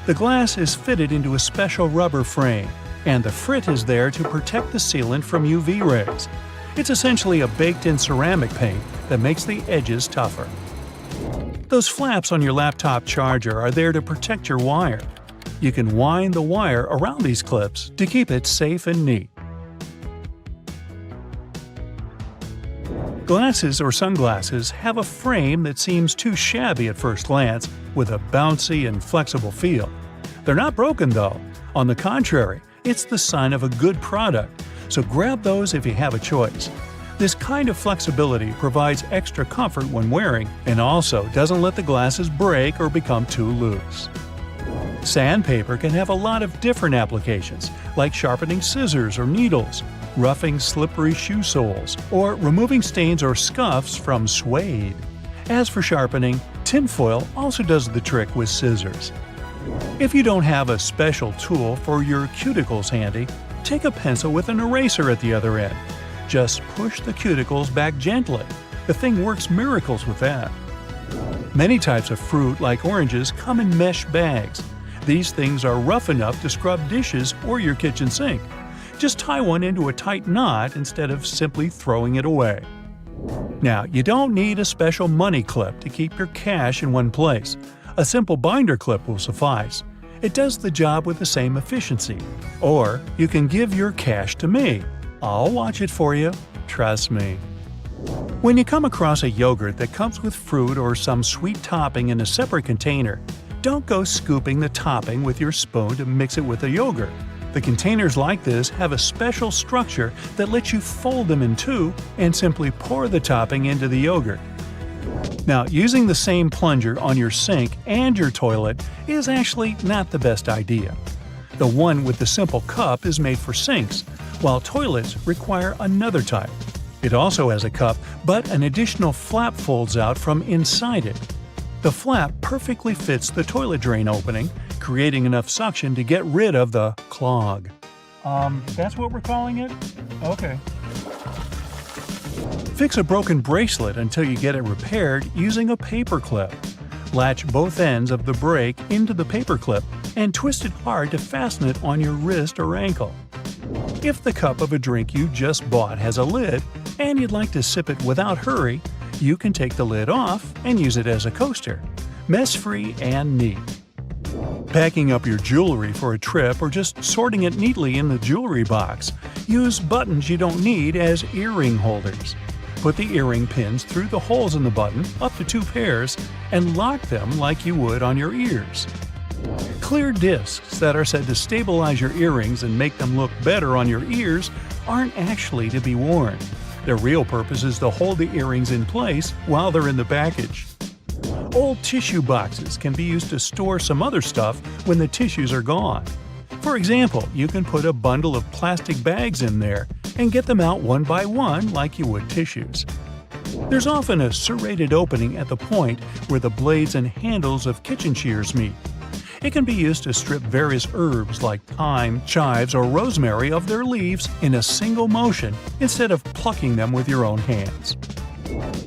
The glass is fitted into a special rubber frame, and the frit is there to protect the sealant from UV rays. It's essentially a baked-in ceramic paint that makes the edges tougher. Those flaps on your laptop charger are there to protect your wire. You can wind the wire around these clips to keep it safe and neat. Glasses or sunglasses have a frame that seems too shabby at first glance, with a bouncy and flexible feel. They're not broken though. On the contrary, it's the sign of a good product, so grab those if you have a choice. This kind of flexibility provides extra comfort when wearing and also doesn't let the glasses break or become too loose. Sandpaper can have a lot of different applications, like sharpening scissors or needles, roughing slippery shoe soles, or removing stains or scuffs from suede. As for sharpening, tinfoil also does the trick with scissors. If you don't have a special tool for your cuticles handy, take a pencil with an eraser at the other end. Just push the cuticles back gently. The thing works miracles with that. Many types of fruit, like oranges, come in mesh bags. These things are rough enough to scrub dishes or your kitchen sink. Just tie one into a tight knot instead of simply throwing it away. Now, you don't need a special money clip to keep your cash in one place. A simple binder clip will suffice. It does the job with the same efficiency. Or you can give your cash to me. I'll watch it for you. Trust me. When you come across a yogurt that comes with fruit or some sweet topping in a separate container, don't go scooping the topping with your spoon to mix it with the yogurt. The containers like this have a special structure that lets you fold them in two and simply pour the topping into the yogurt. Now, using the same plunger on your sink and your toilet is actually not the best idea. The one with the simple cup is made for sinks, while toilets require another type. It also has a cup, but an additional flap folds out from inside it. The flap perfectly fits the toilet drain opening, creating enough suction to get rid of the clog. That's what we're calling it? Okay. Fix a broken bracelet until you get it repaired using a paper clip. Latch both ends of the brake into the paper clip and twist it hard to fasten it on your wrist or ankle. If the cup of a drink you just bought has a lid and you'd like to sip it without hurry, you can take the lid off and use it as a coaster. Mess-free and neat. Packing up your jewelry for a trip or just sorting it neatly in the jewelry box, use buttons you don't need as earring holders. Put the earring pins through the holes in the button, up to 2 pairs, and lock them like you would on your ears. Clear discs that are said to stabilize your earrings and make them look better on your ears aren't actually to be worn. Their real purpose is to hold the earrings in place while they're in the package. Old tissue boxes can be used to store some other stuff when the tissues are gone. For example, you can put a bundle of plastic bags in there and get them out one by one like you would tissues. There's often a serrated opening at the point where the blades and handles of kitchen shears meet. It can be used to strip various herbs like thyme, chives, or rosemary of their leaves in a single motion instead of plucking them with your own hands.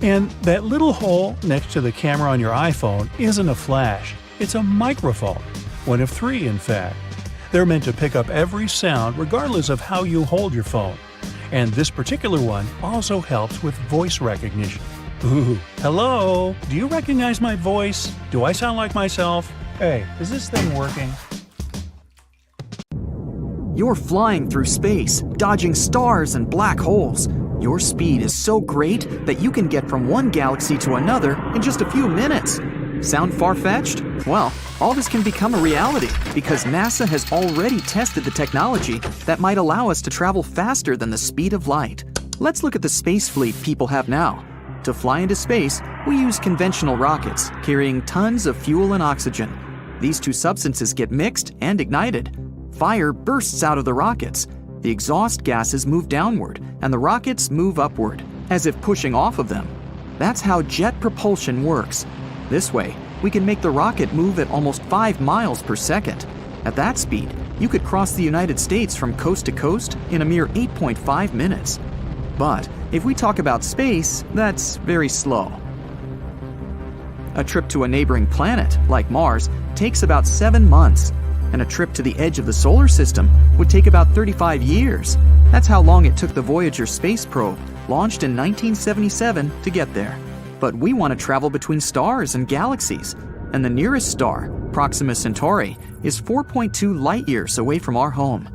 And that little hole next to the camera on your iPhone isn't a flash, it's a microphone. One of 3, in fact. They're meant to pick up every sound regardless of how you hold your phone. And this particular one also helps with voice recognition. Ooh, hello? Do you recognize my voice? Do I sound like myself? Hey, is this thing working? You're flying through space, dodging stars and black holes. Your speed is so great that you can get from one galaxy to another in just a few minutes. Sound far-fetched? Well, all this can become a reality because NASA has already tested the technology that might allow us to travel faster than the speed of light. Let's look at the space fleet people have now. To fly into space, we use conventional rockets carrying tons of fuel and oxygen. These two substances get mixed and ignited. Fire bursts out of the rockets. The exhaust gases move downward, and the rockets move upward, as if pushing off of them. That's how jet propulsion works. This way, we can make the rocket move at almost 5 miles per second. At that speed, you could cross the United States from coast to coast in a mere 8.5 minutes. But if we talk about space, that's very slow. A trip to a neighboring planet, like Mars, takes about 7 months, and a trip to the edge of the solar system would take about 35 years. That's how long it took the Voyager space probe, launched in 1977, to get there. But we want to travel between stars and galaxies, and the nearest star, Proxima Centauri, is 4.2 light-years away from our home.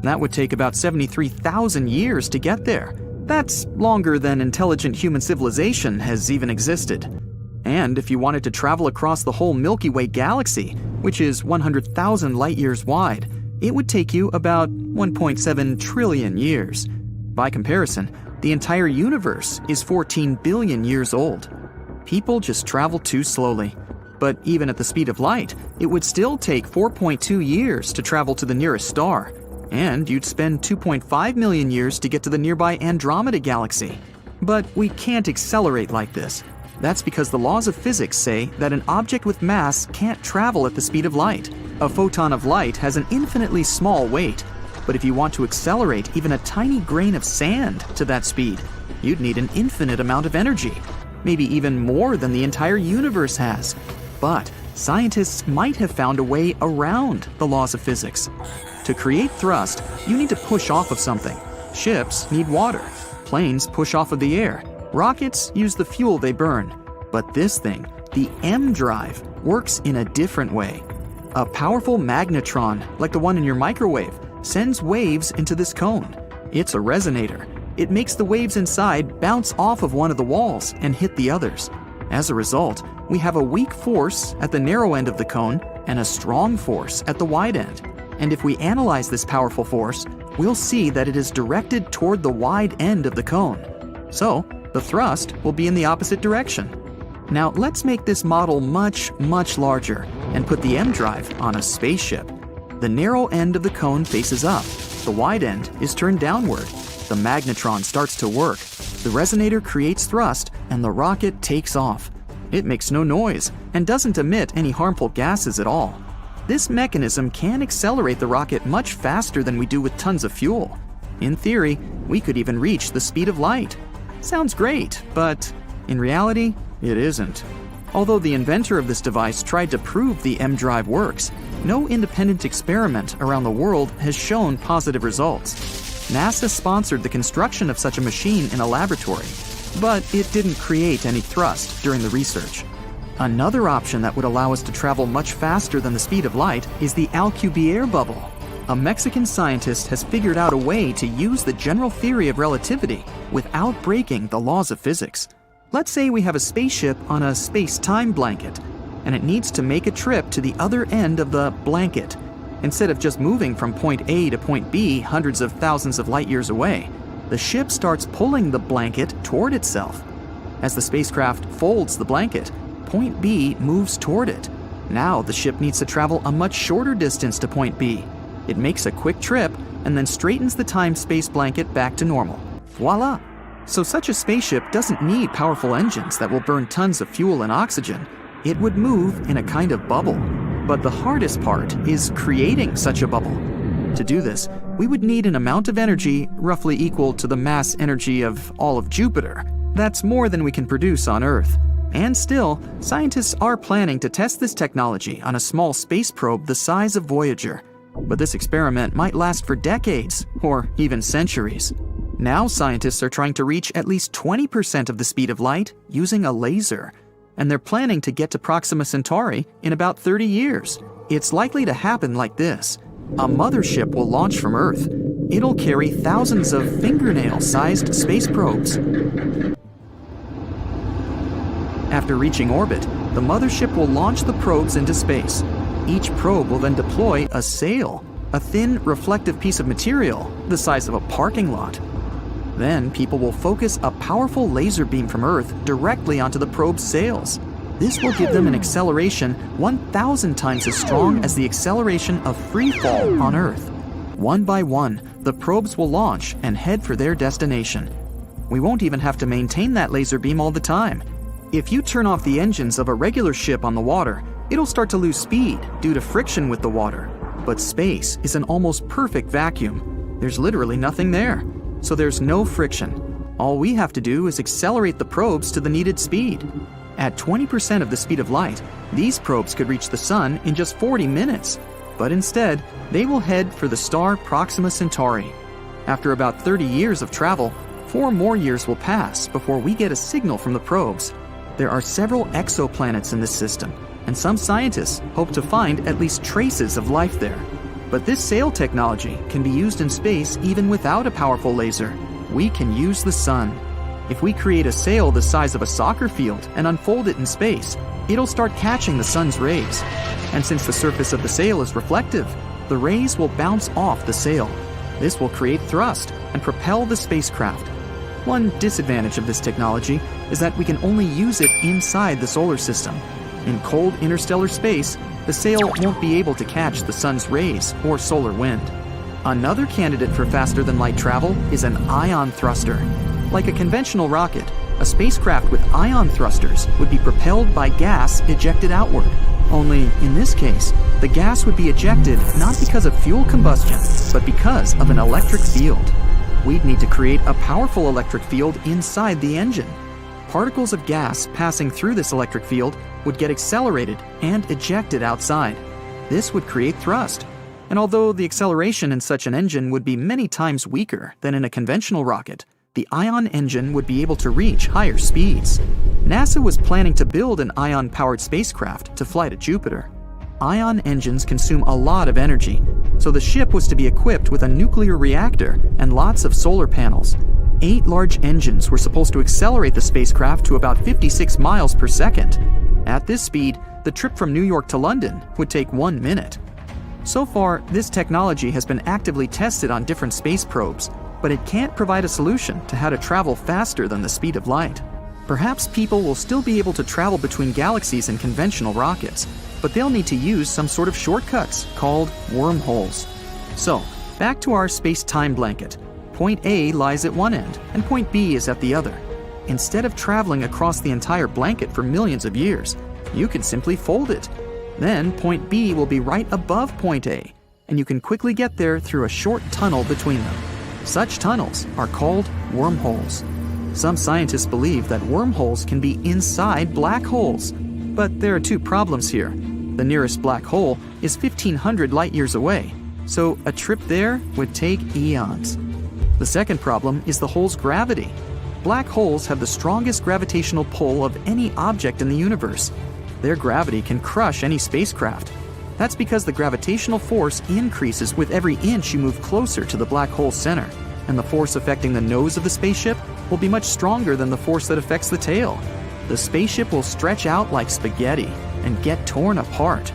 That would take about 73,000 years to get there. That's longer than intelligent human civilization has even existed. And if you wanted to travel across the whole Milky Way galaxy, which is 100,000 light-years wide, it would take you about 1.7 trillion years. By comparison, the entire universe is 14 billion years old. People just travel too slowly. But even at the speed of light, it would still take 4.2 years to travel to the nearest star. And you'd spend 2.5 million years to get to the nearby Andromeda galaxy. But we can't accelerate like this. That's because the laws of physics say that an object with mass can't travel at the speed of light. A photon of light has an infinitely small weight. But if you want to accelerate even a tiny grain of sand to that speed, you'd need an infinite amount of energy. Maybe even more than the entire universe has. But scientists might have found a way around the laws of physics. To create thrust, you need to push off of something. Ships need water. Planes push off of the air. Rockets use the fuel they burn. But this thing, the M drive, works in a different way. A powerful magnetron, like the one in your microwave, sends waves into this cone. It's a resonator. It makes the waves inside bounce off of one of the walls and hit the others. As a result, we have a weak force at the narrow end of the cone and a strong force at the wide end. And if we analyze this powerful force, we'll see that it is directed toward the wide end of the cone. So, the thrust will be in the opposite direction. Now, let's make this model much, much larger and put the M drive on a spaceship. The narrow end of the cone faces up. The wide end is turned downward. The magnetron starts to work. The resonator creates thrust, and the rocket takes off. It makes no noise and doesn't emit any harmful gases at all. This mechanism can accelerate the rocket much faster than we do with tons of fuel. In theory, we could even reach the speed of light. Sounds great, but in reality, it isn't. Although the inventor of this device tried to prove the M drive works, no independent experiment around the world has shown positive results. NASA sponsored the construction of such a machine in a laboratory, but it didn't create any thrust during the research. Another option that would allow us to travel much faster than the speed of light is the Alcubierre bubble. A Mexican scientist has figured out a way to use the general theory of relativity without breaking the laws of physics. Let's say we have a spaceship on a space-time blanket, and it needs to make a trip to the other end of the blanket. Instead of just moving from point A to point B hundreds of thousands of light years away, the ship starts pulling the blanket toward itself. As the spacecraft folds the blanket, point B moves toward it. Now the ship needs to travel a much shorter distance to point B. It makes a quick trip and then straightens the time-space blanket back to normal. Voila! So such a spaceship doesn't need powerful engines that will burn tons of fuel and oxygen. It would move in a kind of bubble. But the hardest part is creating such a bubble. To do this, we would need an amount of energy roughly equal to the mass energy of all of Jupiter. That's more than we can produce on Earth. And still, scientists are planning to test this technology on a small space probe the size of Voyager. But this experiment might last for decades, or even centuries. Now scientists are trying to reach at least 20% of the speed of light using a laser. And they're planning to get to Proxima Centauri in about 30 years. It's likely to happen like this. A mothership will launch from Earth. It'll carry thousands of fingernail-sized space probes. After reaching orbit, the mothership will launch the probes into space. Each probe will then deploy a sail, a thin, reflective piece of material the size of a parking lot. Then people will focus a powerful laser beam from Earth directly onto the probe's sails. This will give them an acceleration 1,000 times as strong as the acceleration of free fall on Earth. One by one, the probes will launch and head for their destination. We won't even have to maintain that laser beam all the time. If you turn off the engines of a regular ship on the water, it'll start to lose speed due to friction with the water. But space is an almost perfect vacuum. There's literally nothing there, so there's no friction. All we have to do is accelerate the probes to the needed speed. At 20% of the speed of light, these probes could reach the Sun in just 40 minutes. But instead, they will head for the star Proxima Centauri. After about 30 years of travel, 4 more years will pass before we get a signal from the probes. There are several exoplanets in this system, and some scientists hope to find at least traces of life there. But this sail technology can be used in space even without a powerful laser. We can use the Sun. If we create a sail the size of a soccer field and unfold it in space, it'll start catching the Sun's rays. And since the surface of the sail is reflective, the rays will bounce off the sail. This will create thrust and propel the spacecraft. One disadvantage of this technology is that we can only use it inside the solar system. In cold interstellar space, the sail won't be able to catch the sun's rays or solar wind. Another candidate for faster-than-light travel is an ion thruster. Like a conventional rocket, a spacecraft with ion thrusters would be propelled by gas ejected outward. Only, in this case, the gas would be ejected not because of fuel combustion, but because of an electric field. We'd need to create a powerful electric field inside the engine. Particles of gas passing through this electric field would get accelerated and ejected outside. This would create thrust. And although the acceleration in such an engine would be many times weaker than in a conventional rocket, the ion engine would be able to reach higher speeds. NASA was planning to build an ion-powered spacecraft to fly to Jupiter. Ion engines consume a lot of energy, so the ship was to be equipped with a nuclear reactor and lots of solar panels. 8 large engines were supposed to accelerate the spacecraft to about 56 miles per second. At this speed, the trip from New York to London would take 1 minute. So far, this technology has been actively tested on different space probes, but it can't provide a solution to how to travel faster than the speed of light. Perhaps people will still be able to travel between galaxies in conventional rockets, but they'll need to use some sort of shortcuts called wormholes. So, back to our space-time blanket. Point A lies at one end, and point B is at the other. Instead of traveling across the entire blanket for millions of years, you can simply fold it. Then point B will be right above point A, and you can quickly get there through a short tunnel between them. Such tunnels are called wormholes. Some scientists believe that wormholes can be inside black holes. But there are 2 problems here. The nearest black hole is 1,500 light-years away, so a trip there would take eons. The second problem is the hole's gravity. Black holes have the strongest gravitational pull of any object in the universe. Their gravity can crush any spacecraft. That's because the gravitational force increases with every inch you move closer to the black hole's center, and the force affecting the nose of the spaceship will be much stronger than the force that affects the tail. The spaceship will stretch out like spaghetti and get torn apart.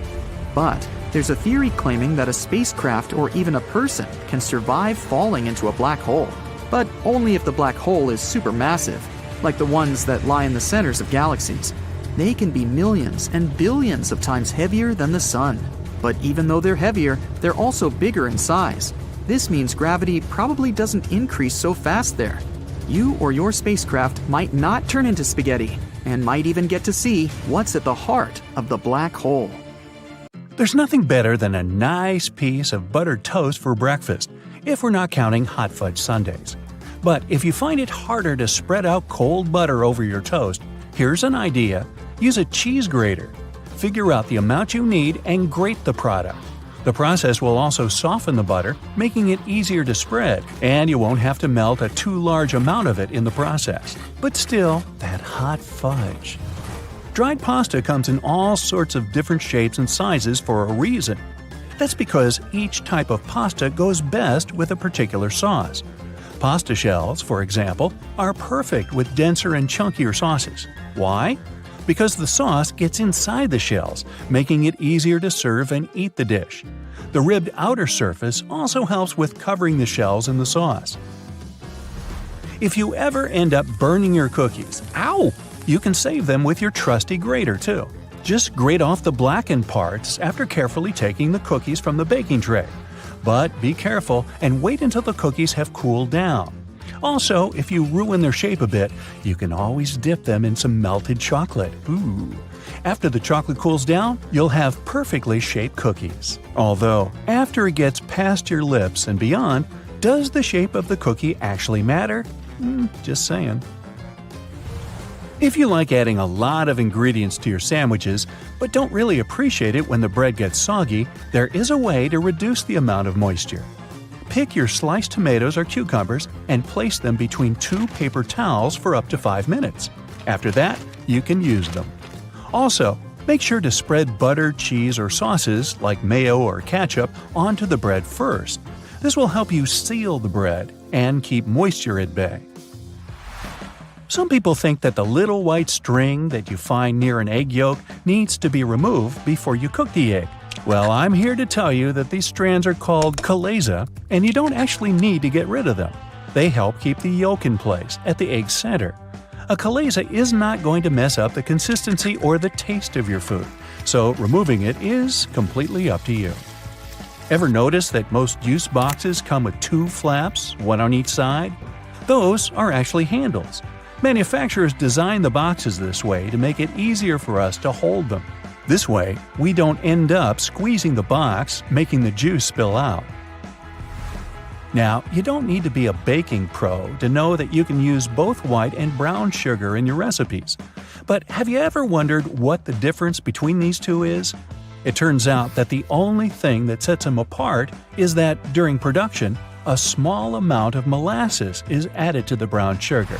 But there's a theory claiming that a spacecraft or even a person can survive falling into a black hole, but only if the black hole is supermassive, like the ones that lie in the centers of galaxies. They can be millions and billions of times heavier than the sun. But even though they're heavier, they're also bigger in size. This means gravity probably doesn't increase so fast there. You or your spacecraft might not turn into spaghetti, and might even get to see what's at the heart of the black hole. There's nothing better than a nice piece of buttered toast for breakfast, if we're not counting hot fudge sundaes. But if you find it harder to spread out cold butter over your toast, here's an idea. Use a cheese grater. Figure out the amount you need and grate the product. The process will also soften the butter, making it easier to spread, and you won't have to melt a too large amount of it in the process. But still, that hot fudge. Dried pasta comes in all sorts of different shapes and sizes for a reason. That's because each type of pasta goes best with a particular sauce. Pasta shells, for example, are perfect with denser and chunkier sauces. Why? Because the sauce gets inside the shells, making it easier to serve and eat the dish. The ribbed outer surface also helps with covering the shells in the sauce. If you ever end up burning your cookies, you can save them with your trusty grater too. Just grate off the blackened parts after carefully taking the cookies from the baking tray. But be careful and wait until the cookies have cooled down. Also, if you ruin their shape a bit, you can always dip them in some melted chocolate. Ooh. After the chocolate cools down, you'll have perfectly shaped cookies. Although, after it gets past your lips and beyond, does the shape of the cookie actually matter? Just saying. If you like adding a lot of ingredients to your sandwiches, but don't really appreciate it when the bread gets soggy, there is a way to reduce the amount of moisture. Pick your sliced tomatoes or cucumbers and place them between 2 paper towels for up to 5 minutes. After that, you can use them. Also, make sure to spread butter, cheese, or sauces like mayo or ketchup onto the bread first. This will help you seal the bread and keep moisture at bay. Some people think that the little white string that you find near an egg yolk needs to be removed before you cook the egg. Well, I'm here to tell you that these strands are called chalaza, and you don't actually need to get rid of them. They help keep the yolk in place at the egg's center. A chalaza is not going to mess up the consistency or the taste of your food, so removing it is completely up to you. Ever notice that most juice boxes come with 2 flaps, one on each side? Those are actually handles. Manufacturers design the boxes this way to make it easier for us to hold them. This way, we don't end up squeezing the box, making the juice spill out. Now, you don't need to be a baking pro to know that you can use both white and brown sugar in your recipes. But have you ever wondered what the difference between these two is? It turns out that the only thing that sets them apart is that, during production, a small amount of molasses is added to the brown sugar.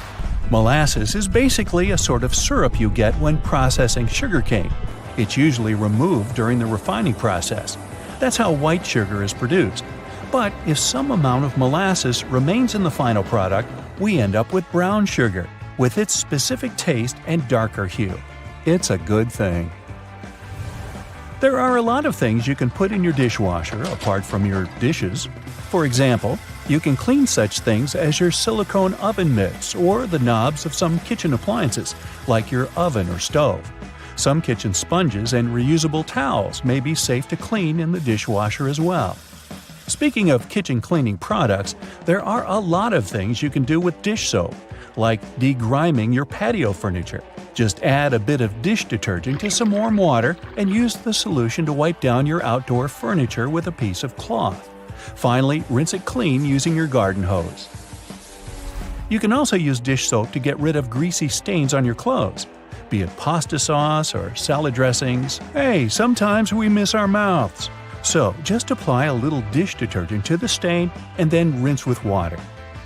Molasses is basically a sort of syrup you get when processing sugarcane. It's usually removed during the refining process. That's how white sugar is produced. But if some amount of molasses remains in the final product, we end up with brown sugar, with its specific taste and darker hue. It's a good thing. There are a lot of things you can put in your dishwasher apart from your dishes. For example, you can clean such things as your silicone oven mitts or the knobs of some kitchen appliances, like your oven or stove. Some kitchen sponges and reusable towels may be safe to clean in the dishwasher as well. Speaking of kitchen cleaning products, there are a lot of things you can do with dish soap, like degriming your patio furniture. Just add a bit of dish detergent to some warm water and use the solution to wipe down your outdoor furniture with a piece of cloth. Finally, rinse it clean using your garden hose. You can also use dish soap to get rid of greasy stains on your clothes, be it pasta sauce or salad dressings. Hey, sometimes we miss our mouths. So, just apply a little dish detergent to the stain and then rinse with water.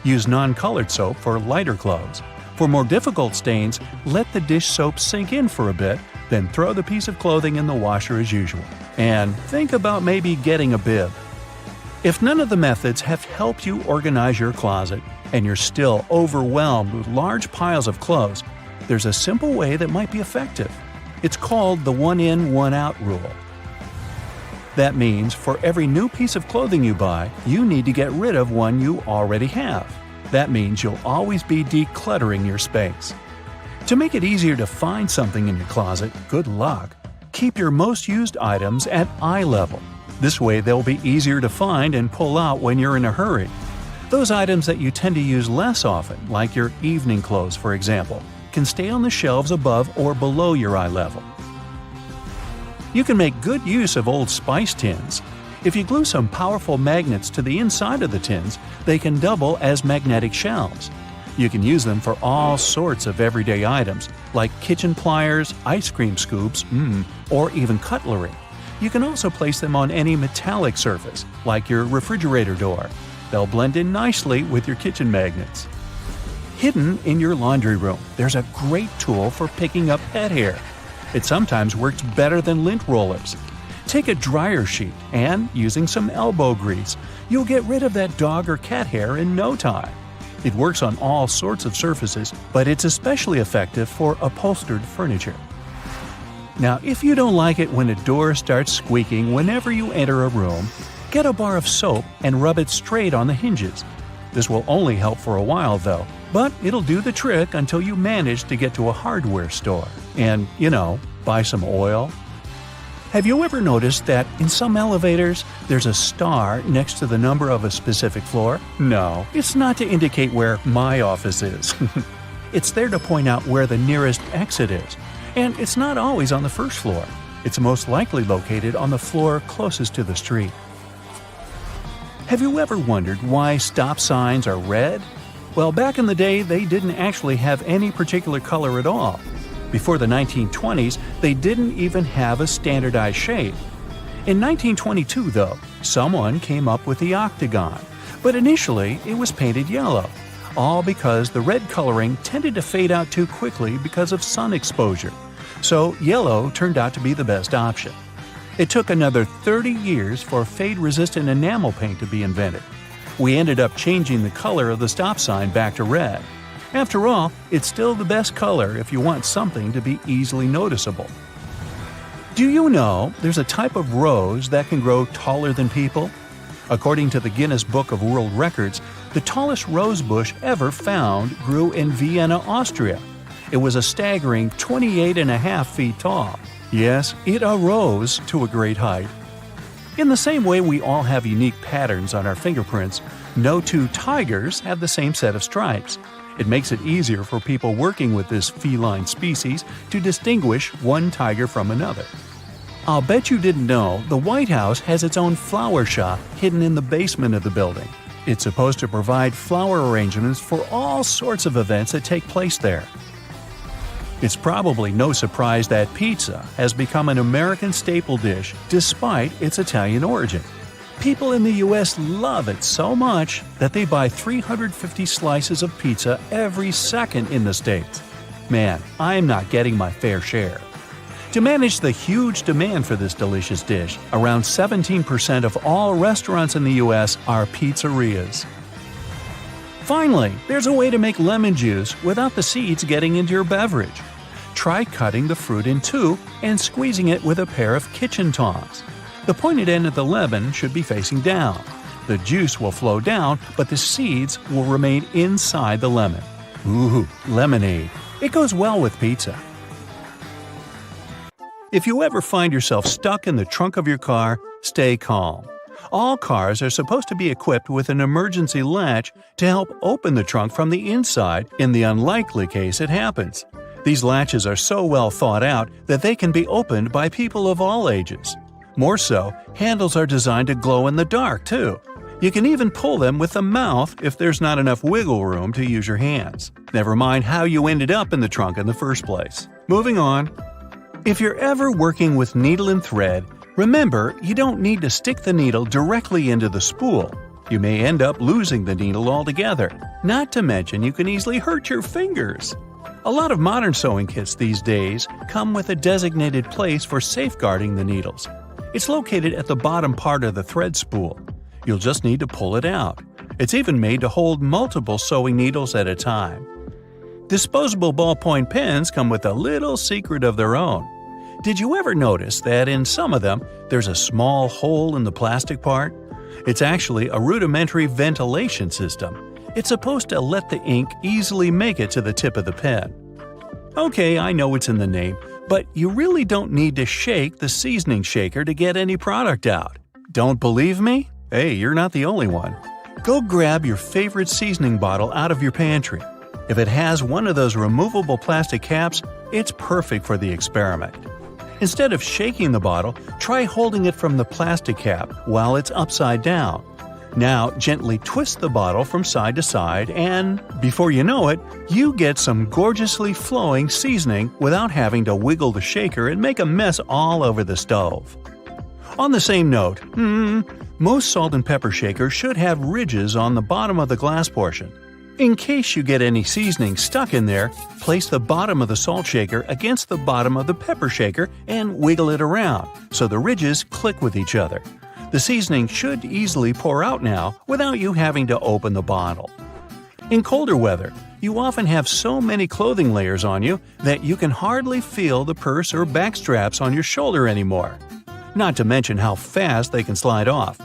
Use non-colored soap for lighter clothes. For more difficult stains, let the dish soap sink in for a bit, then throw the piece of clothing in the washer as usual. And think about maybe getting a bib. If none of the methods have helped you organize your closet, and you're still overwhelmed with large piles of clothes, there's a simple way that might be effective. It's called the one-in, one-out rule. That means for every new piece of clothing you buy, you need to get rid of one you already have. That means you'll always be decluttering your space. To make it easier to find something in your closet, good luck. Keep your most used items at eye level. This way they'll be easier to find and pull out when you're in a hurry. Those items that you tend to use less often, like your evening clothes for example, can stay on the shelves above or below your eye level. You can make good use of old spice tins. If you glue some powerful magnets to the inside of the tins, they can double as magnetic shelves. You can use them for all sorts of everyday items, like kitchen pliers, ice cream scoops, or even cutlery. You can also place them on any metallic surface, like your refrigerator door. They'll blend in nicely with your kitchen magnets. Hidden in your laundry room, there's a great tool for picking up pet hair. It sometimes works better than lint rollers. Take a dryer sheet and, using some elbow grease, you'll get rid of that dog or cat hair in no time. It works on all sorts of surfaces, but it's especially effective for upholstered furniture. Now, if you don't like it when a door starts squeaking whenever you enter a room, get a bar of soap and rub it straight on the hinges. This will only help for a while though, but it'll do the trick until you manage to get to a hardware store and, buy some oil. Have you ever noticed that in some elevators, there's a star next to the number of a specific floor? No, it's not to indicate where my office is. It's there to point out where the nearest exit is. And it's not always on the first floor. It's most likely located on the floor closest to the street. Have you ever wondered why stop signs are red? Well, back in the day, they didn't actually have any particular color at all. Before the 1920s, they didn't even have a standardized shade. In 1922, though, someone came up with the octagon, but initially it was painted yellow, all because the red coloring tended to fade out too quickly because of sun exposure. So yellow turned out to be the best option. It took another 30 years for fade-resistant enamel paint to be invented. We ended up changing the color of the stop sign back to red. After all, it's still the best color if you want something to be easily noticeable. Do you know there's a type of rose that can grow taller than people? According to the Guinness Book of World Records, the tallest rose bush ever found grew in Vienna, Austria. it was a staggering 28.5 feet tall. Yes, it arose to a great height. In the same way we all have unique patterns on our fingerprints, no two tigers have the same set of stripes. It makes it easier for people working with this feline species to distinguish one tiger from another. I'll bet you didn't know the White House has its own flower shop hidden in the basement of the building. It's supposed to provide flower arrangements for all sorts of events that take place there. It's probably no surprise that pizza has become an American staple dish despite its Italian origin. People in the US love it so much that they buy 350 slices of pizza every second in the States. Man, I'm not getting my fair share. To manage the huge demand for this delicious dish, around 17% of all restaurants in the US are pizzerias. Finally, there's a way to make lemon juice without the seeds getting into your beverage. Try cutting the fruit in two and squeezing it with a pair of kitchen tongs. The pointed end of the lemon should be facing down. The juice will flow down, but the seeds will remain inside the lemon. Ooh, lemonade. It goes well with pizza. If you ever find yourself stuck in the trunk of your car, stay calm. All cars are supposed to be equipped with an emergency latch to help open the trunk from the inside in the unlikely case it happens. These latches are so well thought out that they can be opened by people of all ages. More so, handles are designed to glow in the dark, too. You can even pull them with the mouth if there's not enough wiggle room to use your hands. Never mind how you ended up in the trunk in the first place. Moving on. If you're ever working with needle and thread, remember you don't need to stick the needle directly into the spool. You may end up losing the needle altogether. Not to mention you can easily hurt your fingers. A lot of modern sewing kits these days come with a designated place for safeguarding the needles. It's located at the bottom part of the thread spool. You'll just need to pull it out. It's even made to hold multiple sewing needles at a time. Disposable ballpoint pens come with a little secret of their own. Did you ever notice that in some of them there's a small hole in the plastic part? It's actually a rudimentary ventilation system. It's supposed to let the ink easily make it to the tip of the pen. Okay, I know it's in the name, but you really don't need to shake the seasoning shaker to get any product out. Don't believe me? Hey, you're not the only one. Go grab your favorite seasoning bottle out of your pantry. If it has one of those removable plastic caps, it's perfect for the experiment. Instead of shaking the bottle, try holding it from the plastic cap while it's upside down. Now gently twist the bottle from side to side and, before you know it, you get some gorgeously flowing seasoning without having to wiggle the shaker and make a mess all over the stove. On the same note, most salt and pepper shakers should have ridges on the bottom of the glass portion. In case you get any seasoning stuck in there, place the bottom of the salt shaker against the bottom of the pepper shaker and wiggle it around so the ridges click with each other. The seasoning should easily pour out now without you having to open the bottle. In colder weather, you often have so many clothing layers on you that you can hardly feel the purse or back straps on your shoulder anymore. Not to mention how fast they can slide off.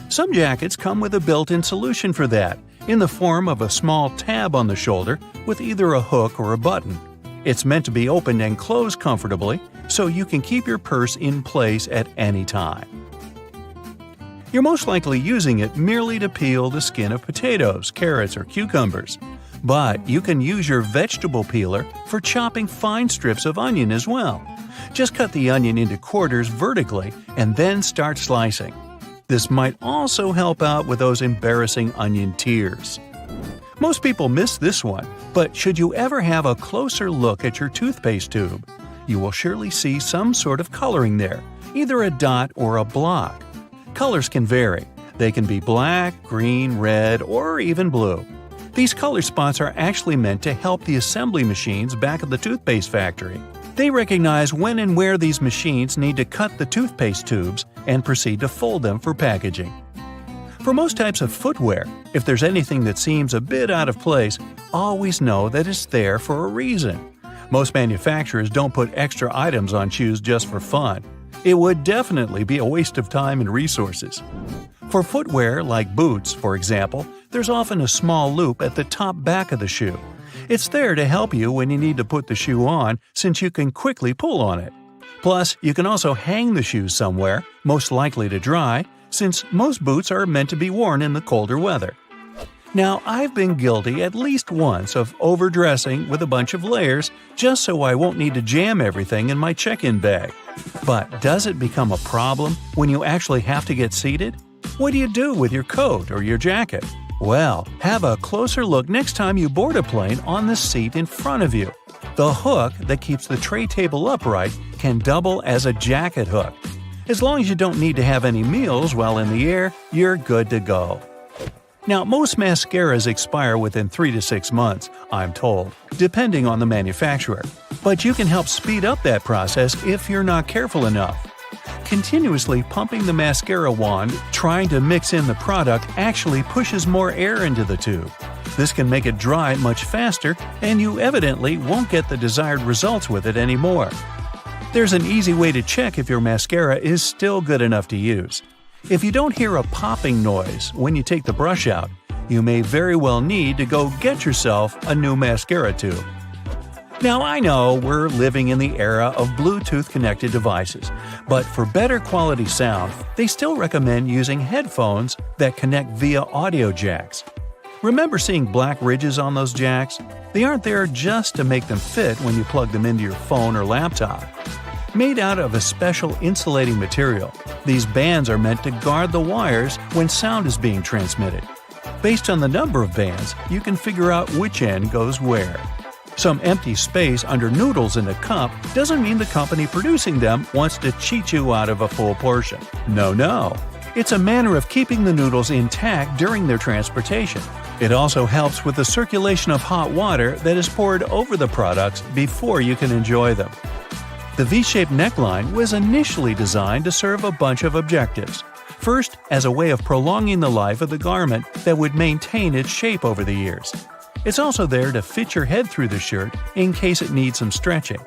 Some jackets come with a built-in solution for that, in the form of a small tab on the shoulder with either a hook or a button. It's meant to be opened and closed comfortably so you can keep your purse in place at any time. You're most likely using it merely to peel the skin of potatoes, carrots, or cucumbers. But you can use your vegetable peeler for chopping fine strips of onion as well. Just cut the onion into quarters vertically and then start slicing. This might also help out with those embarrassing onion tears. Most people miss this one, but should you ever have a closer look at your toothpaste tube, you will surely see some sort of coloring there, either a dot or a block. Colors can vary. They can be black, green, red, or even blue. These color spots are actually meant to help the assembly machines back at the toothpaste factory. They recognize when and where these machines need to cut the toothpaste tubes and proceed to fold them for packaging. For most types of footwear, if there's anything that seems a bit out of place, always know that it's there for a reason. Most manufacturers don't put extra items on shoes just for fun. It would definitely be a waste of time and resources. For footwear like boots, for example, there's often a small loop at the top back of the shoe. It's there to help you when you need to put the shoe on, since you can quickly pull on it. Plus, you can also hang the shoes somewhere, most likely to dry, since most boots are meant to be worn in the colder weather. Now, I've been guilty at least once of overdressing with a bunch of layers just so I won't need to jam everything in my check-in bag. But does it become a problem when you actually have to get seated? What do you do with your coat or your jacket? Well, have a closer look next time you board a plane on the seat in front of you. The hook that keeps the tray table upright can double as a jacket hook. As long as you don't need to have any meals while in the air, you're good to go. Now, most mascaras expire within 3 to 6 months, I'm told, depending on the manufacturer. But you can help speed up that process if you're not careful enough. Continuously pumping the mascara wand, trying to mix in the product actually pushes more air into the tube. This can make it dry much faster, and you evidently won't get the desired results with it anymore. There's an easy way to check if your mascara is still good enough to use. If you don't hear a popping noise when you take the brush out, you may very well need to go get yourself a new mascara tube. Now, I know we're living in the era of Bluetooth-connected devices, but for better quality sound, they still recommend using headphones that connect via audio jacks. Remember seeing black ridges on those jacks? They aren't there just to make them fit when you plug them into your phone or laptop. Made out of a special insulating material, these bands are meant to guard the wires when sound is being transmitted. Based on the number of bands, you can figure out which end goes where. Some empty space under noodles in a cup doesn't mean the company producing them wants to cheat you out of a full portion. No. It's a manner of keeping the noodles intact during their transportation. It also helps with the circulation of hot water that is poured over the products before you can enjoy them. The V-shaped neckline was initially designed to serve a bunch of objectives. First, as a way of prolonging the life of the garment that would maintain its shape over the years. It's also there to fit your head through the shirt in case it needs some stretching.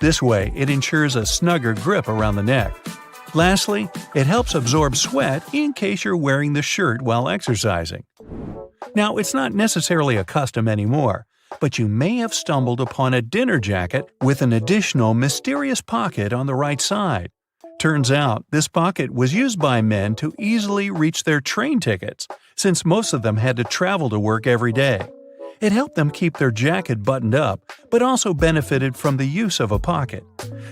This way, it ensures a snugger grip around the neck. Lastly, it helps absorb sweat in case you're wearing the shirt while exercising. Now, it's not necessarily a custom anymore, but you may have stumbled upon a dinner jacket with an additional mysterious pocket on the right side. Turns out, this pocket was used by men to easily reach their train tickets, since most of them had to travel to work every day. It helped them keep their jacket buttoned up, but also benefited from the use of a pocket.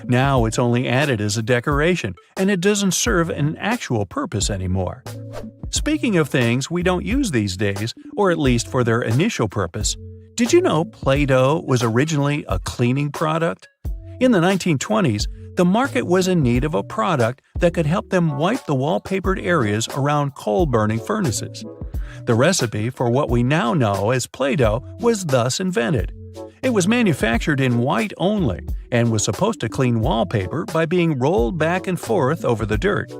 Now it's only added as a decoration, and it doesn't serve an actual purpose anymore. Speaking of things we don't use these days, or at least for their initial purpose, did you know Play-Doh was originally a cleaning product? In the 1920s, the market was in need of a product that could help them wipe the wallpapered areas around coal-burning furnaces. The recipe for what we now know as Play-Doh was thus invented. It was manufactured in white only, and was supposed to clean wallpaper by being rolled back and forth over the dirt.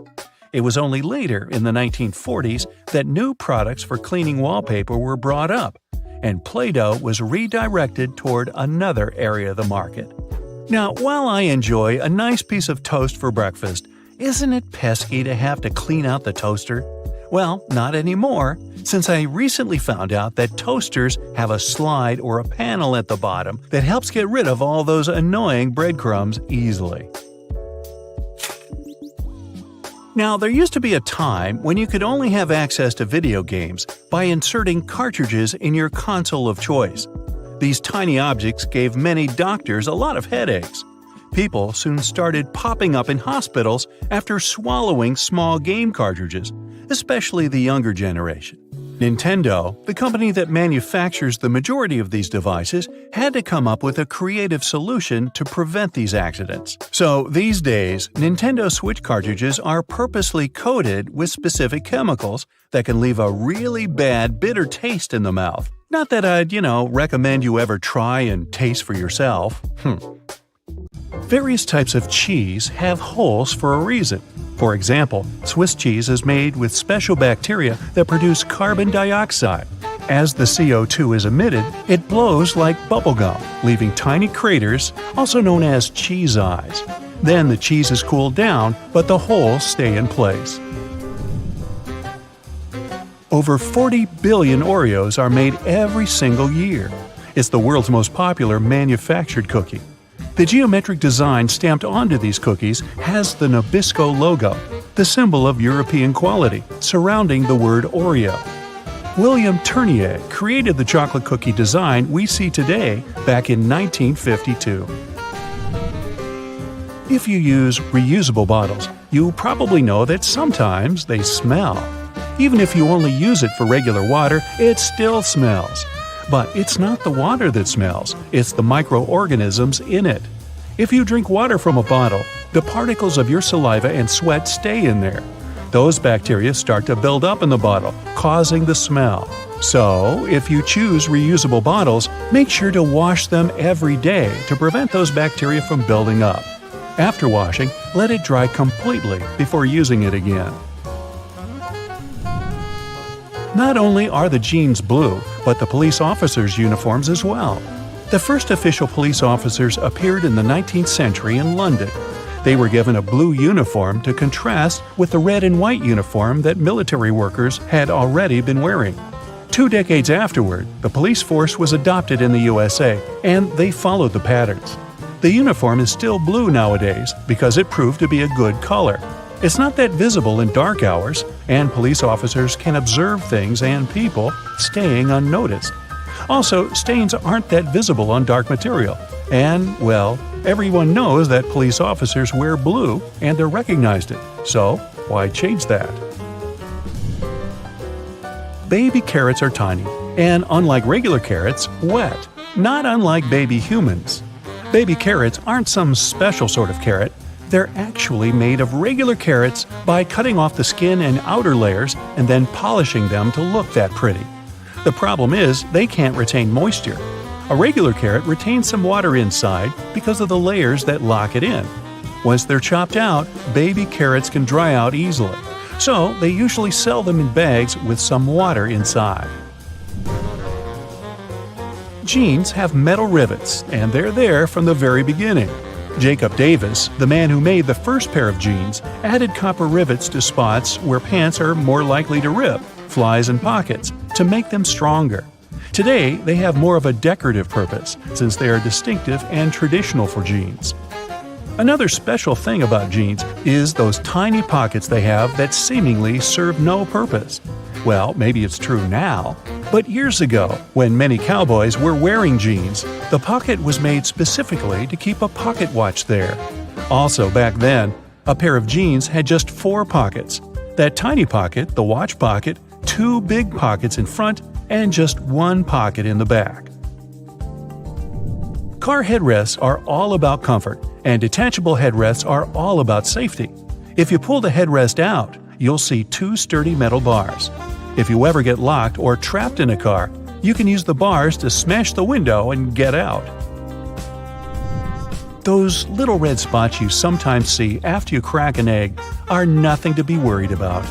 It was only later, in the 1940s, that new products for cleaning wallpaper were brought up, and Play-Doh was redirected toward another area of the market. Now, while I enjoy a nice piece of toast for breakfast, isn't it pesky to have to clean out the toaster? Well, not anymore, since I recently found out that toasters have a slide or a panel at the bottom that helps get rid of all those annoying breadcrumbs easily. Now, there used to be a time when you could only have access to video games by inserting cartridges in your console of choice. These tiny objects gave many doctors a lot of headaches. People soon started popping up in hospitals after swallowing small game cartridges, especially the younger generation. Nintendo, the company that manufactures the majority of these devices, had to come up with a creative solution to prevent these accidents. So these days, Nintendo Switch cartridges are purposely coated with specific chemicals that can leave a really bad, bitter taste in the mouth. Not that I'd, recommend you ever try and taste for yourself. Various types of cheese have holes for a reason. For example, Swiss cheese is made with special bacteria that produce carbon dioxide. As the CO2 is emitted, it blows like bubblegum, leaving tiny craters, also known as cheese eyes. Then the cheese is cooled down, but the holes stay in place. Over 40 billion Oreos are made every single year. It's the world's most popular manufactured cookie. The geometric design stamped onto these cookies has the Nabisco logo, the symbol of European quality, surrounding the word Oreo. William Tournier created the chocolate cookie design we see today back in 1952. If you use reusable bottles, you probably know that sometimes they smell. Even if you only use it for regular water, it still smells. But it's not the water that smells, it's the microorganisms in it. If you drink water from a bottle, the particles of your saliva and sweat stay in there. Those bacteria start to build up in the bottle, causing the smell. So, if you choose reusable bottles, make sure to wash them every day to prevent those bacteria from building up. After washing, let it dry completely before using it again. Not only are the jeans blue, but the police officers' uniforms as well. The first official police officers appeared in the 19th century in London. They were given a blue uniform to contrast with the red and white uniform that military workers had already been wearing. 2 decades afterward, the police force was adopted in the USA, and they followed the patterns. The uniform is still blue nowadays because it proved to be a good color. It's not that visible in dark hours, and police officers can observe things and people staying unnoticed. Also, stains aren't that visible on dark material. And, well, everyone knows that police officers wear blue and they're recognized it. So, why change that? Baby carrots are tiny, and unlike regular carrots, wet, not unlike baby humans. Baby carrots aren't some special sort of carrot. They're actually made of regular carrots by cutting off the skin and outer layers and then polishing them to look that pretty. The problem is they can't retain moisture. A regular carrot retains some water inside because of the layers that lock it in. Once they're chopped out, baby carrots can dry out easily. So they usually sell them in bags with some water inside. Jeans have metal rivets, and they're there from the very beginning. Jacob Davis, the man who made the first pair of jeans, added copper rivets to spots where pants are more likely to rip, flies and pockets, to make them stronger. Today, they have more of a decorative purpose, since they are distinctive and traditional for jeans. Another special thing about jeans is those tiny pockets they have that seemingly serve no purpose. Well, maybe it's true now, but years ago, when many cowboys were wearing jeans, the pocket was made specifically to keep a pocket watch there. Also, back then, a pair of jeans had just 4 pockets. That tiny pocket, the watch pocket, 2 big pockets in front, and just 1 pocket in the back. Car headrests are all about comfort, and detachable headrests are all about safety. If you pull the headrest out, you'll see 2 sturdy metal bars. If you ever get locked or trapped in a car, you can use the bars to smash the window and get out. Those little red spots you sometimes see after you crack an egg are nothing to be worried about.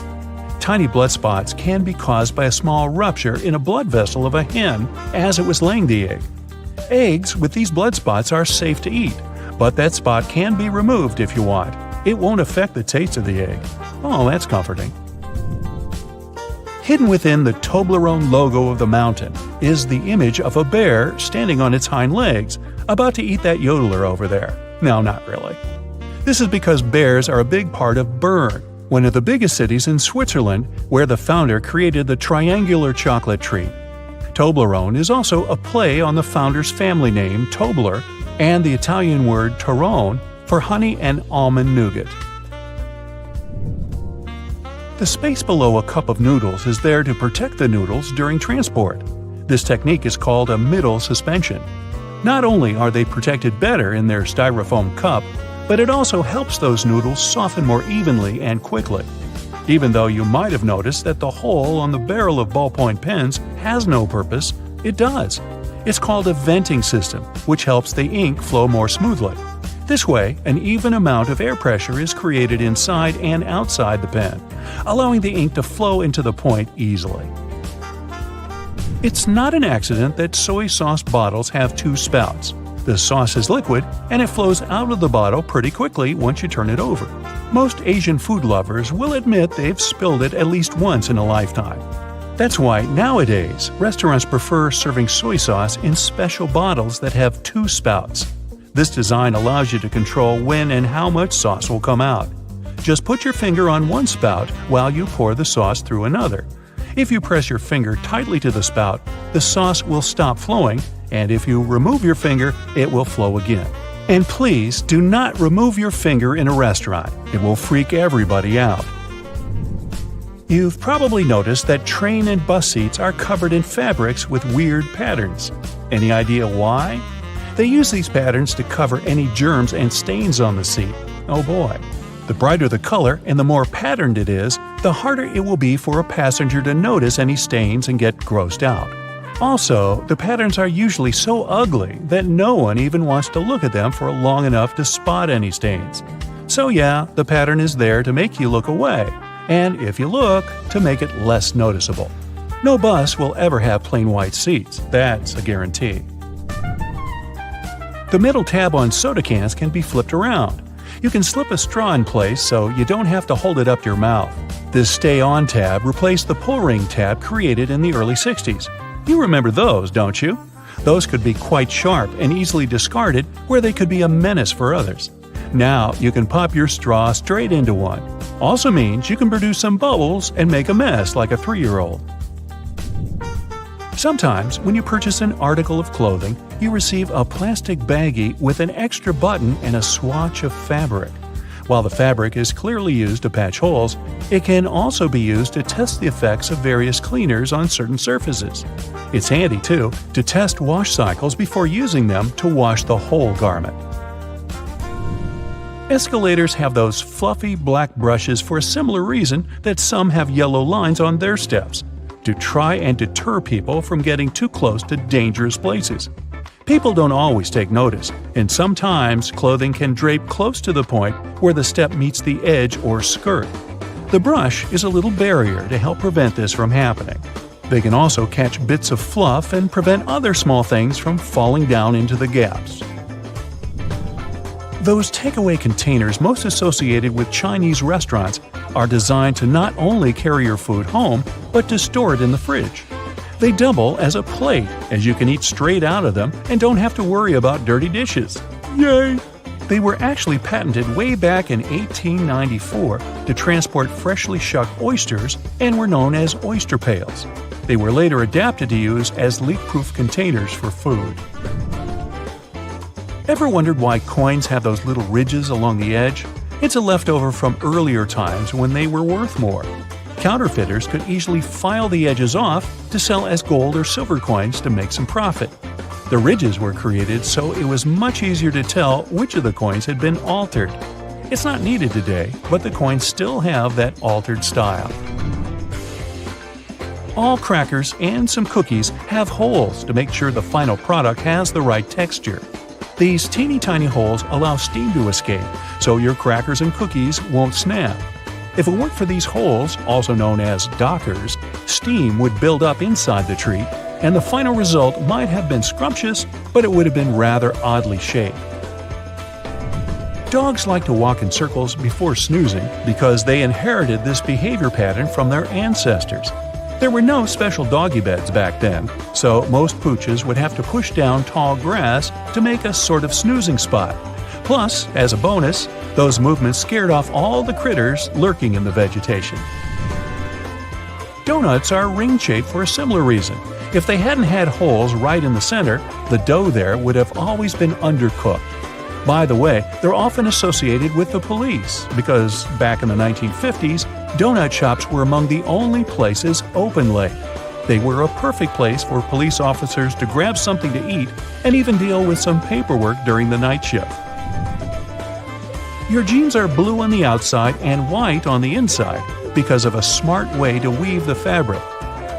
Tiny blood spots can be caused by a small rupture in a blood vessel of a hen as it was laying the egg. Eggs with these blood spots are safe to eat, but that spot can be removed if you want. It won't affect the taste of the egg. Oh, that's comforting. Hidden within the Toblerone logo of the mountain is the image of a bear standing on its hind legs, about to eat that yodeler over there. No, not really. This is because bears are a big part of Bern, one of the biggest cities in Switzerland, where the founder created the triangular chocolate treat. Toblerone is also a play on the founder's family name, Tobler, and the Italian word Torrone for honey and almond nougat. The space below a cup of noodles is there to protect the noodles during transport. This technique is called a middle suspension. Not only are they protected better in their styrofoam cup, but it also helps those noodles soften more evenly and quickly. Even though you might have noticed that the hole on the barrel of ballpoint pens has no purpose, it does. It's called a venting system, which helps the ink flow more smoothly. This way, an even amount of air pressure is created inside and outside the pen, allowing the ink to flow into the point easily. It's not an accident that soy sauce bottles have 2 spouts. The sauce is liquid, and it flows out of the bottle pretty quickly once you turn it over. Most Asian food lovers will admit they've spilled it at least once in a lifetime. That's why nowadays restaurants prefer serving soy sauce in special bottles that have 2 spouts. This design allows you to control when and how much sauce will come out. Just put your finger on one spout while you pour the sauce through another. If you press your finger tightly to the spout, the sauce will stop flowing, and if you remove your finger, it will flow again. And please do not remove your finger in a restaurant. It will freak everybody out. You've probably noticed that train and bus seats are covered in fabrics with weird patterns. Any idea why? They use these patterns to cover any germs and stains on the seat. Oh boy. The brighter the color and the more patterned it is, the harder it will be for a passenger to notice any stains and get grossed out. Also, the patterns are usually so ugly that no one even wants to look at them for long enough to spot any stains. So yeah, the pattern is there to make you look away, and if you look, to make it less noticeable. No bus will ever have plain white seats, that's a guarantee. The middle tab on soda cans can be flipped around. You can slip a straw in place so you don't have to hold it up to your mouth. This Stay On tab replaced the pull ring tab created in the early 60s. You remember those, don't you? Those could be quite sharp and easily discarded where they could be a menace for others. Now you can pop your straw straight into one. Also means you can produce some bubbles and make a mess like a 3-year-old. Sometimes, when you purchase an article of clothing, you receive a plastic baggie with an extra button and a swatch of fabric. While the fabric is clearly used to patch holes, it can also be used to test the effects of various cleaners on certain surfaces. It's handy, too, to test wash cycles before using them to wash the whole garment. Escalators have those fluffy black brushes for a similar reason that some have yellow lines on their steps, to try and deter people from getting too close to dangerous places. People don't always take notice, and sometimes clothing can drape close to the point where the step meets the edge or skirt. The brush is a little barrier to help prevent this from happening. They can also catch bits of fluff and prevent other small things from falling down into the gaps. Those takeaway containers most associated with Chinese restaurants are designed to not only carry your food home, but to store it in the fridge. They double as a plate, as you can eat straight out of them and don't have to worry about dirty dishes. Yay! They were actually patented way back in 1894 to transport freshly shucked oysters and were known as oyster pails. They were later adapted to use as leak-proof containers for food. Ever wondered why coins have those little ridges along the edge? It's a leftover from earlier times when they were worth more. Counterfeiters could easily file the edges off to sell as gold or silver coins to make some profit. The ridges were created so it was much easier to tell which of the coins had been altered. It's not needed today, but the coins still have that altered style. All crackers and some cookies have holes to make sure the final product has the right texture. These teeny tiny holes allow steam to escape, so your crackers and cookies won't snap. If it weren't for these holes, also known as dockers, steam would build up inside the treat, and the final result might have been scrumptious, but it would have been rather oddly shaped. Dogs like to walk in circles before snoozing because they inherited this behavior pattern from their ancestors. There were no special doggy beds back then, so most pooches would have to push down tall grass to make a sort of snoozing spot. Plus, as a bonus, those movements scared off all the critters lurking in the vegetation. Donuts are ring-shaped for a similar reason. If they hadn't had holes right in the center, the dough there would have always been undercooked. By the way, they're often associated with the police because back in the 1950s, donut shops were among the only places open late. They were a perfect place for police officers to grab something to eat and even deal with some paperwork during the night shift. Your jeans are blue on the outside and white on the inside because of a smart way to weave the fabric.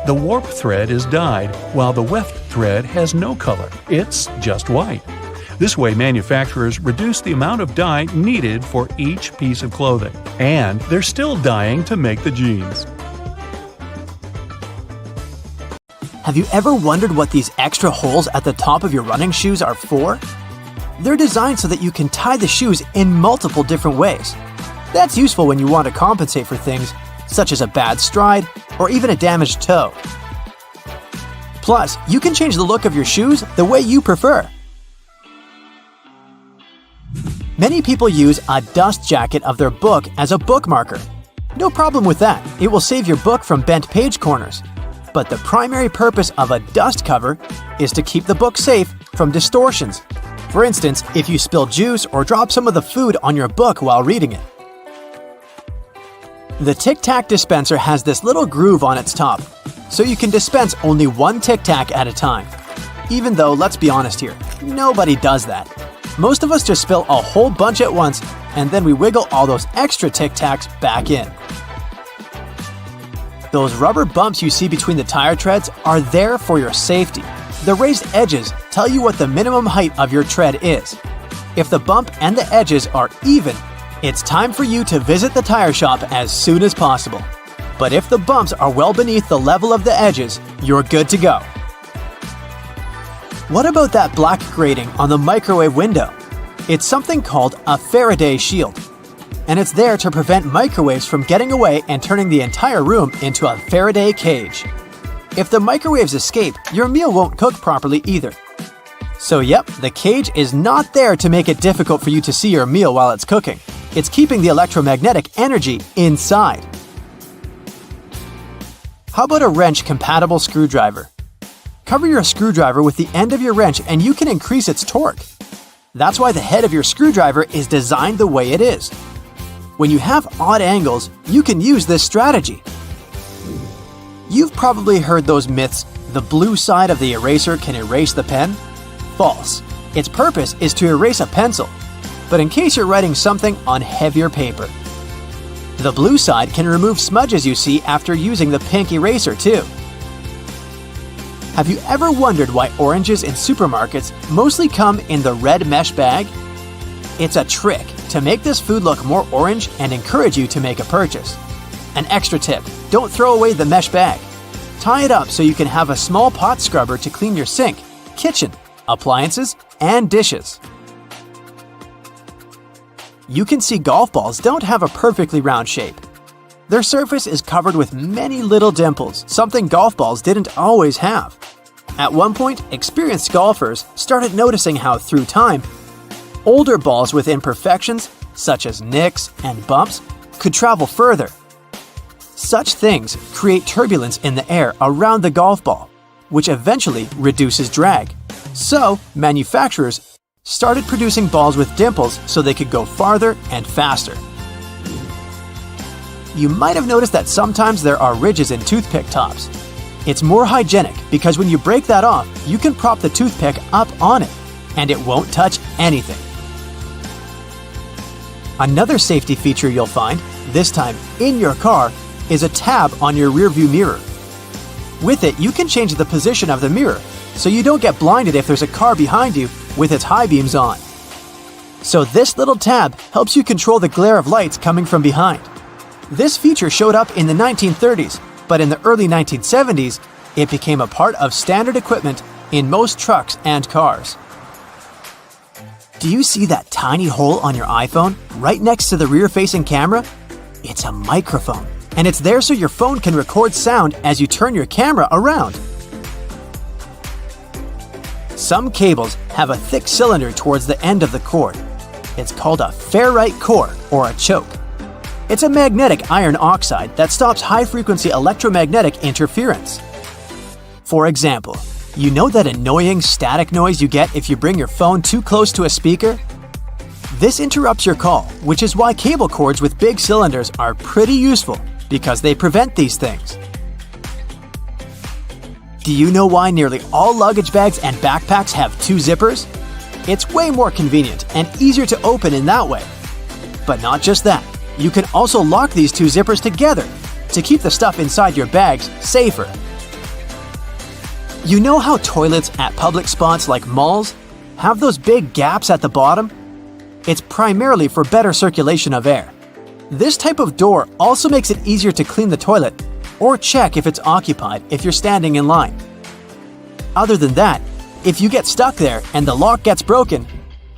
The warp thread is dyed, while the weft thread has no color. It's just white. This way, manufacturers reduce the amount of dye needed for each piece of clothing. And they're still dyeing to make the jeans. Have you ever wondered what these extra holes at the top of your running shoes are for? They're designed so that you can tie the shoes in multiple different ways. That's useful when you want to compensate for things, such as a bad stride or even a damaged toe. Plus, you can change the look of your shoes the way you prefer. Many people use a dust jacket of their book as a bookmarker. No problem with that, it will save your book from bent page corners. But the primary purpose of a dust cover is to keep the book safe from distortions. For instance, if you spill juice or drop some of the food on your book while reading it. The Tic Tac dispenser has this little groove on its top, so you can dispense only one Tic Tac at a time. Even though, let's be honest here, nobody does that. Most of us just spill a whole bunch at once, and then we wiggle all those extra Tic Tacs back in. Those rubber bumps you see between the tire treads are there for your safety. The raised edges tell you what the minimum height of your tread is. If the bump and the edges are even, it's time for you to visit the tire shop as soon as possible. But if the bumps are well beneath the level of the edges, you're good to go. What about that black grating on the microwave window? It's something called a Faraday shield, and it's there to prevent microwaves from getting away and turning the entire room into a Faraday cage. If the microwaves escape, your meal won't cook properly either. So yep, the cage is not there to make it difficult for you to see your meal while it's cooking. It's keeping the electromagnetic energy inside. How about a wrench-compatible screwdriver? Cover your screwdriver with the end of your wrench and you can increase its torque. That's why the head of your screwdriver is designed the way it is. When you have odd angles, you can use this strategy. You've probably heard those myths, the blue side of the eraser can erase the pen? False. Its purpose is to erase a pencil, but in case you're writing something on heavier paper. The blue side can remove smudges you see after using the pink eraser too. Have you ever wondered why oranges in supermarkets mostly come in the red mesh bag? It's a trick to make this food look more orange and encourage you to make a purchase. An extra tip, don't throw away the mesh bag. Tie it up so you can have a small pot scrubber to clean your sink, kitchen, appliances, and dishes. You can see golf balls don't have a perfectly round shape. Their surface is covered with many little dimples, something golf balls didn't always have. At one point, experienced golfers started noticing how, through time, older balls with imperfections, such as nicks and bumps, could travel further. Such things create turbulence in the air around the golf ball, which eventually reduces drag. So, manufacturers started producing balls with dimples so they could go farther and faster. You might have noticed that sometimes there are ridges in toothpick tops. It's more hygienic because when you break that off, you can prop the toothpick up on it, and it won't touch anything. Another safety feature you'll find, this time in your car, is a tab on your rearview mirror. With it, you can change the position of the mirror, so you don't get blinded if there's a car behind you with its high beams on. So this little tab helps you control the glare of lights coming from behind. This feature showed up in the 1930s, but in the early 1970s, it became a part of standard equipment in most trucks and cars. Do you see that tiny hole on your iPhone right next to the rear-facing camera? It's a microphone, and it's there so your phone can record sound as you turn your camera around. Some cables have a thick cylinder towards the end of the cord. It's called a ferrite core or a choke. It's a magnetic iron oxide that stops high-frequency electromagnetic interference. For example, you know that annoying static noise you get if you bring your phone too close to a speaker? This interrupts your call, which is why cable cords with big cylinders are pretty useful because they prevent these things. Do you know why nearly all luggage bags and backpacks have two zippers? It's way more convenient and easier to open in that way. But not just that. You can also lock these two zippers together to keep the stuff inside your bags safer. You know how toilets at public spots like malls have those big gaps at the bottom? It's primarily for better circulation of air. This type of door also makes it easier to clean the toilet or check if it's occupied if you're standing in line. Other than that, if you get stuck there and the lock gets broken,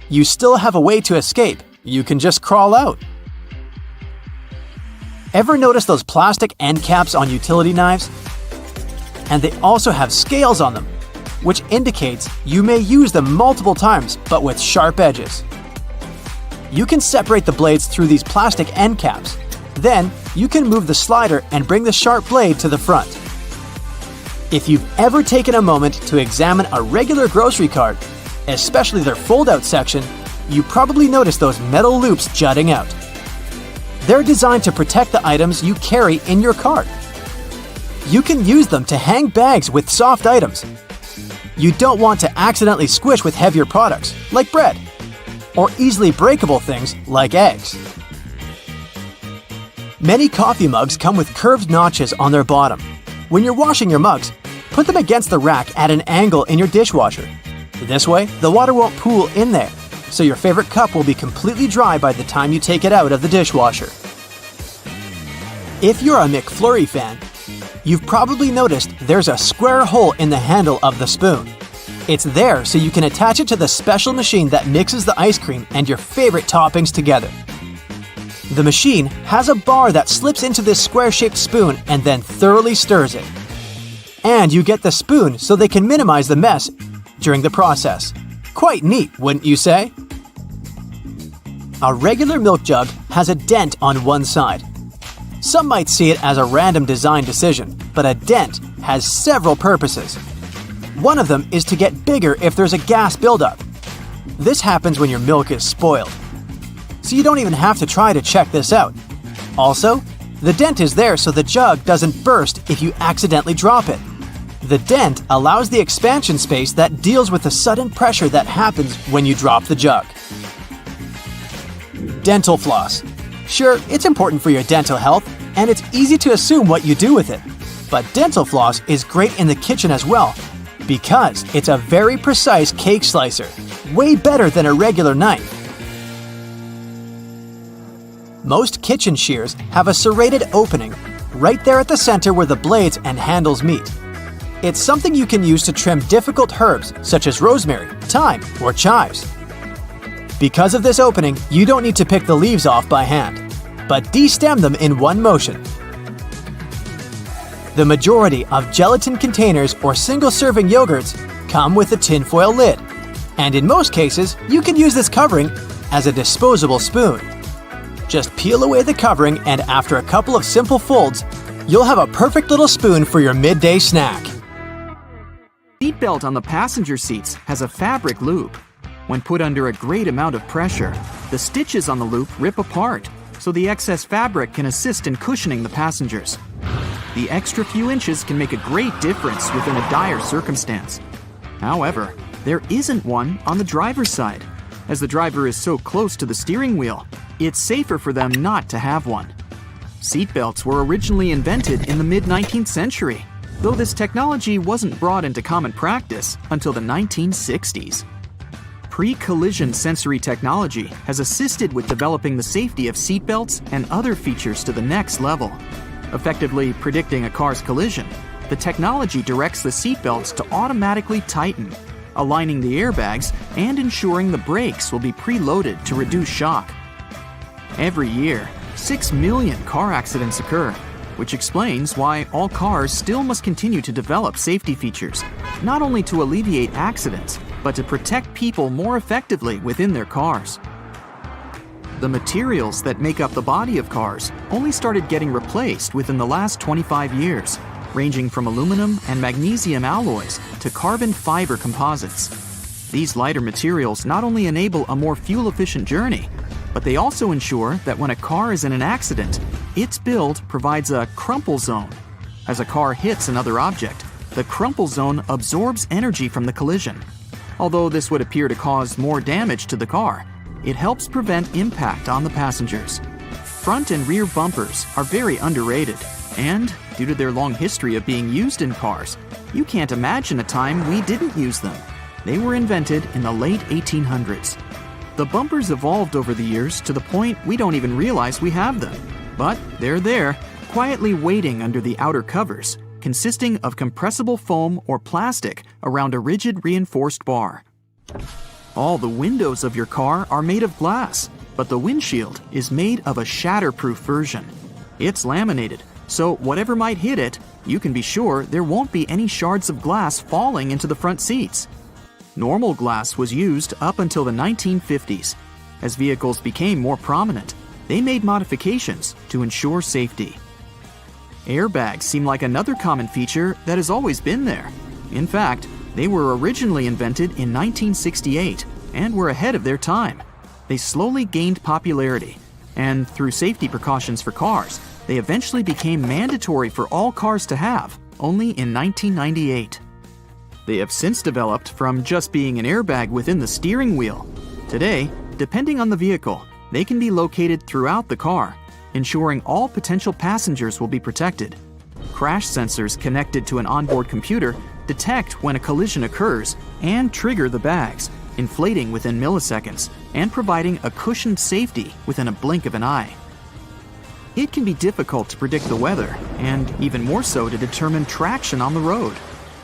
you still have a way to escape. You can just crawl out. Ever notice those plastic end caps on utility knives? And they also have scales on them, which indicates you may use them multiple times but with sharp edges. You can separate the blades through these plastic end caps. Then, you can move the slider and bring the sharp blade to the front. If you've ever taken a moment to examine a regular grocery cart, especially their fold-out section, you probably noticed those metal loops jutting out. They're designed to protect the items you carry in your cart. You can use them to hang bags with soft items. You don't want to accidentally squish with heavier products, like bread, or easily breakable things like eggs. Many coffee mugs come with curved notches on their bottom. When you're washing your mugs, put them against the rack at an angle in your dishwasher. This way, the water won't pool in there, so your favorite cup will be completely dry by the time you take it out of the dishwasher. If you're a McFlurry fan, you've probably noticed there's a square hole in the handle of the spoon. It's there so you can attach it to the special machine that mixes the ice cream and your favorite toppings together. The machine has a bar that slips into this square-shaped spoon and then thoroughly stirs it. And you get the spoon so they can minimize the mess during the process. Quite neat, wouldn't you say? A regular milk jug has a dent on one side. Some might see it as a random design decision, but a dent has several purposes. One of them is to get bigger if there's a gas buildup. This happens when your milk is spoiled. So you don't even have to try to check this out. Also, the dent is there so the jug doesn't burst if you accidentally drop it. The dent allows the expansion space that deals with the sudden pressure that happens when you drop the jug. Dental floss. Sure, it's important for your dental health, and it's easy to assume what you do with it. But dental floss is great in the kitchen as well, because it's a very precise cake slicer, way better than a regular knife. Most kitchen shears have a serrated opening right there at the center where the blades and handles meet. It's something you can use to trim difficult herbs such as rosemary, thyme, or chives. Because of this opening, you don't need to pick the leaves off by hand, but de-stem them in one motion. The majority of gelatin containers or single-serving yogurts come with a tinfoil lid, and in most cases, you can use this covering as a disposable spoon. Just peel away the covering, and after a couple of simple folds, you'll have a perfect little spoon for your midday snack. The seatbelt on the passenger seats has a fabric loop. When put under a great amount of pressure, the stitches on the loop rip apart, so the excess fabric can assist in cushioning the passengers. The extra few inches can make a great difference within a dire circumstance. However, there isn't one on the driver's side. As the driver is so close to the steering wheel, it's safer for them not to have one. Seatbelts were originally invented in the mid-19th century, though this technology wasn't brought into common practice until the 1960s. Pre-collision sensory technology has assisted with developing the safety of seatbelts and other features to the next level. Effectively predicting a car's collision, the technology directs the seatbelts to automatically tighten, aligning the airbags and ensuring the brakes will be preloaded to reduce shock. Every year, 6 million car accidents occur, which explains why all cars still must continue to develop safety features, not only to alleviate accidents, but to protect people more effectively within their cars. The materials that make up the body of cars only started getting replaced within the last 25 years, ranging from aluminum and magnesium alloys to carbon fiber composites. These lighter materials not only enable a more fuel-efficient journey, but they also ensure that when a car is in an accident, its build provides a crumple zone. As a car hits another object, the crumple zone absorbs energy from the collision. Although this would appear to cause more damage to the car, it helps prevent impact on the passengers. Front and rear bumpers are very underrated, and due to their long history of being used in cars, you can't imagine a time we didn't use them. They were invented in the late 1800s. The bumpers evolved over the years to the point we don't even realize we have them. But they're there, quietly waiting under the outer covers, consisting of compressible foam or plastic around a rigid reinforced bar. All the windows of your car are made of glass, but the windshield is made of a shatterproof version. It's laminated, so whatever might hit it, you can be sure there won't be any shards of glass falling into the front seats. Normal glass was used up until the 1950s. As vehicles became more prominent, they made modifications to ensure safety. Airbags seem like another common feature that has always been there. In fact, they were originally invented in 1968 and were ahead of their time. They slowly gained popularity, and through safety precautions for cars, they eventually became mandatory for all cars to have, only in 1998. They have since developed from just being an airbag within the steering wheel. Today, depending on the vehicle, they can be located throughout the car, ensuring all potential passengers will be protected. Crash sensors connected to an onboard computer detect when a collision occurs and trigger the bags, inflating within milliseconds and providing a cushioned safety within a blink of an eye. It can be difficult to predict the weather, and even more so to determine traction on the road.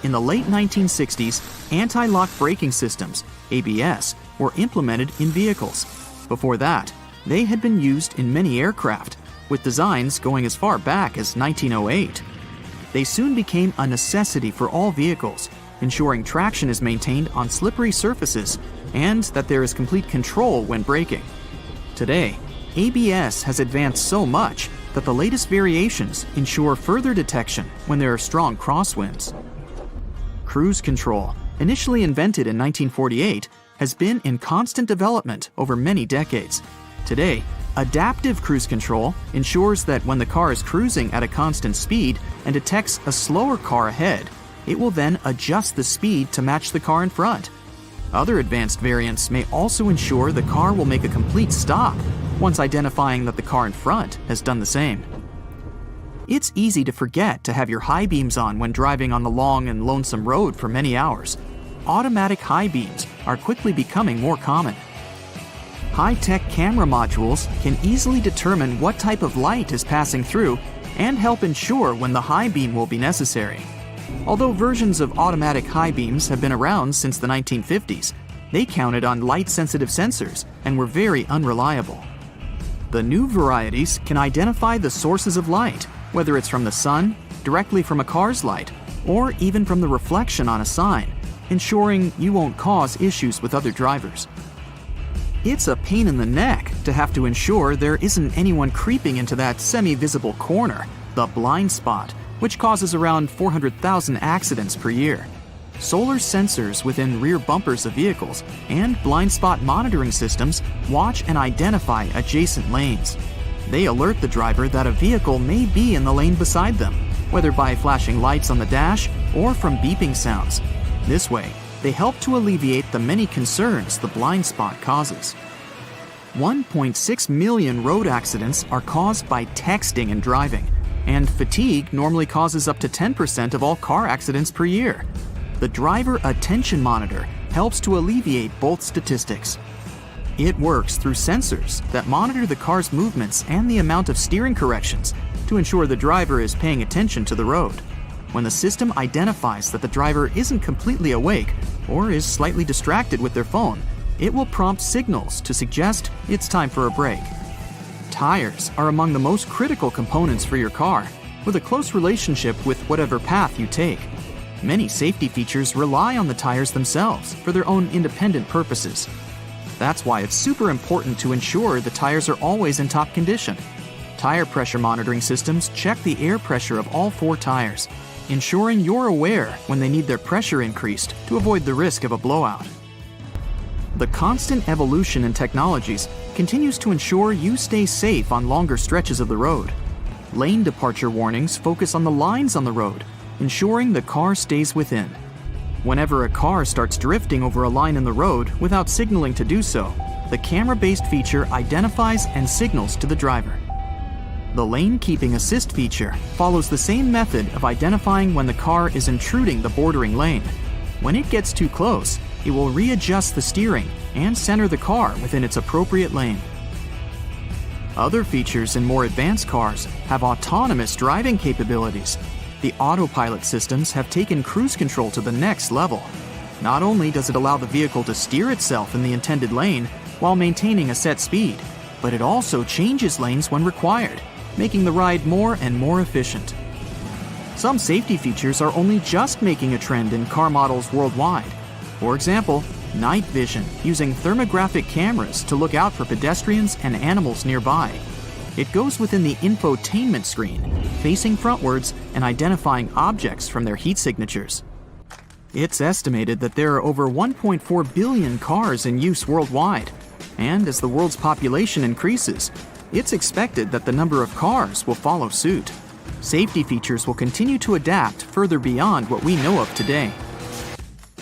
In the late 1960s, anti-lock braking systems, ABS, were implemented in vehicles. Before that, they had been used in many aircraft, with designs going as far back as 1908. They soon became a necessity for all vehicles, ensuring traction is maintained on slippery surfaces and that there is complete control when braking. Today, ABS has advanced so much that the latest variations ensure further detection when there are strong crosswinds. Cruise control, initially invented in 1948, has been in constant development over many decades. Today, adaptive cruise control ensures that when the car is cruising at a constant speed and detects a slower car ahead, it will then adjust the speed to match the car in front. Other advanced variants may also ensure the car will make a complete stop once identifying that the car in front has done the same. It's easy to forget to have your high beams on when driving on the long and lonesome road for many hours. Automatic high beams are quickly becoming more common. High-tech camera modules can easily determine what type of light is passing through and help ensure when the high beam will be necessary. Although versions of automatic high beams have been around since the 1950s, they counted on light-sensitive sensors and were very unreliable. The new varieties can identify the sources of light, whether it's from the sun, directly from a car's light, or even from the reflection on a sign, ensuring you won't cause issues with other drivers. It's a pain in the neck to have to ensure there isn't anyone creeping into that semi-visible corner, the blind spot, which causes around 400,000 accidents per year. Solar sensors within rear bumpers of vehicles and blind spot monitoring systems watch and identify adjacent lanes. They alert the driver that a vehicle may be in the lane beside them, whether by flashing lights on the dash or from beeping sounds. This way, they help to alleviate the many concerns the blind spot causes. 1.6 million road accidents are caused by texting and driving, and fatigue normally causes up to 10% of all car accidents per year. The driver attention monitor helps to alleviate both statistics. It works through sensors that monitor the car's movements and the amount of steering corrections to ensure the driver is paying attention to the road. When the system identifies that the driver isn't completely awake or is slightly distracted with their phone, it will prompt signals to suggest it's time for a break. Tires are among the most critical components for your car, with a close relationship with whatever path you take. Many safety features rely on the tires themselves for their own independent purposes. That's why it's super important to ensure the tires are always in top condition. Tire pressure monitoring systems check the air pressure of all 4 tires, ensuring you're aware when they need their pressure increased to avoid the risk of a blowout. The constant evolution in technologies continues to ensure you stay safe on longer stretches of the road. Lane departure warnings focus on the lines on the road, ensuring the car stays within. Whenever a car starts drifting over a line in the road without signaling to do so, the camera-based feature identifies and signals to the driver. The lane keeping assist feature follows the same method of identifying when the car is intruding the bordering lane. When it gets too close, it will readjust the steering and center the car within its appropriate lane. Other features in more advanced cars have autonomous driving capabilities. The autopilot systems have taken cruise control to the next level. Not only does it allow the vehicle to steer itself in the intended lane while maintaining a set speed, but it also changes lanes when required. making the ride more and more efficient. Some safety features are only just making a trend in car models worldwide. For example, night vision, using thermographic cameras to look out for pedestrians and animals nearby. It goes within the infotainment screen, facing frontwards and identifying objects from their heat signatures. It's estimated that there are over 1.4 billion cars in use worldwide, and as the world's population increases, it's expected that the number of cars will follow suit. Safety features will continue to adapt further beyond what we know of today.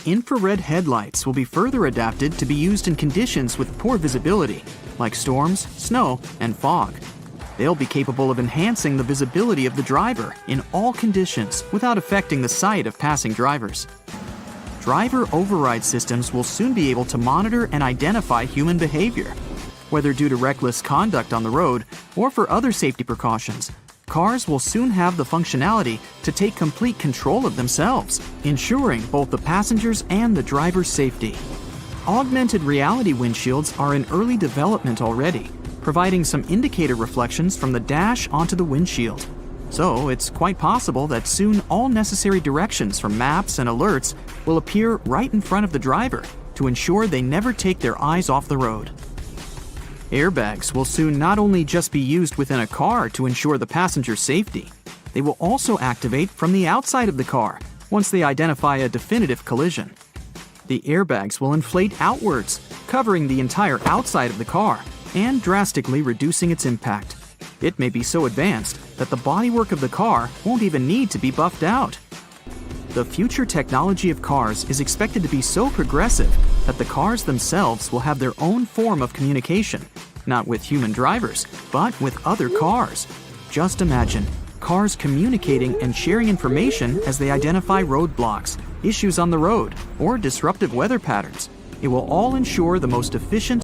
Infrared headlights will be further adapted to be used in conditions with poor visibility, like storms, snow, and fog. They'll be capable of enhancing the visibility of the driver in all conditions without affecting the sight of passing drivers. Driver override systems will soon be able to monitor and identify human behavior. Whether due to reckless conduct on the road or for other safety precautions, cars will soon have the functionality to take complete control of themselves, ensuring both the passengers and the driver's safety. Augmented reality windshields are in early development already, providing some indicator reflections from the dash onto the windshield. So it's quite possible that soon all necessary directions from maps and alerts will appear right in front of the driver to ensure they never take their eyes off the road. Airbags will soon not only just be used within a car to ensure the passenger's safety, they will also activate from the outside of the car once they identify a definitive collision. The airbags will inflate outwards, covering the entire outside of the car and drastically reducing its impact. It may be so advanced that the bodywork of the car won't even need to be buffed out. The future technology of cars is expected to be so progressive that the cars themselves will have their own form of communication, not with human drivers, but with other cars. Just imagine cars communicating and sharing information as they identify roadblocks, issues on the road, or disruptive weather patterns. It will all ensure the most efficient